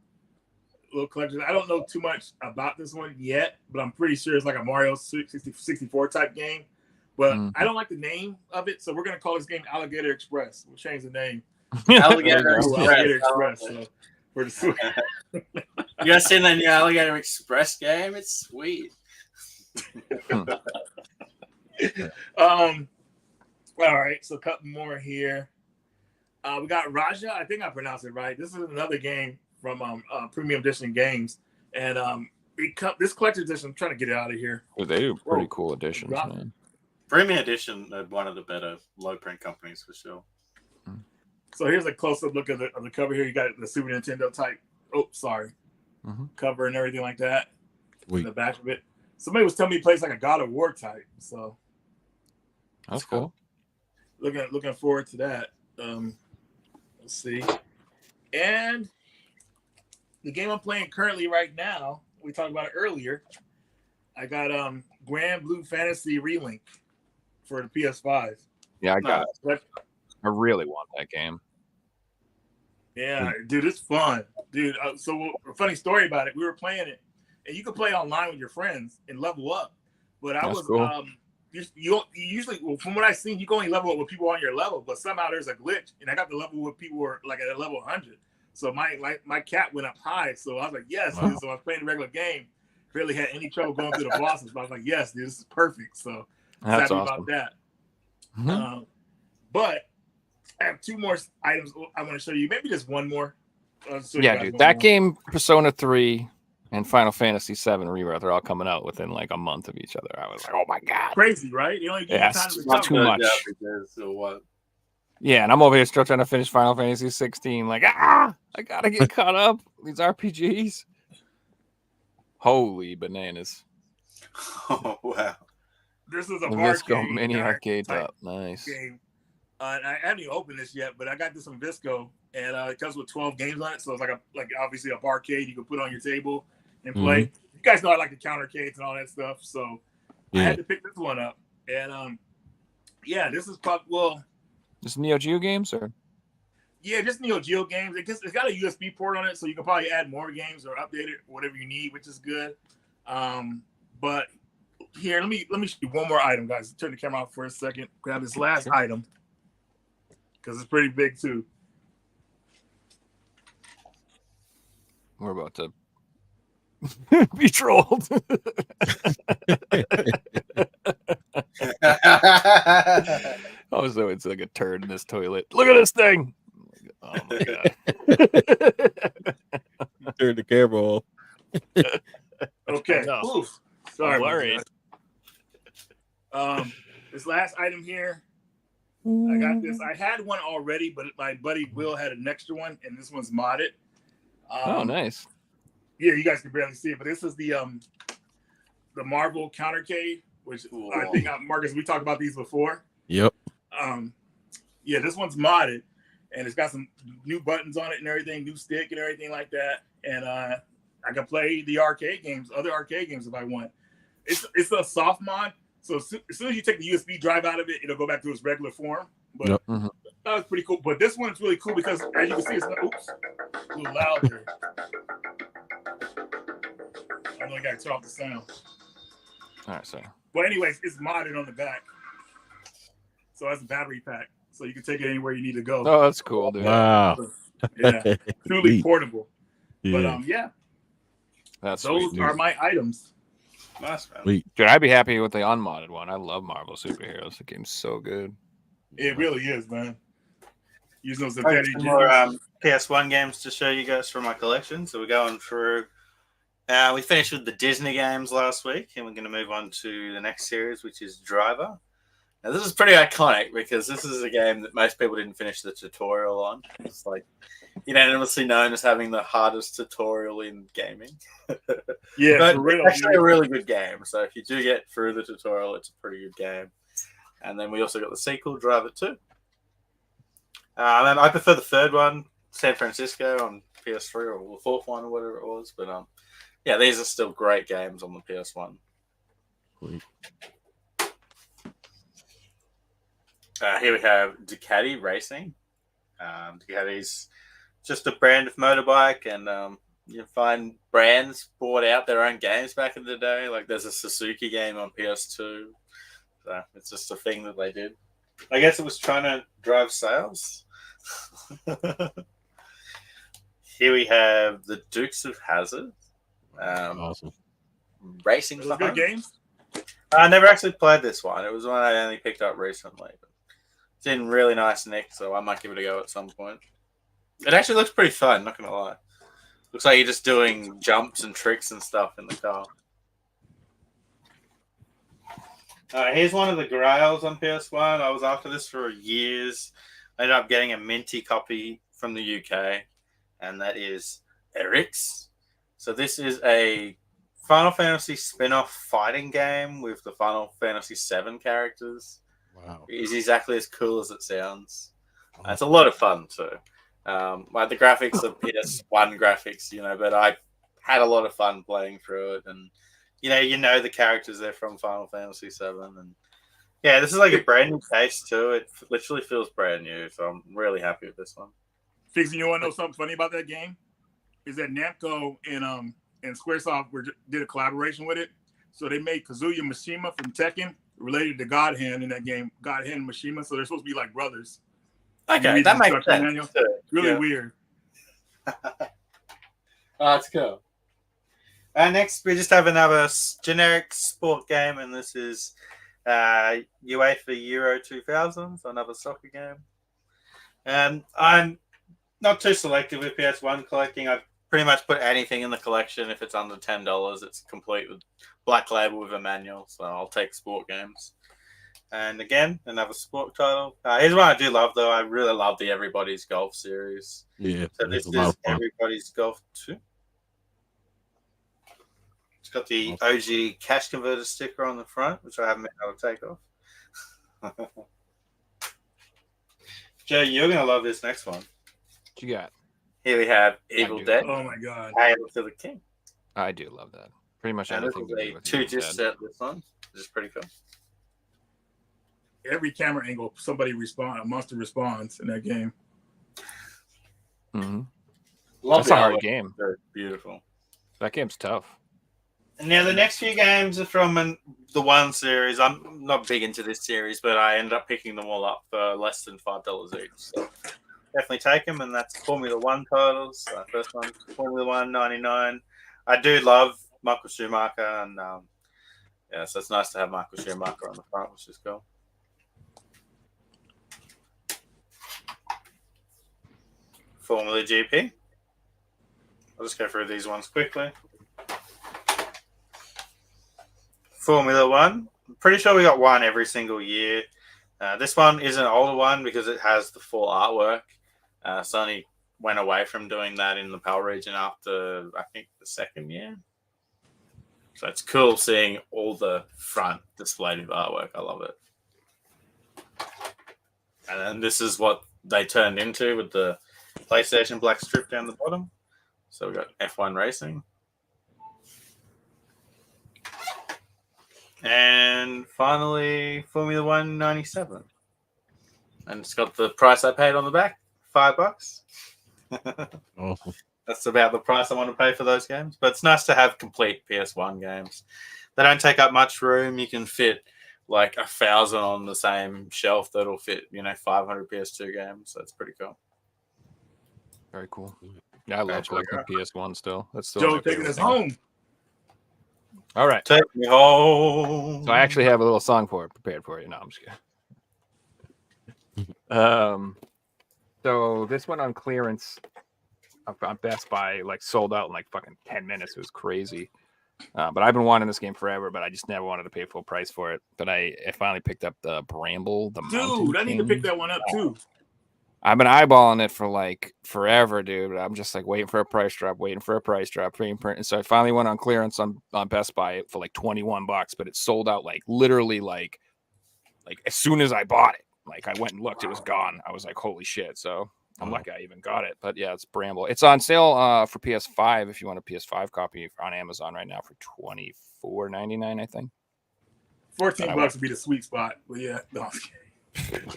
Little collection. I don't know too much about this one yet, but I'm pretty sure it's like a Mario 64 type game. But I don't like the name of it, so we're gonna call this game Alligator Express. We'll change the name. Alligator Express. So for the You guys seen that new Alligator Express game? It's sweet. All right, so a couple more here. We got Raja. I think I pronounced it right. This is another game from Premium Edition Games, and this collector's edition. I'm trying to get it out of here. Well, they do pretty cool editions, man. Premium Edition, one of the better low print companies for sure. So here's a close-up look of the cover here. You got the Super Nintendo type. Oh, sorry. Cover and everything like that. In the back of it. Somebody was telling me it plays like a God of War type. So that's cool. Looking forward to that. Let's see. And the game I'm playing currently right now, we talked about it earlier. I got Grand Blue Fantasy Relink for the PS5. Yeah, I got it. I really want that game. Yeah, dude, it's fun. Dude, so a funny story about it. We were playing it, and you can play online with your friends and level up. But That's cool. You usually, from what I've seen, you can only level up with people on your level, but somehow there's a glitch, and I got the level with people who are like at a level 100. So my cat went up high, so I was like, yes. Wow. Dude. So I was playing the regular game, barely had any trouble going through the bosses, but I was like, yes, dude, this is perfect. So that's happy awesome. about that. But I have two more items I want to show you. Maybe just one more. Yeah, dude, that game, Persona 3, and Final Fantasy 7 Rebirth are all coming out within like a month of each other. I was like, oh my god, crazy, right? You only give you time to not too much. So what? Yeah, and I'm over here still trying to finish Final Fantasy 16. Like, I gotta get caught up. These RPGs. Holy bananas! Oh wow! This is a Visco mini arcade top. Nice game. And I haven't even opened this yet, but I got this on Visco, and it comes with 12 games on it. So it's like obviously a barcade you can put on your table and play. You guys know I like the countercades and all that stuff, so I had to pick this one up. And this is probably just Neo Geo games, or just Neo Geo games. It's got a USB port on it, so you can probably add more games or update it, whatever you need, which is good. But here, let me show you one more item, guys. Turn the camera off for a second. Grab this last item because it's pretty big too. We're about to be trolled. Oh, so it's like a turd in this toilet. Look at this thing. Oh my god. Turn the camera off. Okay. Oof. Sorry. This last item here. I got this. I had one already, but my buddy Will had an extra one, and this one's modded. Oh, nice. Yeah, you guys can barely see it, but this is the Marvel countercade, which I think Marcus, we talked about these before. Yep. This one's modded, and it's got some new buttons on it and everything, new stick and everything like that. And I can play the arcade games, other arcade games if I want. It's a soft mod, So as soon as you take the USB drive out of it, it'll go back to its regular form. But Yep. that was pretty cool. But this one's really cool because, as you can see, it's not, oops, a little loud there. I know I got to turn off the sound. All right, so But anyways, it's modded on the back. So that's a battery pack. So you can take it anywhere you need to go. oh, that's cool, dude. Wow. Yeah, truly Neat. portable. Yeah. But yeah, That's those sweet. are my items. Nice, man. Sweet. Dude, I'd be happy with the unmodded one. I love Marvel superheroes. The game's so good. It really is, man. Using those I have advantage some more gems. PS1 games to show you guys from my collection. So we're going through. We finished with the Disney games last week, and we're going to move on to the next series, which is Driver. Now, this is pretty iconic because this is a game that most people didn't finish the tutorial on. It's like unanimously known as having the hardest tutorial in gaming. Yeah, But for real. it's actually dude. a really good game. So if you do get through the tutorial, it's a pretty good game. And then we also got the sequel, Driver 2. And I prefer the third one, San Francisco, on PS3, or the fourth one, or whatever it was. But yeah, these are still great games on the PS1. Sweet. Here we have Ducati Racing. Ducati's just a brand of motorbike, and you find brands bought out their own games back in the day. Like there's a Suzuki game on PS2. So it's just a thing that they did. I guess it was trying to drive sales. Here we have the Dukes of Hazzard. Awesome. Racing. Those good games. I never actually played this one. It was one I only picked up recently. But it's in really nice nick, so I might give it a go at some point. It actually looks pretty fun, not gonna lie. Looks like you're just doing jumps and tricks and stuff in the car. Here's one of the Grails on PS1. I was after this for years. I ended up getting a minty copy from the UK, and that is Eric's. So this is a Final Fantasy spin-off fighting game with the Final Fantasy VII characters. Wow. It's exactly as cool as it sounds. It's a lot of fun too. Like the graphics are PS1 graphics, but I had a lot of fun playing through it, and you know the characters there from Final Fantasy VII, and yeah, this is like a brand new case too. It literally feels brand new, so I'm really happy with this one. Fixie, you want to know something funny about that game? Is that Namco and Squaresoft did a collaboration with it. So they made Kazuya Mishima from Tekken related to God Hand in that game, God Hand and Mishima. So they're supposed to be like brothers. Okay, that makes sense. Manual. It's really weird. That's cool. Next, we just have another generic sport game, and this is UEFA Euro 2000, so another soccer game. I'm not too selective with PS1 collecting. I pretty much put anything in the collection if it's under $10. It's complete with black label with a manual, so I'll take sport games. And again, another sport title. Here's one I do love, though. I really love the Everybody's Golf series. Yeah. So this is Everybody's Golf 2. It's got the OG cash converter sticker on the front, which I haven't been able to take off. Joe, you're going to love this next one. What you got? Here we have Evil do. Dead. Oh my God. Hail to the King. I do love that. Pretty much And this anything. is to do a with 2 Evil disc Dead. set, this one, which is pretty cool. Every camera angle, a monster responds in that game. Mhm. Love That's the a hard artwork. game. They're beautiful. That game's tough. And now the next few games are from the one series. I'm not big into this series, but I ended up picking them all up for less than $5 each. So definitely take them, and that's Formula One titles. First one, Formula One 99. I do love Michael Schumacher, and so it's nice to have Michael Schumacher on the front, which is cool. Formula GP. I'll just go through these ones quickly. Formula One. I'm pretty sure we got one every single year. This one is an older one because it has the full artwork. Sony went away from doing that in the PAL region after, I think, the second year. So it's cool seeing all the front displayed with artwork. I love it. And then this is what they turned into with the PlayStation black strip down the bottom. So we've got F1 Racing. And finally, Formula 1 97. And it's got the price I paid on the back, $5. Awesome. That's about the price I want to pay for those games. But it's nice to have complete PS1 games. They don't take up much room. You can fit like 1,000 on the same shelf that'll fit, 500 PS2 games. So it's pretty cool. Very cool. Yeah, I love collecting PS1 still. That's still Joe my taking favorite us thing. home. All right. Take me home. So I actually have a little song for it prepared for you. No, I'm just kidding. So this one on clearance on Best Buy like sold out in like fucking 10 minutes. It was crazy. But I've been wanting this game forever, but I just never wanted to pay full price for it. But I finally picked up the Bramble, the Mountain Dude, I need to King. pick that one up too. I've been eyeballing it for like forever, dude. I'm just like waiting for a price drop. And so I finally went on clearance on Best Buy for like $21, but it sold out like literally like as soon as I bought it. Like I went and looked, it was gone. I was like, holy shit. So I'm lucky I even got it. But yeah, it's Bramble. It's on sale for PS5 if you want a PS5 copy on Amazon right now for $24.99, I think. $14 would be the sweet spot. But yeah, no.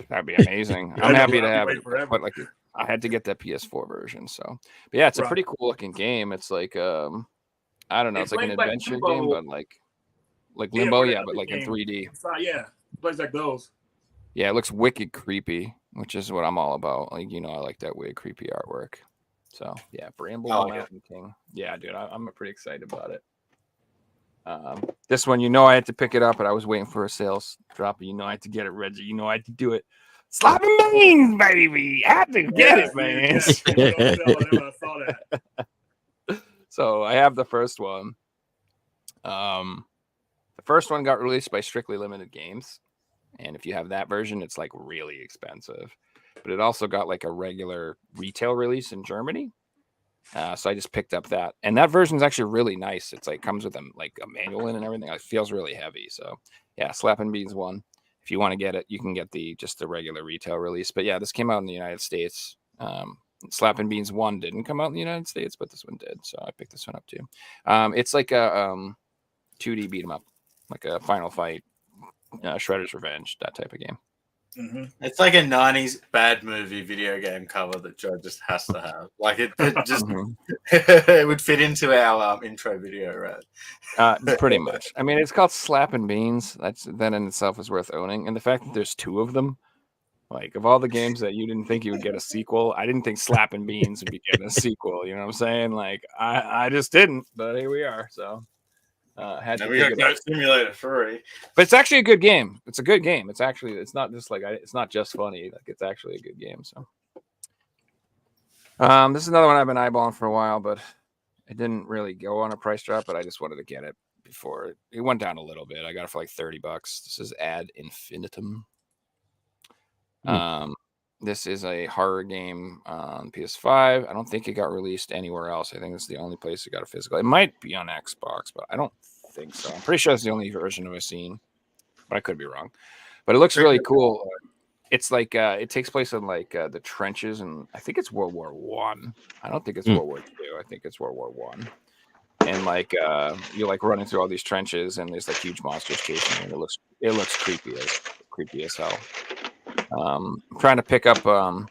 That'd be amazing. I'm happy to have it, but like I had to get that PS4 version. So, but yeah, it's a pretty cool looking game. It's like I don't know, it's like an adventure game, but like Limbo, yeah, but like in 3D. Yeah, plays like those. Yeah, it looks wicked creepy, which is what I'm all about. Like I like that weird creepy artwork. So yeah, Bramble Mountain King. Yeah, dude, I'm pretty excited about it. This one, I had to pick it up, but I was waiting for a sales drop. I had to get it, Reggie. I had to do it. Slapping beans, baby. I had to get it, man. I saw that. So I have the first one. The first one got released by Strictly Limited Games, and if you have that version, it's like really expensive. But it also got like a regular retail release in Germany. So I just picked up that, and that version is actually really nice. It's like comes with a manual in and everything. It feels really heavy. So yeah, Slappin' Beans 1. If you want to get it, you can get the regular retail release. But yeah, this came out in the United States. Slappin' Beans 1 didn't come out in the United States, but this one did. So I picked this one up too. It's like a 2D beat 'em up, like a Final Fight, Shredder's Revenge, that type of game. Mm-hmm. It's like a 90s bad movie video game cover that Joe just has to have. Like it just it would fit into our intro video, right? Pretty much. I mean, it's called Slappin' Beans. That in itself is worth owning, and the fact that there's 2 of them, like of all the games that you didn't think you would get a sequel, I didn't think Slappin' Beans would be getting a sequel. You know what I'm saying? Like I just didn't, but here we are. So. Had to we got Goat Simulator 3, but it's actually a good game. It's a good game. It's not just like it's not just funny. Like it's actually a good game. So, this is another one I've been eyeballing for a while, but it didn't really go on a price drop. But I just wanted to get it before it went down a little bit. I got it for like $30. This is Ad Infinitum. This is a horror game on PS5. I don't think it got released anywhere else. I think it's the only place it got a physical. It might be on Xbox, but I don't think so. I'm pretty sure it's the only version I've seen, but I could be wrong. But it looks really cool. It's like it takes place in like the trenches, and I think it's World War One. I don't think it's World War II. I think it's World War One. And like you're like running through all these trenches, and there's like huge monsters chasing you. And it looks creepy as hell. I'm trying to pick up all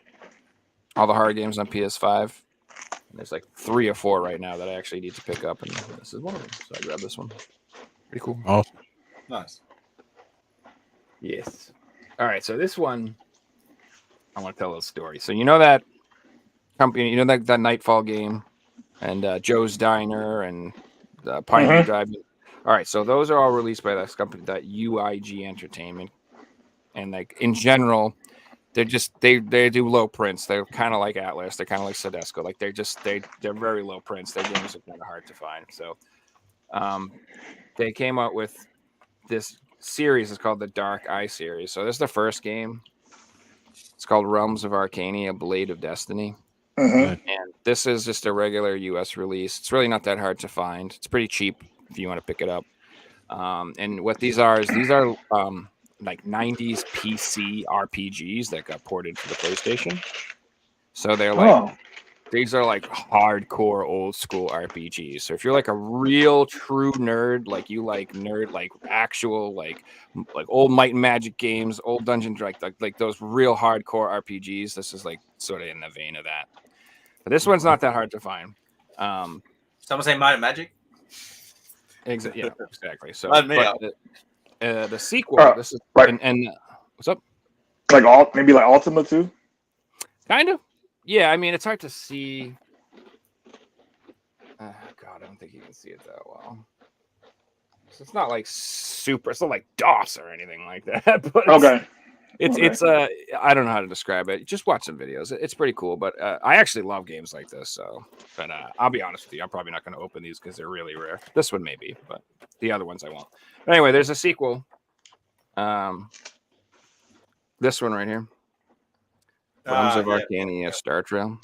the horror games on PS5. And there's like 3 or 4 right now that I actually need to pick up, and this is one of them. So I grabbed this one. Pretty cool. Awesome. Nice. Yes. All right. So this one, I want to tell a story. So that company, that Nightfall game, and Joe's Diner and Pioneer Drive. All right. So those are all released by this company, that UIG Entertainment. And like in general, they're just they do low prints. They're kind of like Atlas. They're kind of like Sedesco. Like they're very low prints. Their games are kind of hard to find. So they came out with this series. It's called the Dark Eye series. So this is the first game. It's called Realms of Arcania: Blade of Destiny. And this is just a regular US release. It's really not that hard to find. It's pretty cheap if you want to pick it up. And what these are like 90s PC RPGs that got ported to the PlayStation. So they're like These are like hardcore old school RPGs. So if you're like a real true nerd, like you like actual like old Might and Magic games, old Dungeon like those real hardcore RPGs, this is like sort of in the vein of that. But this one's not that hard to find. Someone say Might and Magic? Yeah, exactly. So Let me but up. the sequel, this is right. and what's up? Like maybe like Ultima too. Kind of. Yeah, I mean, it's hard to see. God, I don't think you can see it that well. So it's not like super. It's not like DOS or anything like that. But it's I don't know how to describe it. Just watch some videos. It's pretty cool. But I actually love games like this. So, but I'll be honest with you, I'm probably not going to open these because they're really rare. This one maybe, but the other ones I won't. But anyway, there's a sequel. This one right here. Realms of Arcania, Star Trail.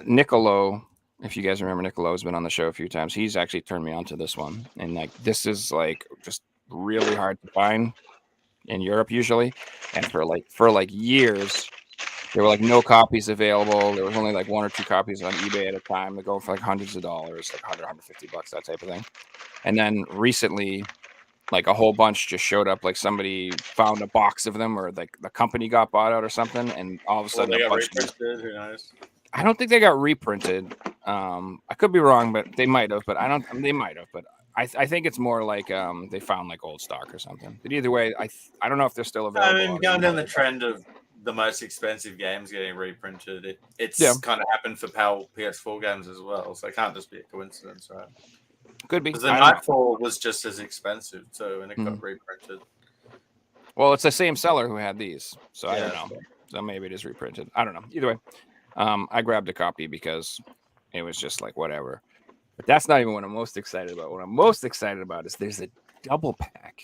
Niccolo, if you guys remember, Niccolo has been on the show a few times. He's actually turned me on to this one, and like this is like just really hard to find in Europe usually, and for like years there were like no copies available. There was only like 1 or 2 copies on eBay at a time. They go for like hundreds of dollars, like $100, $150, that type of thing. And then recently, like a whole bunch just showed up. Like somebody found a box of them, or like the company got bought out or something, and all of a sudden they a got bunch reprinted. Who knows? I don't think they got reprinted. I could be wrong, but they might have. But I don't. They might have. But I think it's more like they found like old stock or something. But either way, I don't know if they're still available. I mean, going down the trend of the most expensive games getting reprinted, it's kind of happened for PAL PS4 games as well. So it can't just be a coincidence, right? Could be. Because the Nightfall was just as expensive too, and it got reprinted. Well, it's the same seller who had these, so I don't know. So maybe it is reprinted. I don't know. Either way, I grabbed a copy because it was just like whatever. But that's not even what I'm most excited about. What I'm most excited about is there's a double pack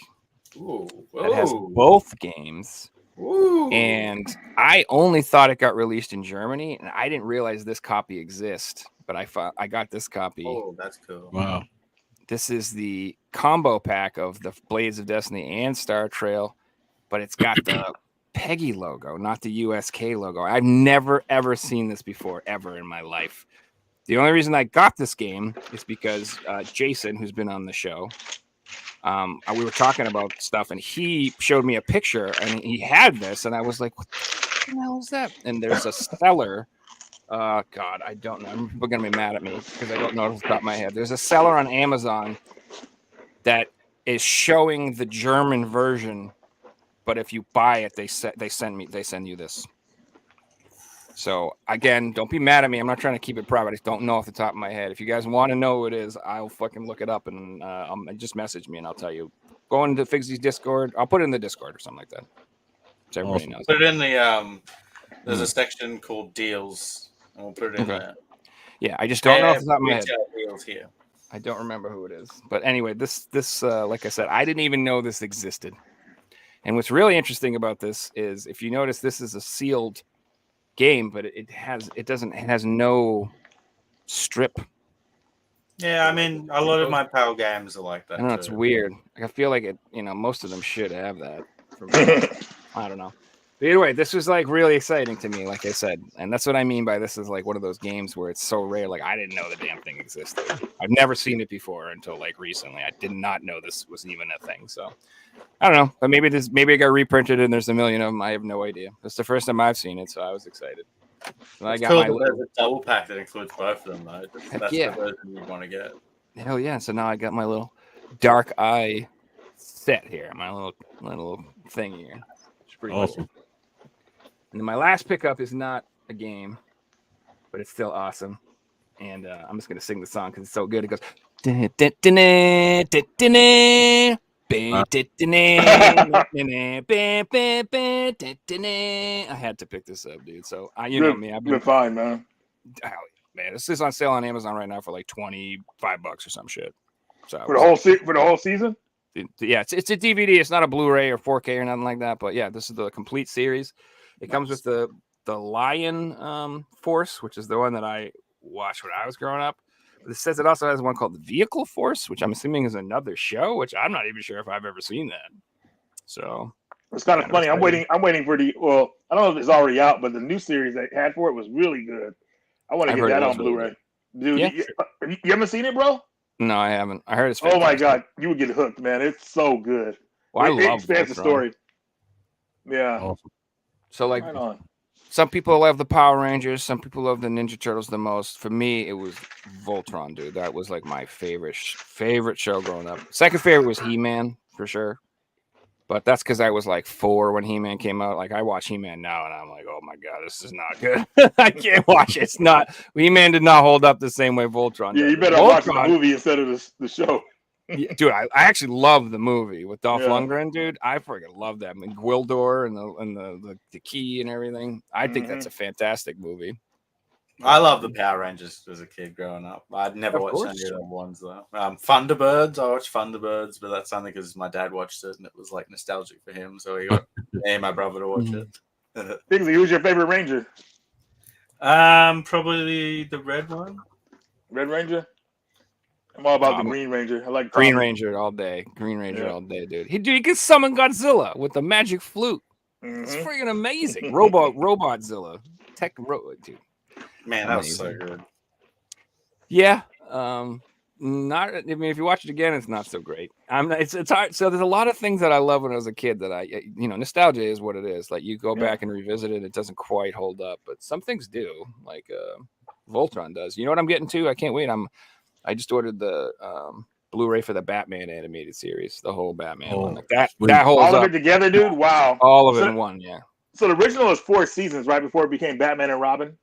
that has both games. Ooh. And I only thought it got released in Germany, and I didn't realize this copy exists. But I got this copy. Oh, that's cool! Wow. This is the combo pack of the Blades of Destiny and Star Trail, but it's got the Peggy logo, not the USK logo. I've never, ever seen this before, ever in my life. The only reason I got this game is because Jason, who's been on the show, we were talking about stuff, and he showed me a picture, and he had this, and I was like, what the hell is that? And there's a seller. God, I don't know. People are going to be mad at me because I don't know off the top of my head. There's a seller on Amazon that is showing the German version, but if you buy it, they send you this. So again, don't be mad at me. I'm not trying to keep it private. I just don't know off the top of my head. If you guys want to know who it is, I'll fucking look it up and just message me and I'll tell you. Go into Figsy's Discord. I'll put it in the Discord or something like that. So everybody knows. Put it in the there's a section called deals. And we'll put it in there. Yeah, I just don't know off the top of my head. Deals here. I don't remember who it is. But anyway, this like I said, I didn't even know this existed. And what's really interesting about this is if you notice, this is a sealed game, but it has no strip. Yeah, I mean, a lot of my PAL games are like that. I know it's weird. Like, I feel like it. Most of them should have that. I don't know. But either way, this was like really exciting to me, like I said, and that's what I mean by this is like one of those games where it's so rare. Like I didn't know the damn thing existed. I've never seen it before until like recently. I did not know this was even a thing. So I don't know, but maybe it got reprinted and there's a million of them. I have no idea. It's the first time I've seen it, so I was excited. And I got there's a double pack that includes both of them, though. That's the version you want to get. Hell yeah! So now I got my little dark eye set here, my little thing here. It's pretty awesome. And then my last pickup is not a game, but it's still awesome. And I'm just gonna sing the song because it's so good. It goes. I had to pick this up, dude. So you know me. I've been fine, man. Man, this is on sale on Amazon right now for like $25 or some shit. So for the whole season. Yeah, it's a DVD. It's not a Blu-ray or 4K or nothing like that. But yeah, this is the complete series. It comes with the Lion Force, which is the one that I watched when I was growing up. But it says it also has one called the Vehicle Force, which I'm assuming is another show, which I'm not even sure if I've ever seen that. So it's kind of funny. I'm waiting for I don't know if it's already out, but the new series they had for it was really good. I want to I've get heard that it on was really Blu-ray. Dude, Yeah. you haven't seen it, bro? No, I haven't. I heard it's Oh my fantastic. god, you would get hooked, man. It's so good. Well, I It love expands the Voltron. story. Yeah, Awesome. So like, right on. some people love the Power Rangers, some people love the Ninja Turtles the most. For me, it was Voltron, dude. That was like my favorite show growing up. Second favorite was He-Man for sure. But that's because I was like 4 when He-Man came out. Like I watch He-Man now, and I'm like, oh my god, this is not good. I can't watch it. It's not. He-Man did not hold up the same way Voltron Yeah, does. you better watch the movie instead of the show. Yeah, dude, I actually love the movie with Dolph Yeah. Lundgren, dude. I freaking love that. I mean, Gwildor and the key and everything. I think that's a fantastic movie. I love the Power Rangers as a kid growing up. I'd never Of watched course. any of the ones though. Thunderbirds, I watched Thunderbirds, but that's only because my dad watched it and it was like nostalgic for him. So he got me and my brother to watch it. Kingsley, who's your favorite Ranger? Probably the red one. Red Ranger? I'm all about the Green Ranger. I like Green Tommy. Ranger all day. Green Ranger Yeah. all day, dude. He can summon Godzilla with the magic flute. It's Mhm. freaking amazing. Robotzilla. Dude. Man, that was so Amazing. good. Yeah. Not. I mean, if you watch it again, it's not so great. It's hard. So there's a lot of things that I love when I was a kid that nostalgia is what it is. Like you go back and revisit it, it doesn't quite hold up, but some things do. Like Voltron does. You know what I'm getting to? I can't wait. I just ordered the Blu-ray for the Batman animated series, the whole Batman one. Like that holds all of up. it together, dude. Wow. All of it in one, yeah. So the original was 4 seasons, right before it became Batman and Robin.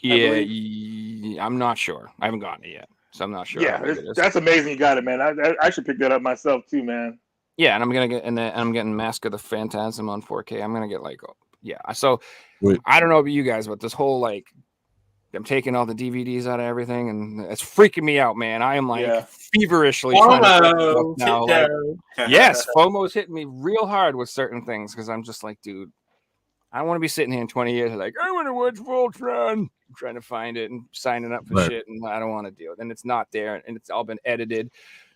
Yeah, I'm not sure. I haven't gotten it yet, so I'm not sure. Yeah, that's amazing. You got it, man. I should pick that up myself too, man. Yeah, and I'm gonna get, and I'm getting Mask of the Phantasm on 4K. I'm gonna get So I don't know about you guys, but this whole like, I'm taking all the DVDs out of everything, and it's freaking me out, man. I am like feverishly trying to now. Yes, FOMO's hitting me real hard with certain things because I'm just like, dude, I don't want to be sitting here in 20 years like, I want to watch Voltron. I'm trying to find it and signing up for shit, and I don't want to deal with it. And it's not there, and it's all been edited.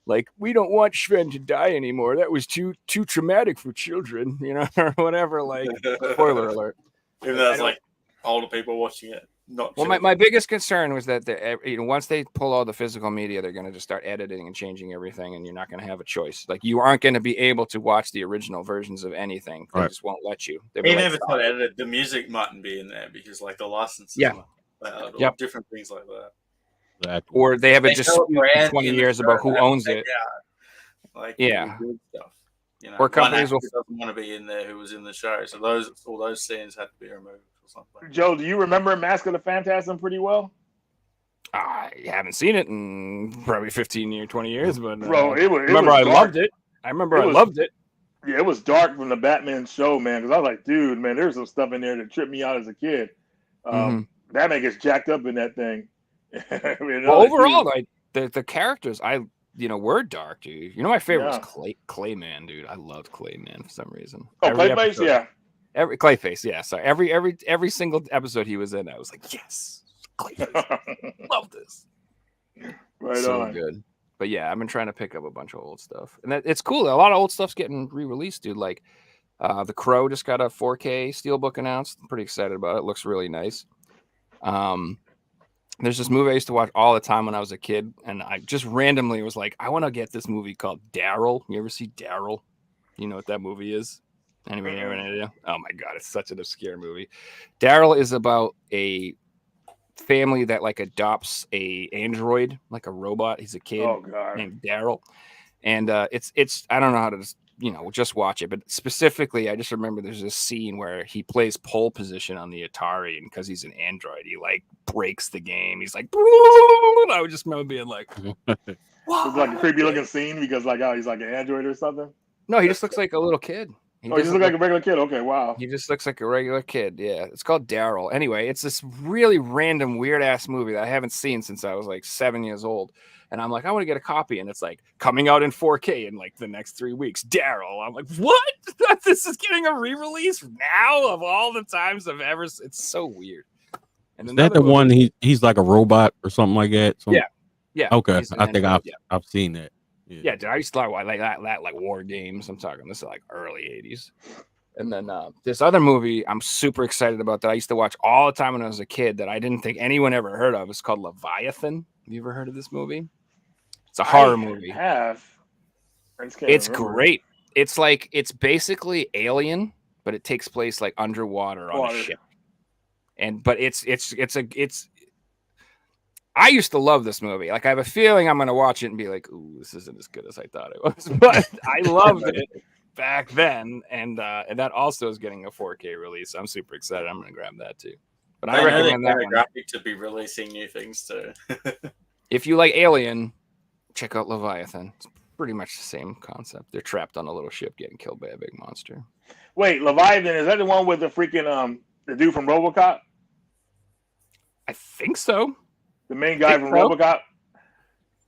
Like, we don't want Sven to die anymore. That was too traumatic for children, or whatever. Like, spoiler alert. Even though it's like older people watching it. Well, my biggest concern was that once they pull all the physical media, they're going to just start editing and changing everything, and you're not going to have a choice. Like, you aren't going to be able to watch the original versions of anything. They just won't let you. Even if it's not edited, the music mightn't be in there because, like, the licenses, or different things like that. Exactly. Or they have a dispute for 20 years about who owns it. Like, good stuff. Or companies doesn't want to be in there who was in the show, so all those scenes had to be removed. Joe, do you remember Mask of the Phantasm pretty well? I haven't seen it in probably 15 20 years, but bro, I loved it. I remember I loved it. Yeah, it was dark from the Batman show, man, because I was like, dude, man, there's some stuff in there that tripped me out as a kid. Batman gets jacked up in that thing. Overall, the characters, were dark, dude. My favorite was Clayman, dude. I loved Clayman for some reason. Oh, Clayface, yeah. Clayface, yeah. So every single episode he was in, I was like, yes, Clayface. Love this. Right so on. Good. But yeah, I've been trying to pick up a bunch of old stuff, and it's cool. A lot of old stuff's getting re-released, dude. Like The Crow just got a 4K steelbook announced. I'm pretty excited about it. It looks really nice. There's this movie I used to watch all the time when I was a kid, and I just randomly was like, I want to get this movie called Daryl. You ever see Daryl? You know what that movie is? Anybody have an idea? Oh my god, it's such an obscure movie. Daryl is about a family that like adopts a android, like a robot. He's a kid named Daryl, and it's I don't know how to just watch it, but specifically I just remember there's this scene where he plays pole position on the Atari, and because he's an android, he like breaks the game. He's like, I would just remember being like, wow. It's like a creepy looking scene because like he's like an android or something. No, he just looks like a little kid. He just looks like a regular kid. Okay, wow. He just looks like a regular kid. Yeah, it's called Daryl. Anyway, it's this really random, weird ass movie that I haven't seen since I was like 7 years old. And I'm like, I want to get a copy, and it's like coming out in 4K in like the next 3 weeks. Daryl. I'm like, what? This is getting a re-release now of all the times I've ever. It's so weird. And is that the one he's like a robot or something like that? Yeah. Okay, I think I've seen that. Yeah, dude, I used to like that, like war games. I'm talking this is like early 80s. And then this other movie I'm super excited about that I used to watch all the time when I was a kid that I didn't think anyone ever heard of. It's called Leviathan. Have you ever heard of this movie? It's a horror movie. I have. I just can't It's remember. great. It's basically Alien, but it takes place like underwater on a ship. But it's I used to love this movie. Like I have a feeling I'm gonna watch it and be like, ooh, this isn't as good as I thought it was. But I loved it back then, and that also is getting a 4K release. I'm super excited. I'm gonna grab that too. But I recommend that one. Graphic to be releasing new things too. If you like Alien, check out Leviathan. It's pretty much the same concept. They're trapped on a little ship getting killed by a big monster. Wait, Leviathan, is that the one with the freaking the dude from RoboCop? I think so. The main guy from RoboCop?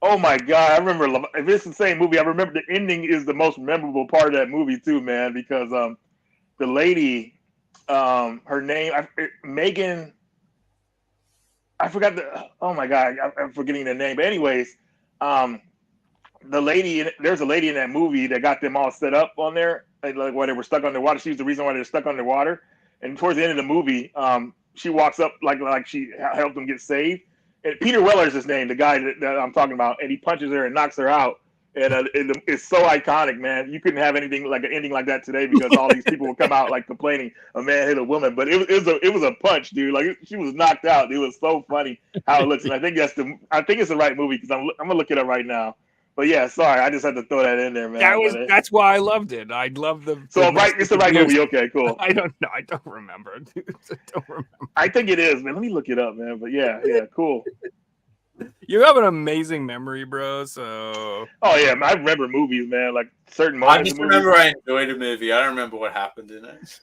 Oh my god, I remember if it's the same movie, I remember the ending is the most memorable part of that movie too, man, because the lady, her name Megan, I forgot oh my god, I'm forgetting the name. But anyways, the lady, there's a lady in that movie that got them all set up on there, like why they were stuck underwater. She's the reason why they're stuck underwater. And towards the end of the movie, she walks up like she helped them get saved. And Peter Weller's his name, the guy that I'm talking about, and he punches her and knocks her out. And it's so iconic, man. You couldn't have anything like an ending like that today because all these people would come out like complaining a man hit a woman. But it was a punch, dude. Like she was knocked out. It was so funny how it looks. And I think it's the right movie because I'm gonna look it up right now. But yeah, sorry, I just had to throw that in there, man. That's why I loved it. I love the. So it's the right movie. Okay, cool. I don't know. I don't remember. Dude. I don't remember. I think it is, man. Let me look it up, man. But yeah, cool. You have an amazing memory, bro. So. Oh yeah, I remember movies, man. Like certain I moments. just remember I enjoyed a movie. I don't remember what happened in it.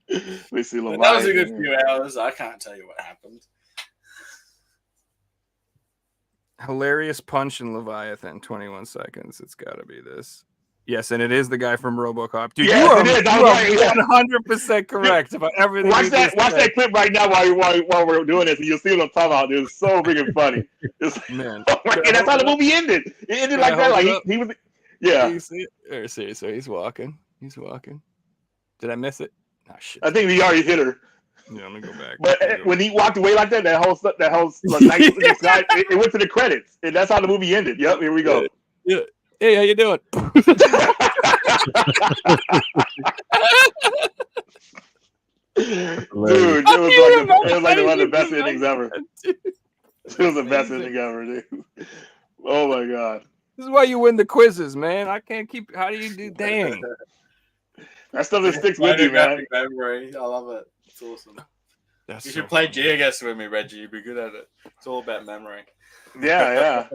Let me see. That was a good few hours. I can't tell you what happened. Hilarious punch in Leviathan, 21 seconds. It's got to be this. Yes, and it is the guy from RoboCop. Dude, yes, you are 100% correct about everything. Watch that clip right now while we're doing this, and you'll see what I'm talking about. It's so freaking funny. Man, and that's how the movie ended. It ended like that. Like he was. Yeah. You see it? So he's walking. He's walking. Did I miss it? Oh shit. I think he already hit her. Yeah, I'm gonna go back. But when he walked away like that whole night, it went to the credits, and that's how the movie ended. Yep, here we go. Yeah. Hey, how you doing? Dude, it was like one of the best endings ever. It was the best ending ever, dude. Oh my god. This is why you win the quizzes, man. I can't keep. How do you do? Dang. That stuff that sticks with you, man. Memory. I love it. It's awesome. You should play GeoGuessr with me, Reggie. You'd be good at it. It's all about memory. Yeah.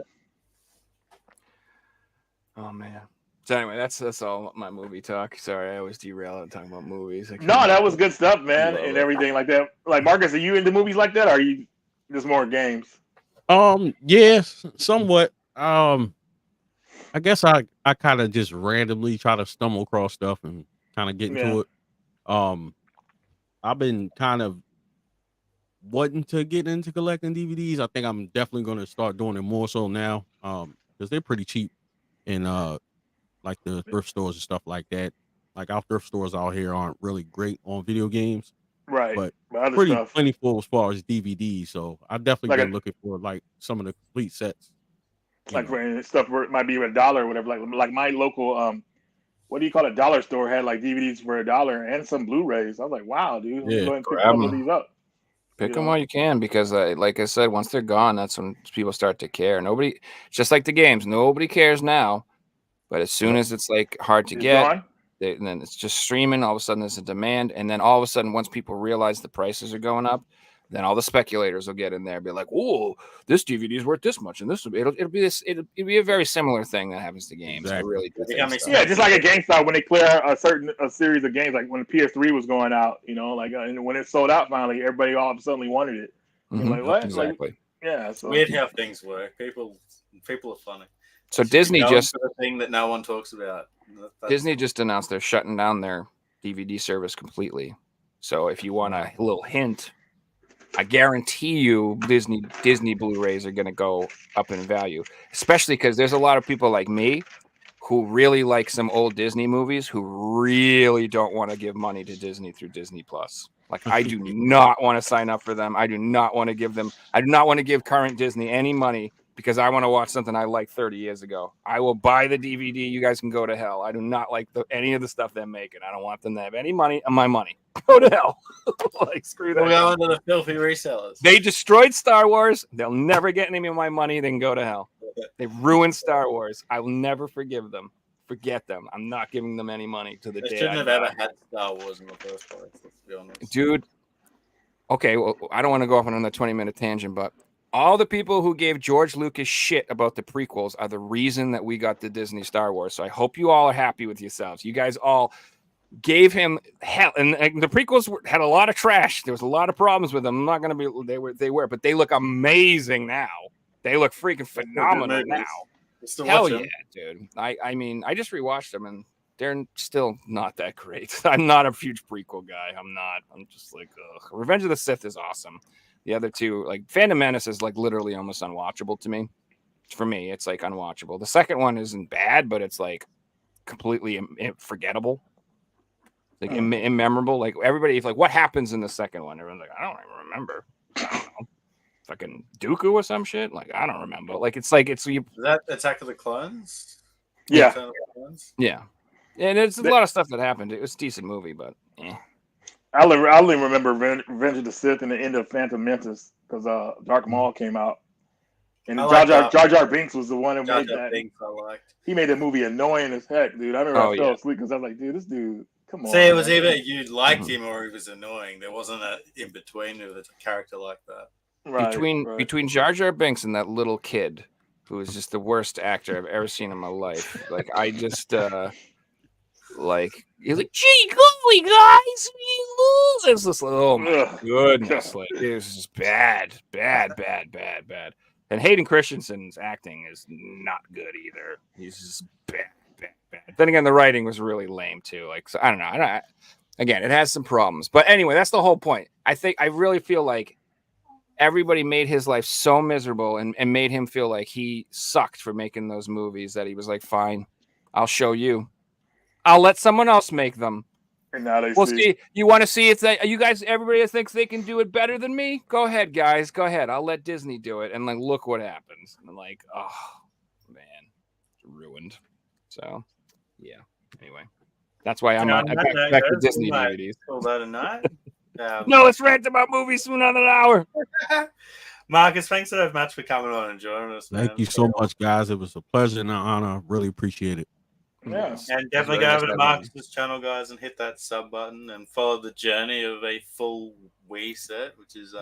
Oh man. So anyway, that's all my movie talk. Sorry, I always derail and talking about movies. No, that was good stuff, man, and everything like that. Like Marcus, are you into movies like that, or are you just more games? Yes, somewhat. I guess I kind of just randomly try to stumble across stuff and kind of get into it. I've been kind of wanting to get into collecting DVDs. I think I'm definitely going to start doing it more so now, because they're pretty cheap in like the thrift stores and stuff like that. Like our thrift stores out here aren't really great on video games, right? But pretty plentiful as far as DVDs. So I definitely been looking for like some of the complete sets. Like for stuff where it might be $1 or whatever. Like my local what do you call it? Dollar store had like DVDs for $1 and some Blu-rays. I was like, wow, dude. Let's go ahead and pick a couple of these up. Pick them while you can, because like I said, once they're gone, that's when people start to care. Nobody, just like the games, nobody cares now. But as soon as it's like hard to get, and then it's just streaming, all of a sudden there's a demand. And then all of a sudden, once people realize the prices are going up, then all the speculators will get in there and be like, "Oh, this DVD is worth this much," and it'll be a very similar thing that happens to games. Exactly. I really do think so. Yeah, just like a GameStop when they clear a series of games, like when the PS3 was going out, and when it sold out finally, everybody all of a sudden wanted it. Mm-hmm. Like what? Exactly. So weird how things work. People are funny. So Disney just the thing that no one talks about. Disney just announced they're shutting down their DVD service completely. So if you want a little hint, I guarantee you Disney Blu-rays are going to go up in value, especially because there's a lot of people like me who really like some old Disney movies who really don't want to give money to Disney through Disney Plus. Like, I do not want to sign up for them. I do not want to give current Disney any money because I want to watch something I liked 30 years ago. I will buy the DVD. You guys can go to hell. I do not like any of the stuff they're making. I don't want them to have any money on my money. Go to hell. Like, screw that. We'll go into the filthy resellers. They destroyed Star Wars. They'll never get any of my money. They can go to hell. They ruined Star Wars. I will never forgive them. Forget them. I'm not giving them any money to the They day. shouldn't have ever had Star Wars in the first place, let's be honest. Dude. Okay, well, I don't want to go off on another 20-minute tangent, but all the people who gave George Lucas shit about the prequels are the reason that we got the Disney Star Wars. So I hope you all are happy with yourselves. You guys all gave him hell, and the prequels had a lot of trash. There was a lot of problems with them. I'm not going to be they were, but they look amazing now. They look freaking phenomenal now. Hell yeah, dude. I mean, I just rewatched them and they're still not that great. I'm not a huge prequel guy. I'm just like, ugh. Revenge of the Sith is awesome. The other two, like Phantom Menace, is like literally almost unwatchable to me. For me, it's like unwatchable. The second one isn't bad, but it's like completely forgettable, like immemorable. Like everybody, like, what happens in the second one? Everyone's like, I don't even remember. I don't know. Fucking Dooku or some shit. Like, I don't remember. Like, it's you. Is that Attack of the Clones? Yeah. Attack of the Clones? Yeah. And it's a lot of stuff that happened. It was a decent movie, but I only remember Revenge of the Sith and the end of Phantom Menace because Dark Maul came out, and Jar Jar Binks was the one that made that. Binks I liked. He made the movie annoying as heck, dude. I remember I fell asleep because I was like, dude, this dude, come on. See, it was either you liked him or he was annoying. There wasn't an in between with a character like that. Right, between Jar Jar Binks and that little kid who is just the worst actor I've ever seen in my life. Like, I just like, he's like, gee golly, guys, we lose. It's just like, oh my goodness, like, it was just bad. And Hayden Christensen's acting is not good either. He's just bad. Then again, the writing was really lame too. Like, so I don't know. Again, it has some problems, but anyway, that's the whole point. I really feel like everybody made his life so miserable and made him feel like he sucked for making those movies that he was like, fine, I'll show you. I'll let someone else make them. And now they see. You want to see if you guys, everybody thinks they can do it better than me? Go ahead, guys. Go ahead. I'll let Disney do it. And like, look what happens. And like, oh man, ruined. So yeah. Anyway, that's why I'm not back to Disney DVDs. All that a night. No, let's rant about movies for another hour. Marcus, thanks so much for coming on and joining us. Thank you so much, guys. It was a pleasure and an honor. Really appreciate it. Yeah. And definitely go over to Marcus's channel, guys, and hit that sub button and follow the journey of a full Wii set, which is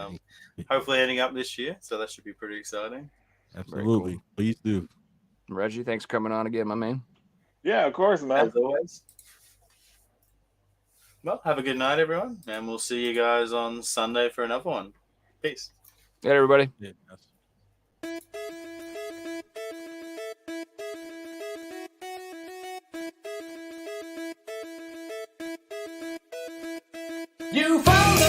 hopefully ending up this year. So that should be pretty exciting. Absolutely. Cool. Please do. Reggie, thanks for coming on again, my man. Yeah, of course, man. As always. Well, have a good night, everyone. And we'll see you guys on Sunday for another one. Peace. Yeah, everybody. Yeah. You found